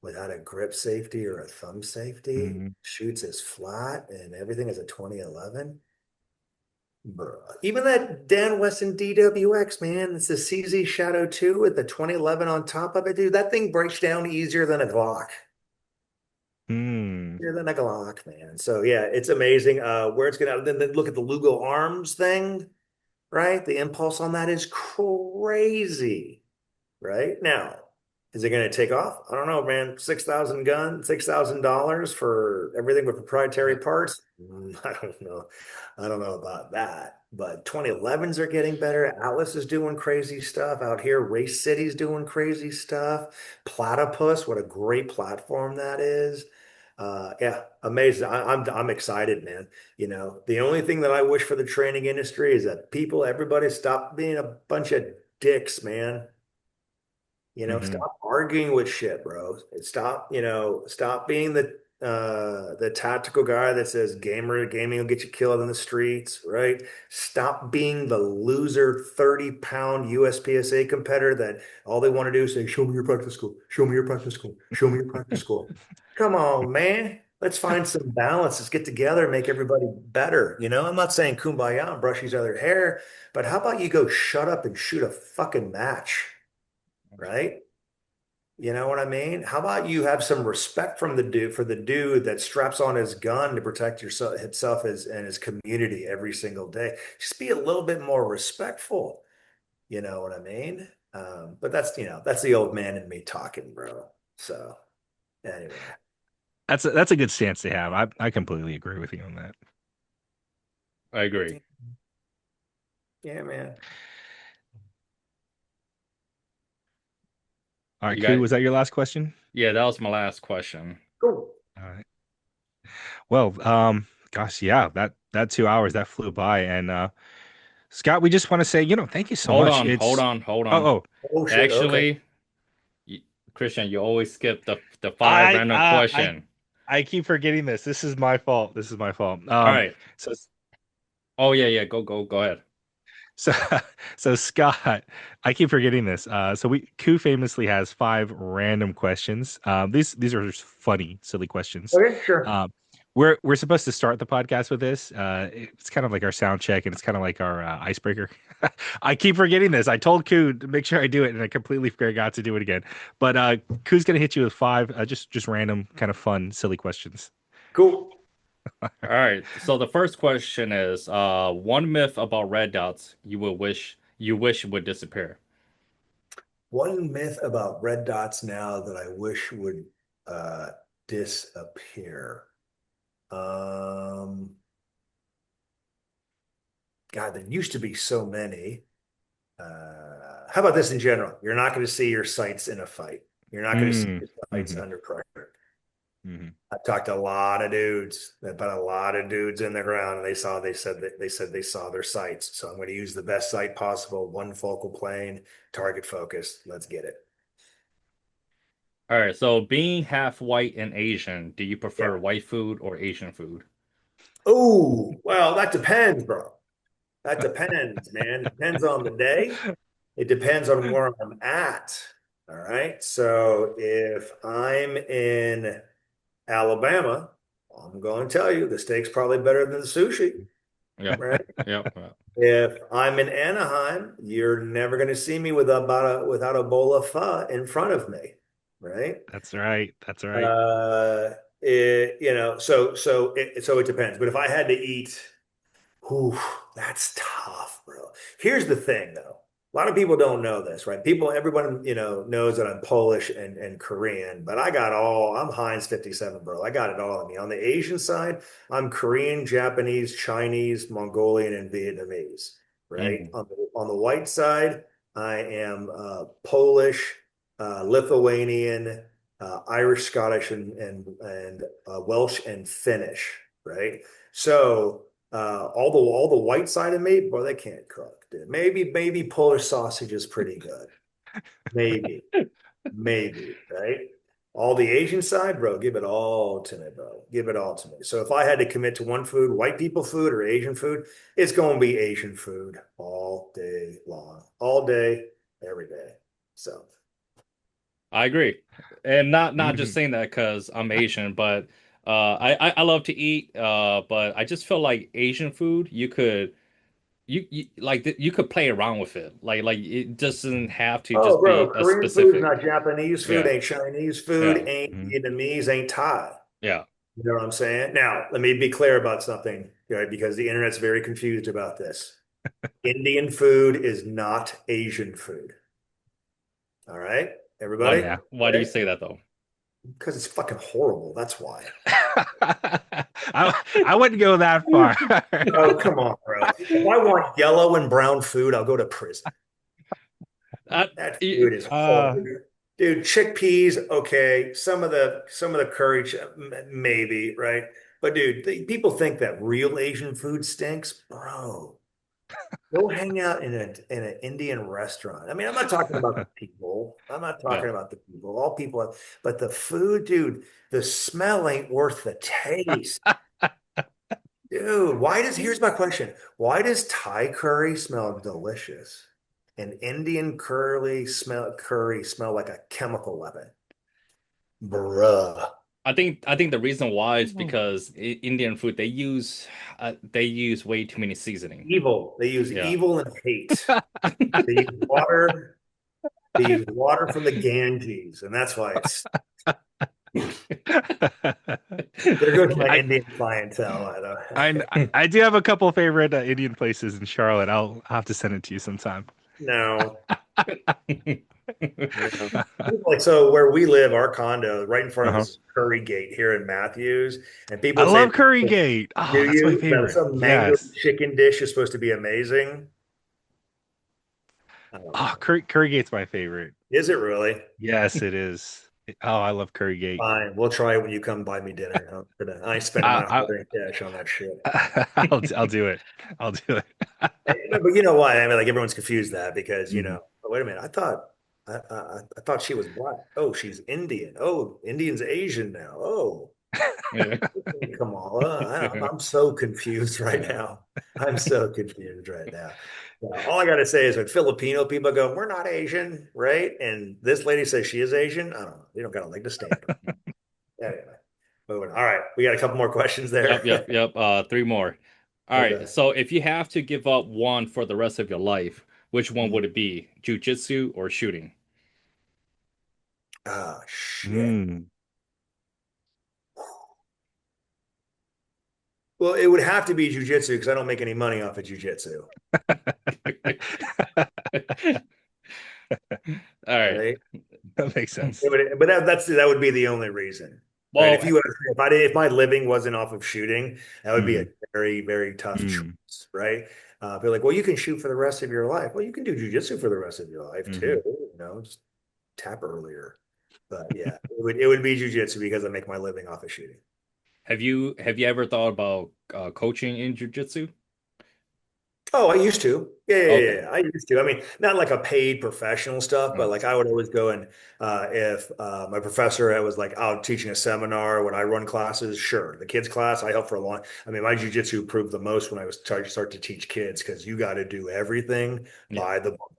without a grip safety or a thumb safety, Hmm. shoots as flat and everything is a 2011. Bro. Even that Dan Wesson DWX, man, it's a CZ Shadow 2 with the 2011 on top of it, dude. That thing breaks down easier than a Glock. Hmm. Easier than a Glock, man. So yeah, it's amazing. Where it's gonna then look at the Lugo Arms thing, right? The impulse on that is crazy. Right now, is it going to take off? I don't know, man. 6,000 gun, $6,000 for everything with proprietary parts. I don't know. I don't know about that. But 2011s are getting better. Atlas is doing crazy stuff out here. Race City's doing crazy stuff. Platypus, what a great platform that is. Yeah, amazing. I'm excited, man. The only thing that I wish for the training industry is that everybody stop being a bunch of dicks, man. Hmm. Stop arguing with shit, bro. Stop being the tactical guy that says gaming will get you killed in the streets, right? Stop being the loser 30-pound USPSA competitor that all they want to do is say, show me your practice score, show me your practice score, show me your practice score. Come on, man. Let's find some balance. Let's get together and make everybody better. I'm not saying kumbaya and brush each other's hair, but how about you go shut up and shoot a fucking match? Right? You know what I mean? How about you have some respect from the dude that straps on his gun to protect yourself himself and his community every single day. Just be a little bit more respectful. You know what I mean? But that's the old man in me talking, bro. So anyway. That's a good stance to have. I completely agree with you on that. I agree. Yeah, man. All right, You Ku, got, was that your last question? yeah, that was my last question. Cool. All right. Well, gosh, yeah, that 2 hours that flew by, and Scott, we just want to say, thank you so Hold much. on, hold It's on, hold oh on. oh Oh shit. Okay. Actually, you, Christian, you always skip the five I random uh I question. I keep forgetting this. This is my fault. This is my fault. All right. So Oh yeah, yeah. Go ahead. So, so Scott, I keep forgetting this. So Ku famously has five random questions. These are just funny, silly questions. Okay, sure. Um, we're supposed to start the podcast with this. It's kind of like our sound check, and it's kind of like our icebreaker. I keep forgetting this. I told Ku to make sure I do it, and I completely forgot to do it again. But Ku's gonna hit you with five, just random, kind of fun, silly questions. Cool. All right. So the first question is, one myth about red dots you wish would disappear. One myth about red dots now that I wish would uh disappear. Um God, there used to be so many. How about this in general? You're not going to see your sights in a fight. You're not going to see Mm, your sights hmm. under pressure. Hmm. I've talked to a lot of dudes, about a lot of dudes in the ground, and they said they saw their sights. So I'm going to use the best sight possible, one focal plane, target focus. Let's get it. All right. So being half white and Asian, do you Yeah. prefer white food or Asian food? Oh, well, that depends, bro. That depends, man. It depends on the day. It depends on where I'm at. All right. So if I'm in Alabama, I'm going to tell you the steak's probably better than the sushi, Yeah. right? Yeah. If I'm in Anaheim, you're never going to see me without a bowl of pho in front of me, right? That's right. That's right. Uh, so it depends. But if I had to eat, whew, that's tough, bro. Here's the thing, though. A lot of people don't know this, right? Everyone, knows that I'm Polish and Korean, but I'm Heinz 57, bro. I got it all in me. On the Asian side, I'm Korean, Japanese, Chinese, Mongolian, and Vietnamese, right? Mhm. On the white side, I am Polish, Lithuanian, Irish, Scottish, and Welsh and Finnish, right? So all the white side of me, boy, they can't cook, dude. Maybe Polish sausage is pretty good. Maybe, maybe, right? All the Asian side, bro, give it all to me, bro. Give it all to me. So if I had to commit to one food, white people food or Asian food, it's going to be Asian food all day long, all day, every day. So, I agree, and not just Mhm. saying that because I'm Asian, but I love to eat. But I just feel like Asian food you could play around with it. Like it doesn't have to oh, just bro, be a Korean food's specific. not Japanese food, Yeah. ain't Chinese food, Yeah. ain't Mhm. Vietnamese, ain't Thai. Yeah. You know what I'm saying? Now, let me be clear about something, right? Because the internet's very confused about this. Indian food is not Asian food. All right, Why everybody? Yeah. why do you Okay? say that though? Because it's fucking horrible. That's why. I wouldn't go that far. Oh, come on, bro. If I want yellow and brown food, I'll go to prison. Uh, That y- food is horrible. Dude, chickpeas, okay. Some of the curry, maybe, right? But dude, people think that real Asian food stinks, bro. Go hang out in an Indian restaurant. I mean, I'm not talking about the people. I'm not yeah. talking about the people. All people, but the food, dude, the smell ain't worth the taste. Dude, here's my question. Why does Thai curry smell delicious? And Indian curry smell like a chemical weapon. Bruh. I think the reason why is because Indian food they use way too many seasoning. Evil. They use Yeah. evil and hate. They use water. They use water from the Ganges, and that's why it's there goes my I, Indian clientele. I I don't I do have a couple favorite Indian places in Charlotte. I'll have to send it to you sometime. no. No. Like so where we live, our condo, right in front of Uh-huh. us is Curry Gate here in Matthews. And I people say, love Curry do Gate. Oh, that's my you? That favorite. some mango Yes. chicken dish is supposed to be amazing. I don't Oh, know. Curry Gate's my favorite. Is it really? Yes, it is. Oh, I love Curry Gate. Fine. We'll try it when you come buy me dinner. I ain't spending my I, hard-earned cash on that shit. I'll do it. I'll do it. But you know why? I mean, like everyone's confused that because Mhm. oh, wait a minute. I thought she was black. Oh, she's Indian. Oh, Indian's Asian now. Oh, Yeah. Kamala. I'm so confused right Yeah. now. I'm so confused right now. Yeah, all I got to say is when Filipino people go, we're not Asian, right? And this lady says she is Asian. I don't know. You don't got a leg to stand on. Anyway, moving. All right. We got a couple more questions Yep, yep, there. yep. Three more. All right. Okay. So if you have to give up one for the rest of your life, which one Mm. would it be? Jujitsu or shooting? Ah, shit. Mm. Well, it would have to be jujitsu because I don't make any money off of jujitsu, All right. right? That makes sense. But that would be the only reason, right? Well, If my living wasn't off of shooting, that would be a Mhm. very very tough Mm. choice, right? They're like, well, you can shoot for the rest of your life. Well, you can do jujitsu for the rest of your life too. Mhm. Just tap earlier. But yeah, it would be jujitsu because I make my living off of shooting. have you ever thought about coaching in jujitsu? Oh, I used to. Yeah, yeah, yeah, Okay. yeah. I used to. I mean, not like a paid professional stuff, but Mm. like I would always go and if my professor was like out teaching a seminar when I run classes, sure. The kids class, I helped for a long. I mean, my jujitsu improved the most when I was start to teach kids because you got to do everything Yeah. by the book.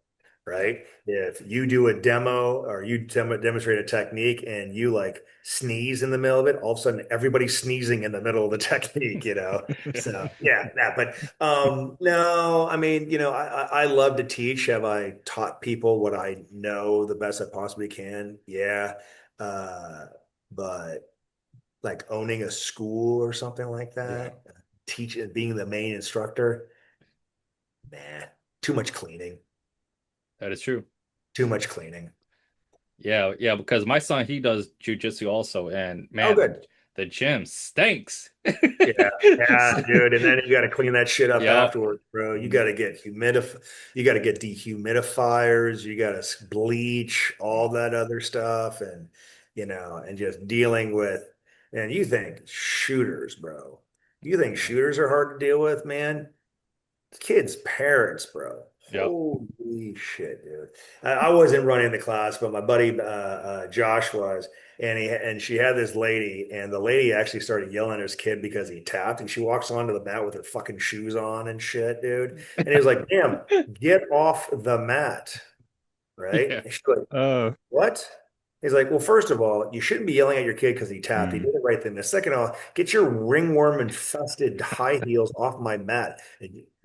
right? If you do a demo or you demonstrate a technique and you like sneeze in the middle of it, all of a sudden everybody's sneezing in the middle of the technique, you know? So yeah, that, but no, I mean, I love to teach. Have I taught people what I know the best I possibly can? Yeah. Uh, but like owning a school or something like Yeah, that, teaching, being the main instructor, man, too much cleaning, that is true. too much cleaning. Yeah, yeah, because my son he does jujitsu also, and Oh, man, good. the gym stinks. Yeah, yeah, dude. And then you got to clean that shit up Yep. afterwards, bro. You got Mhm. to get you got to get dehumidifiers, you got to bleach, all that other stuff, and and just dealing with. And you think shooters, bro? You think shooters are hard to deal with, man? Kids' parents, bro. Yep. Holy shit, dude. I wasn't running the class, but my buddy Josh was, and she had this lady, and the lady actually started yelling at his kid because he tapped, and she walks onto the mat with her fucking shoes on and shit, dude. And he was like, "Damn, get off the mat," right? Yeah. And she's like, Oh, what? He's like, well, first of all, you shouldn't be yelling at your kid because he tapped. He mm, did the right thing. The second of all, get your ringworm infested high heels off my mat.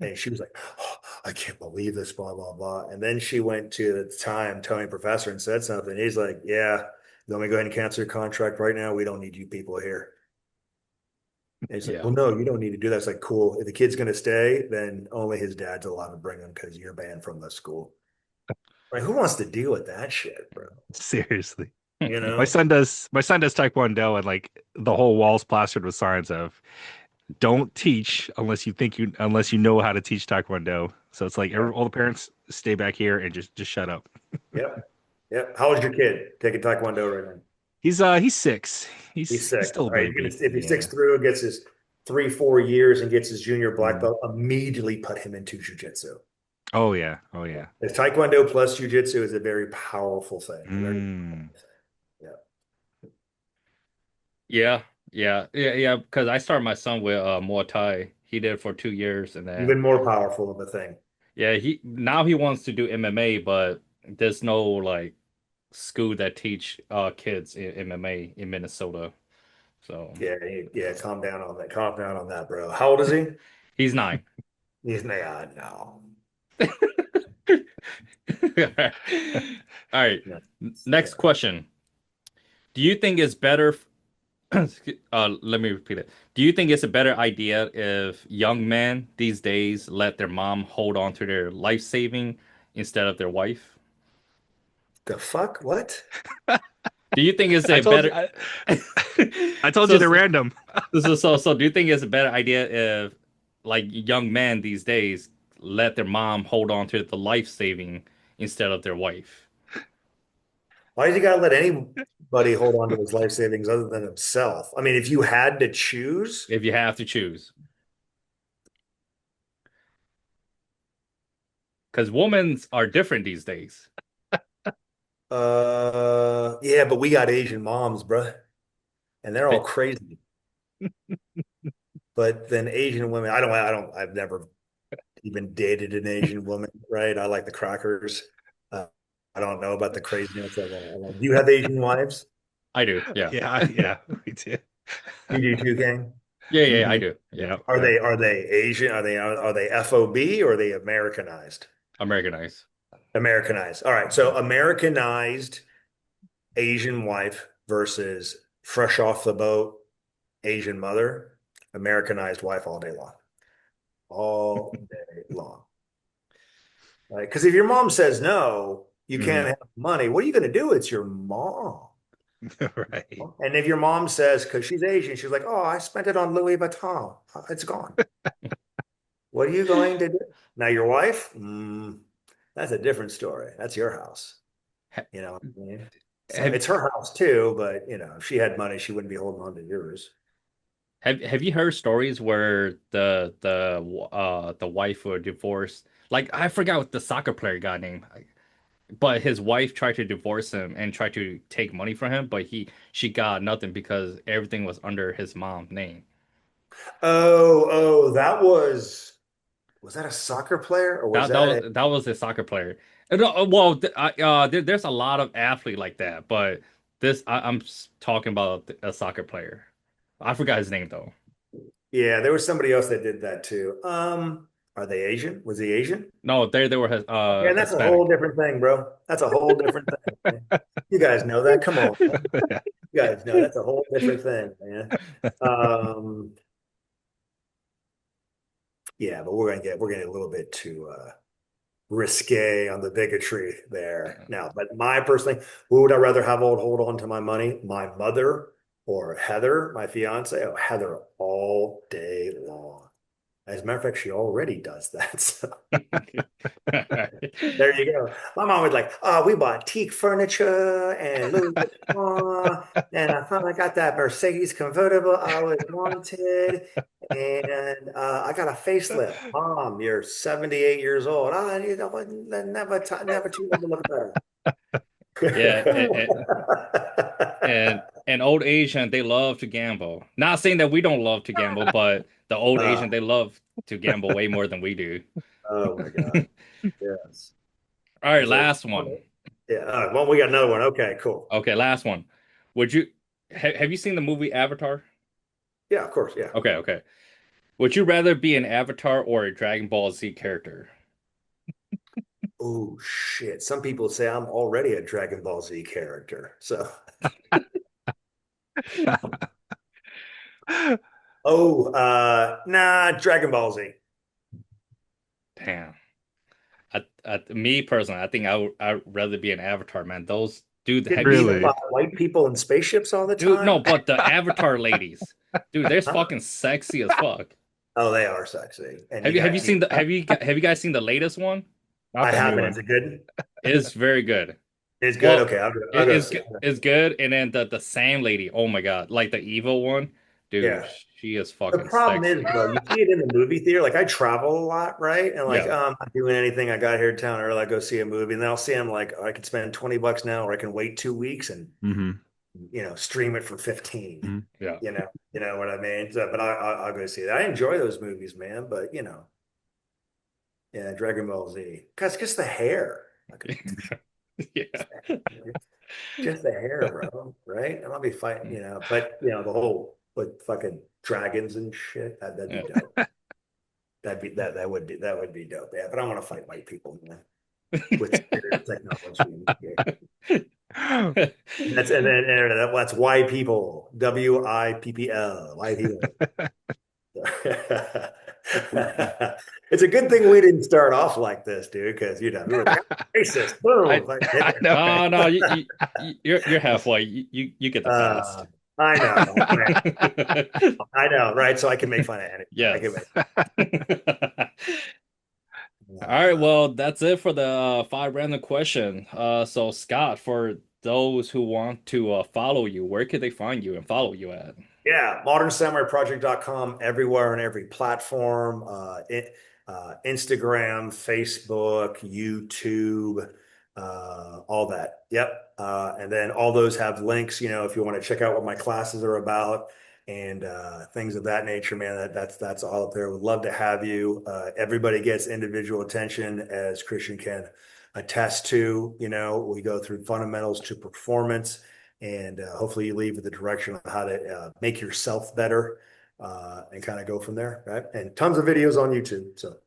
And she was like, oh, I can't believe this, blah, blah, blah. And then she went to the time Tony Professor and said something. He's like, yeah, you want me to go ahead and cancel your contract right now? We don't need you people here. And he's like, Yeah. well, no, you don't need to do that. It's like, cool. If the kid's going to stay, then only his dad's allowed to bring him because you're banned from the school. Like, who wants to deal with that shit, bro? seriously. You My know? son does Taekwondo, and like the whole wall's plastered with signs of don't teach unless you know how to teach Taekwondo. So it's like all the parents stay back here and just shut up. Yep. Yep. How old's your kid taking Taekwondo right now? He's 6. He's He's six. still a All right. baby. If he sticks Yeah. through, gets his 3, 4 years and gets his junior black Mm. belt, immediately put him into jujitsu. Oh yeah. Oh yeah. Because Taekwondo plus jujitsu is a very powerful thing. A very Mm. yeah. Yeah. Yeah. Yeah. Yeah. Because I started my son with Muay Thai. He did it for 2 years, and then Even more powerful of a thing. yeah, he wants to do MMA, but there's no like school that teach kids in MMA in Minnesota. So Yeah. Yeah. Calm down on that. Calm down on that, bro. How old is he? he's 9. He's nah, no. All right. No. Yeah. Next question. Do you think it's better? Let me repeat it. Do you think it's a better idea if young men these days let their mom hold on to their life saving instead of their wife? The fuck? What? Do you think it's I a told you better? I told you So, they're random. so do you think it's a better idea if like young men these days let their mom hold on to the life saving instead of their wife? Why does he gotta let anybody hold on to his life savings other than himself? I mean, if you had to choose, If you have to choose, because women are different these days. yeah, but we got Asian moms, bruh, and they're all But crazy. But then Asian women, I've never even dated an Asian woman, right? I like the crackers. Uh, I don't know about the craziness of do you have Asian wives? I do, yeah, Yeah, yeah, we did. You do too, King? yeah, yeah, I Hmm. do, yeah. Yep, Are yep. they Asian? Are they FOB or are they Americanized? Americanized. Americanized. All right. So Americanized Asian wife versus fresh off the boat Asian mother, Americanized wife all day long. All day long. Right? Because if your mom says no, you Hmm. can't have money. What are you going to do? It's your mom. Right. And if your mom says, because she's Asian, she's like, oh, I spent it on Louis Vuitton. It's gone. What are you going to do? Now, your wife, that's a different story. That's your house. Ha- You know what I mean? So Have it's her house too, but if she had money, she wouldn't be holding on to yours. have you heard stories where the wife were divorced? Like I forgot what the soccer player guy name, but his wife tried to divorce him and tried to take money from him, but she got nothing because everything was under his mom's name. Oh, that was that a soccer player or was That that a was a soccer player. No, well, there's a lot of athlete like that, but I'm talking about a soccer player. I forgot his name though. Yeah, there was somebody else that did that too. Are they Asian? Was he Asian? No, they were Yeah, that's a whole Hispanic. different thing, bro. That's a whole different thing, man. You guys know that. Come on, man. You guys know that's a whole different thing, man. Um, yeah, but we're gonna get a little bit too risque on the bigotry there now. But my personally, who would I rather have hold on to my money? My mother or Heather, my fiance? Oh, Heather all day long. As a matter of fact, she already does that. So there you go. My mom was like, "Oh, we bought teak furniture and Louis Vuitton, and I finally got that Mercedes convertible I always wanted, and I got a facelift." Mom, you're 78 years old. Ah, you know what? Never too old to look Yeah, better. and old Asian they love to gamble. Not saying that we don't love to gamble, but the old Uh, Asian they love to gamble way more than we do. oh my God. Yes. All right, Is there? last one. Yeah. Well, we got another one. Okay, cool. Okay, last one. Would you have you seen the movie Avatar? Yeah, of course. Yeah. Okay, okay. Would you rather be an Avatar or a Dragon Ball Z character? Oh shit. Some people say I'm already a Dragon Ball Z character. So, nah, Dragon Ball Z. Damn. Me personally, I think I'd rather be an Avatar, man. Those dude, Get have you beaten Really? by white people in spaceships all the dude? time? No, but the Avatar ladies, dude, they're Huh? fucking sexy as fuck. Oh, they are sexy. And Have you seen the have you guys seen the latest one? Not I the new haven't. Is one. it good? It's very good. It's good. Well, Okay, I'll go see it. it's good, and then the same lady. Oh my God, like the evil one, dude. Yeah. She is The fucking problem is, sexy. bro, you see it in the movie theater. Like I travel a lot, right? And like, Yeah. I'm not doing anything. I got here in town early. I go see a movie, and then I'll see them like I can spend $20 now, or I can wait 2 weeks and Hmm. stream it for 15. Hmm. Yeah. You know what I mean? So, but I'll go see it. I enjoy those movies, man. But yeah, Dragon Ball Z, cause the hair, like, Yeah. just the hair, bro. Right? And I'll be fighting, But the whole with fucking dragons and shit. That'd be Yeah. dope. That would be dope. Yeah, but I want to fight white people, man, with superior technology. Yeah. That's why people. WIPPL. Why people. It's a good thing we didn't start off like this, dude, because we were like racist. Boom. I Like, hit I it. know, no right? no you're halfway. You get the Uh, past. I know, man. I know, right? So I can make fun of anything. I can Yes. make. All right, Uh, well, that's it for the five random question. So Scott, for those who want to follow you, where could they find you and follow you at? Yeah, modernsamuraiproject.com everywhere on every platform, Instagram, Facebook, YouTube, all that. Yep. And then all those have links, if you want to check out what my classes are about and things of that nature, man, that's all up there. Would love to have you. Everybody gets individual attention, as Christian can attest to. We go through fundamentals to performance and hopefully you leave with the direction on how to make yourself better and kind of go from there, right? And tons of videos on YouTube. So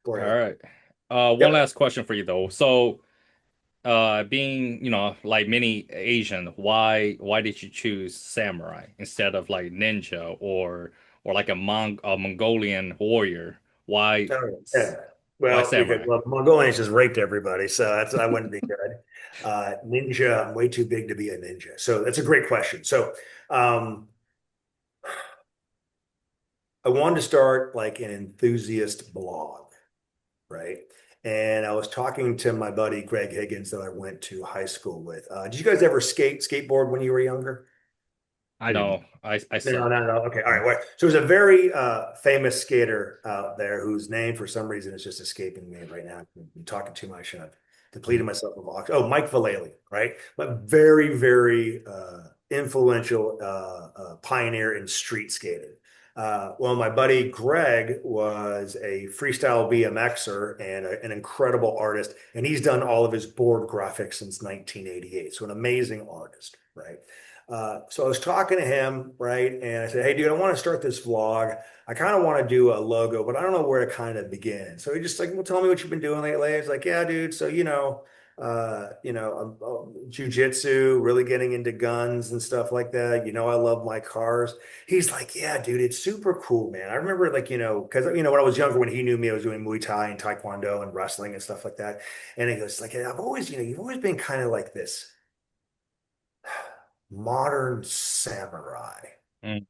go All ahead. right. One Yep. last question for you though. So, being, like many Asian, why did you choose samurai instead of like ninja or like a Mongolian warrior? Why Oh, yeah. why Well, because samurai? Mongolians just raped everybody, so that wouldn't be good. Ninja, I'm way too big to be a ninja. So that's a great question. So um, I wanted to start like an enthusiast blog, right? And I was talking to my buddy Greg Higgins that I went to high school with. Did you guys ever skateboard when you were younger? I didn't. No, I No, suck. no, no. Okay, all right. Well, so there's a very famous skater out there whose name, for some reason, is just escaping me right now. I'm talking too much, and I've depleted myself of oxygen. Oh, Mike Vallely, right? But very, very influential pioneer in street skating. Well, my buddy Greg was a freestyle BMXer and an incredible artist, and he's done all of his board graphics since 1988. So an amazing artist, right? So I was talking to him, right, and I said, "Hey, dude, I want to start this vlog. I kind of want to do a logo, but I don't know where to kind of begin." So he just like, "Well, tell me what you've been doing lately." It's like, "Yeah, dude. So jujitsu, really getting into guns and stuff like that. I love my cars." He's like, "Yeah, dude, it's super cool, man. I remember like, because when I was younger, when he knew me, I was doing Muay Thai and Taekwondo and wrestling and stuff like that." And he goes, like, "I've always, you've always been kind of like this modern samurai." Mm.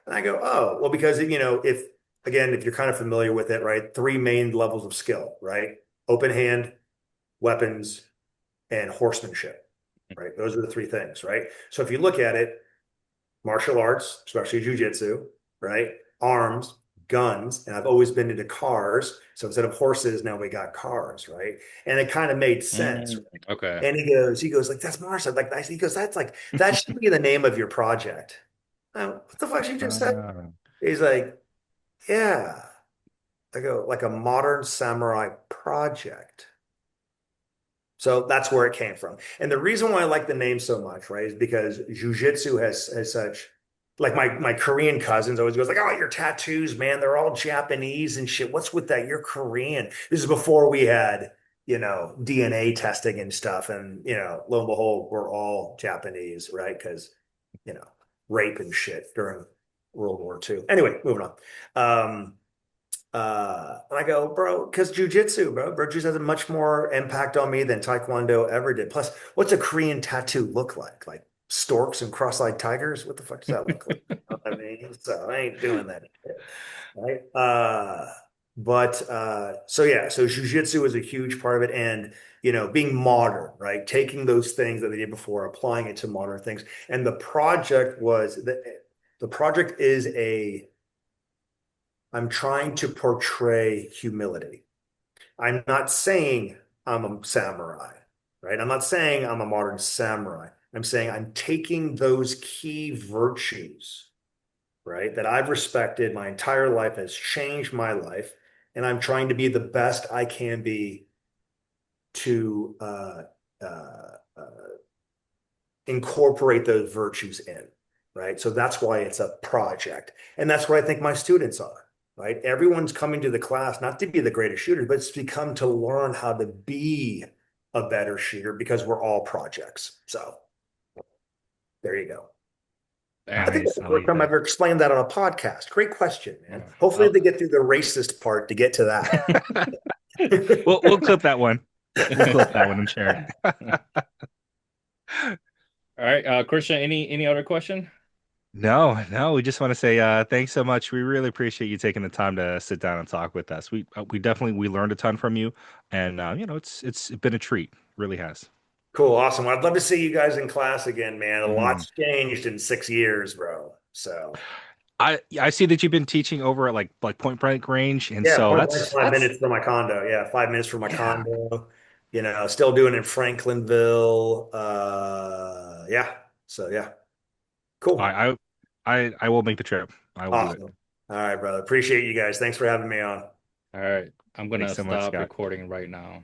And I go, "Oh, well, because if you're kind of familiar with it, right? Three main levels of skill, right? Open hand, weapons, and horsemanship, right? Those are the three things, right? So if you look at it, martial arts, especially jujitsu, right? Arms, guns, and I've always been into cars. So instead of horses, now we got cars, right? And it kind of made sense. Mm. Okay. And he goes like, "That's Marshall." Like, he goes, "That's like, that should be the name of your project." What the fuck you just said? Uh, He's like, "Yeah." I go, "Like a modern samurai project." So that's where it came from. And the reason why I like the name so much, right, is because jujitsu has such, like my Korean cousins always goes like, "Oh, your tattoos, man, they're all Japanese and shit. What's with that? You're Korean." This is before we had, DNA testing and stuff. And, lo and behold, we're all Japanese, right? Because, you know, rape and shit during World War II. Anyway, moving on. And I go, "Bro, because jujitsu, bro, jujitsu has a much more impact on me than Taekwondo ever did. Plus, what's a Korean tattoo look like? Like storks and cross-eyed tigers? What the fuck does that look like?" You know what I mean? So I ain't doing that shit, right? So yeah, so jujitsu is a huge part of it, and being modern, right? Taking those things that they did before, applying it to modern things, and the project is I'm trying to portray humility. I'm not saying I'm a samurai, right? I'm not saying I'm a modern samurai. I'm saying I'm taking those key virtues, right, that I've respected my entire life, has changed my life, and I'm trying to be the best I can be to incorporate those virtues in, right? So that's why it's a project. And that's what I think my students are, right? Everyone's coming to the class not to be the greatest shooter, but it's to come to learn how to be a better shooter because we're all projects. So there you go. I Damn. think that's nice. the I first like time I've that. ever explained that on a podcast. Great question, man. Yeah. Hopefully they get through the racist part to get to We'll clip that one. We'll clip that one that. and share it. All right, Christian, any other question? No, no, we just want to say thanks so much. We really appreciate you taking the time to sit down and talk with us. We definitely we learned a ton from you, and it's been a treat. Really has. Cool, awesome. I'd love to see you guys in class again, man. A Mhm. lot's changed in 6 years, bro. So I see that you've been teaching over at like Point Blank range, and yeah, so point blank, five that's minutes from my condo. Yeah, 5 minutes from my yeah. condo. Still doing it in Franklinville. Yeah. So yeah, cool. I I will make the trip. I will do it. Awesome. All right, brother. Appreciate you guys. Thanks for having me on. All right, I'm Thanks gonna so much, stop Scott. recording right now.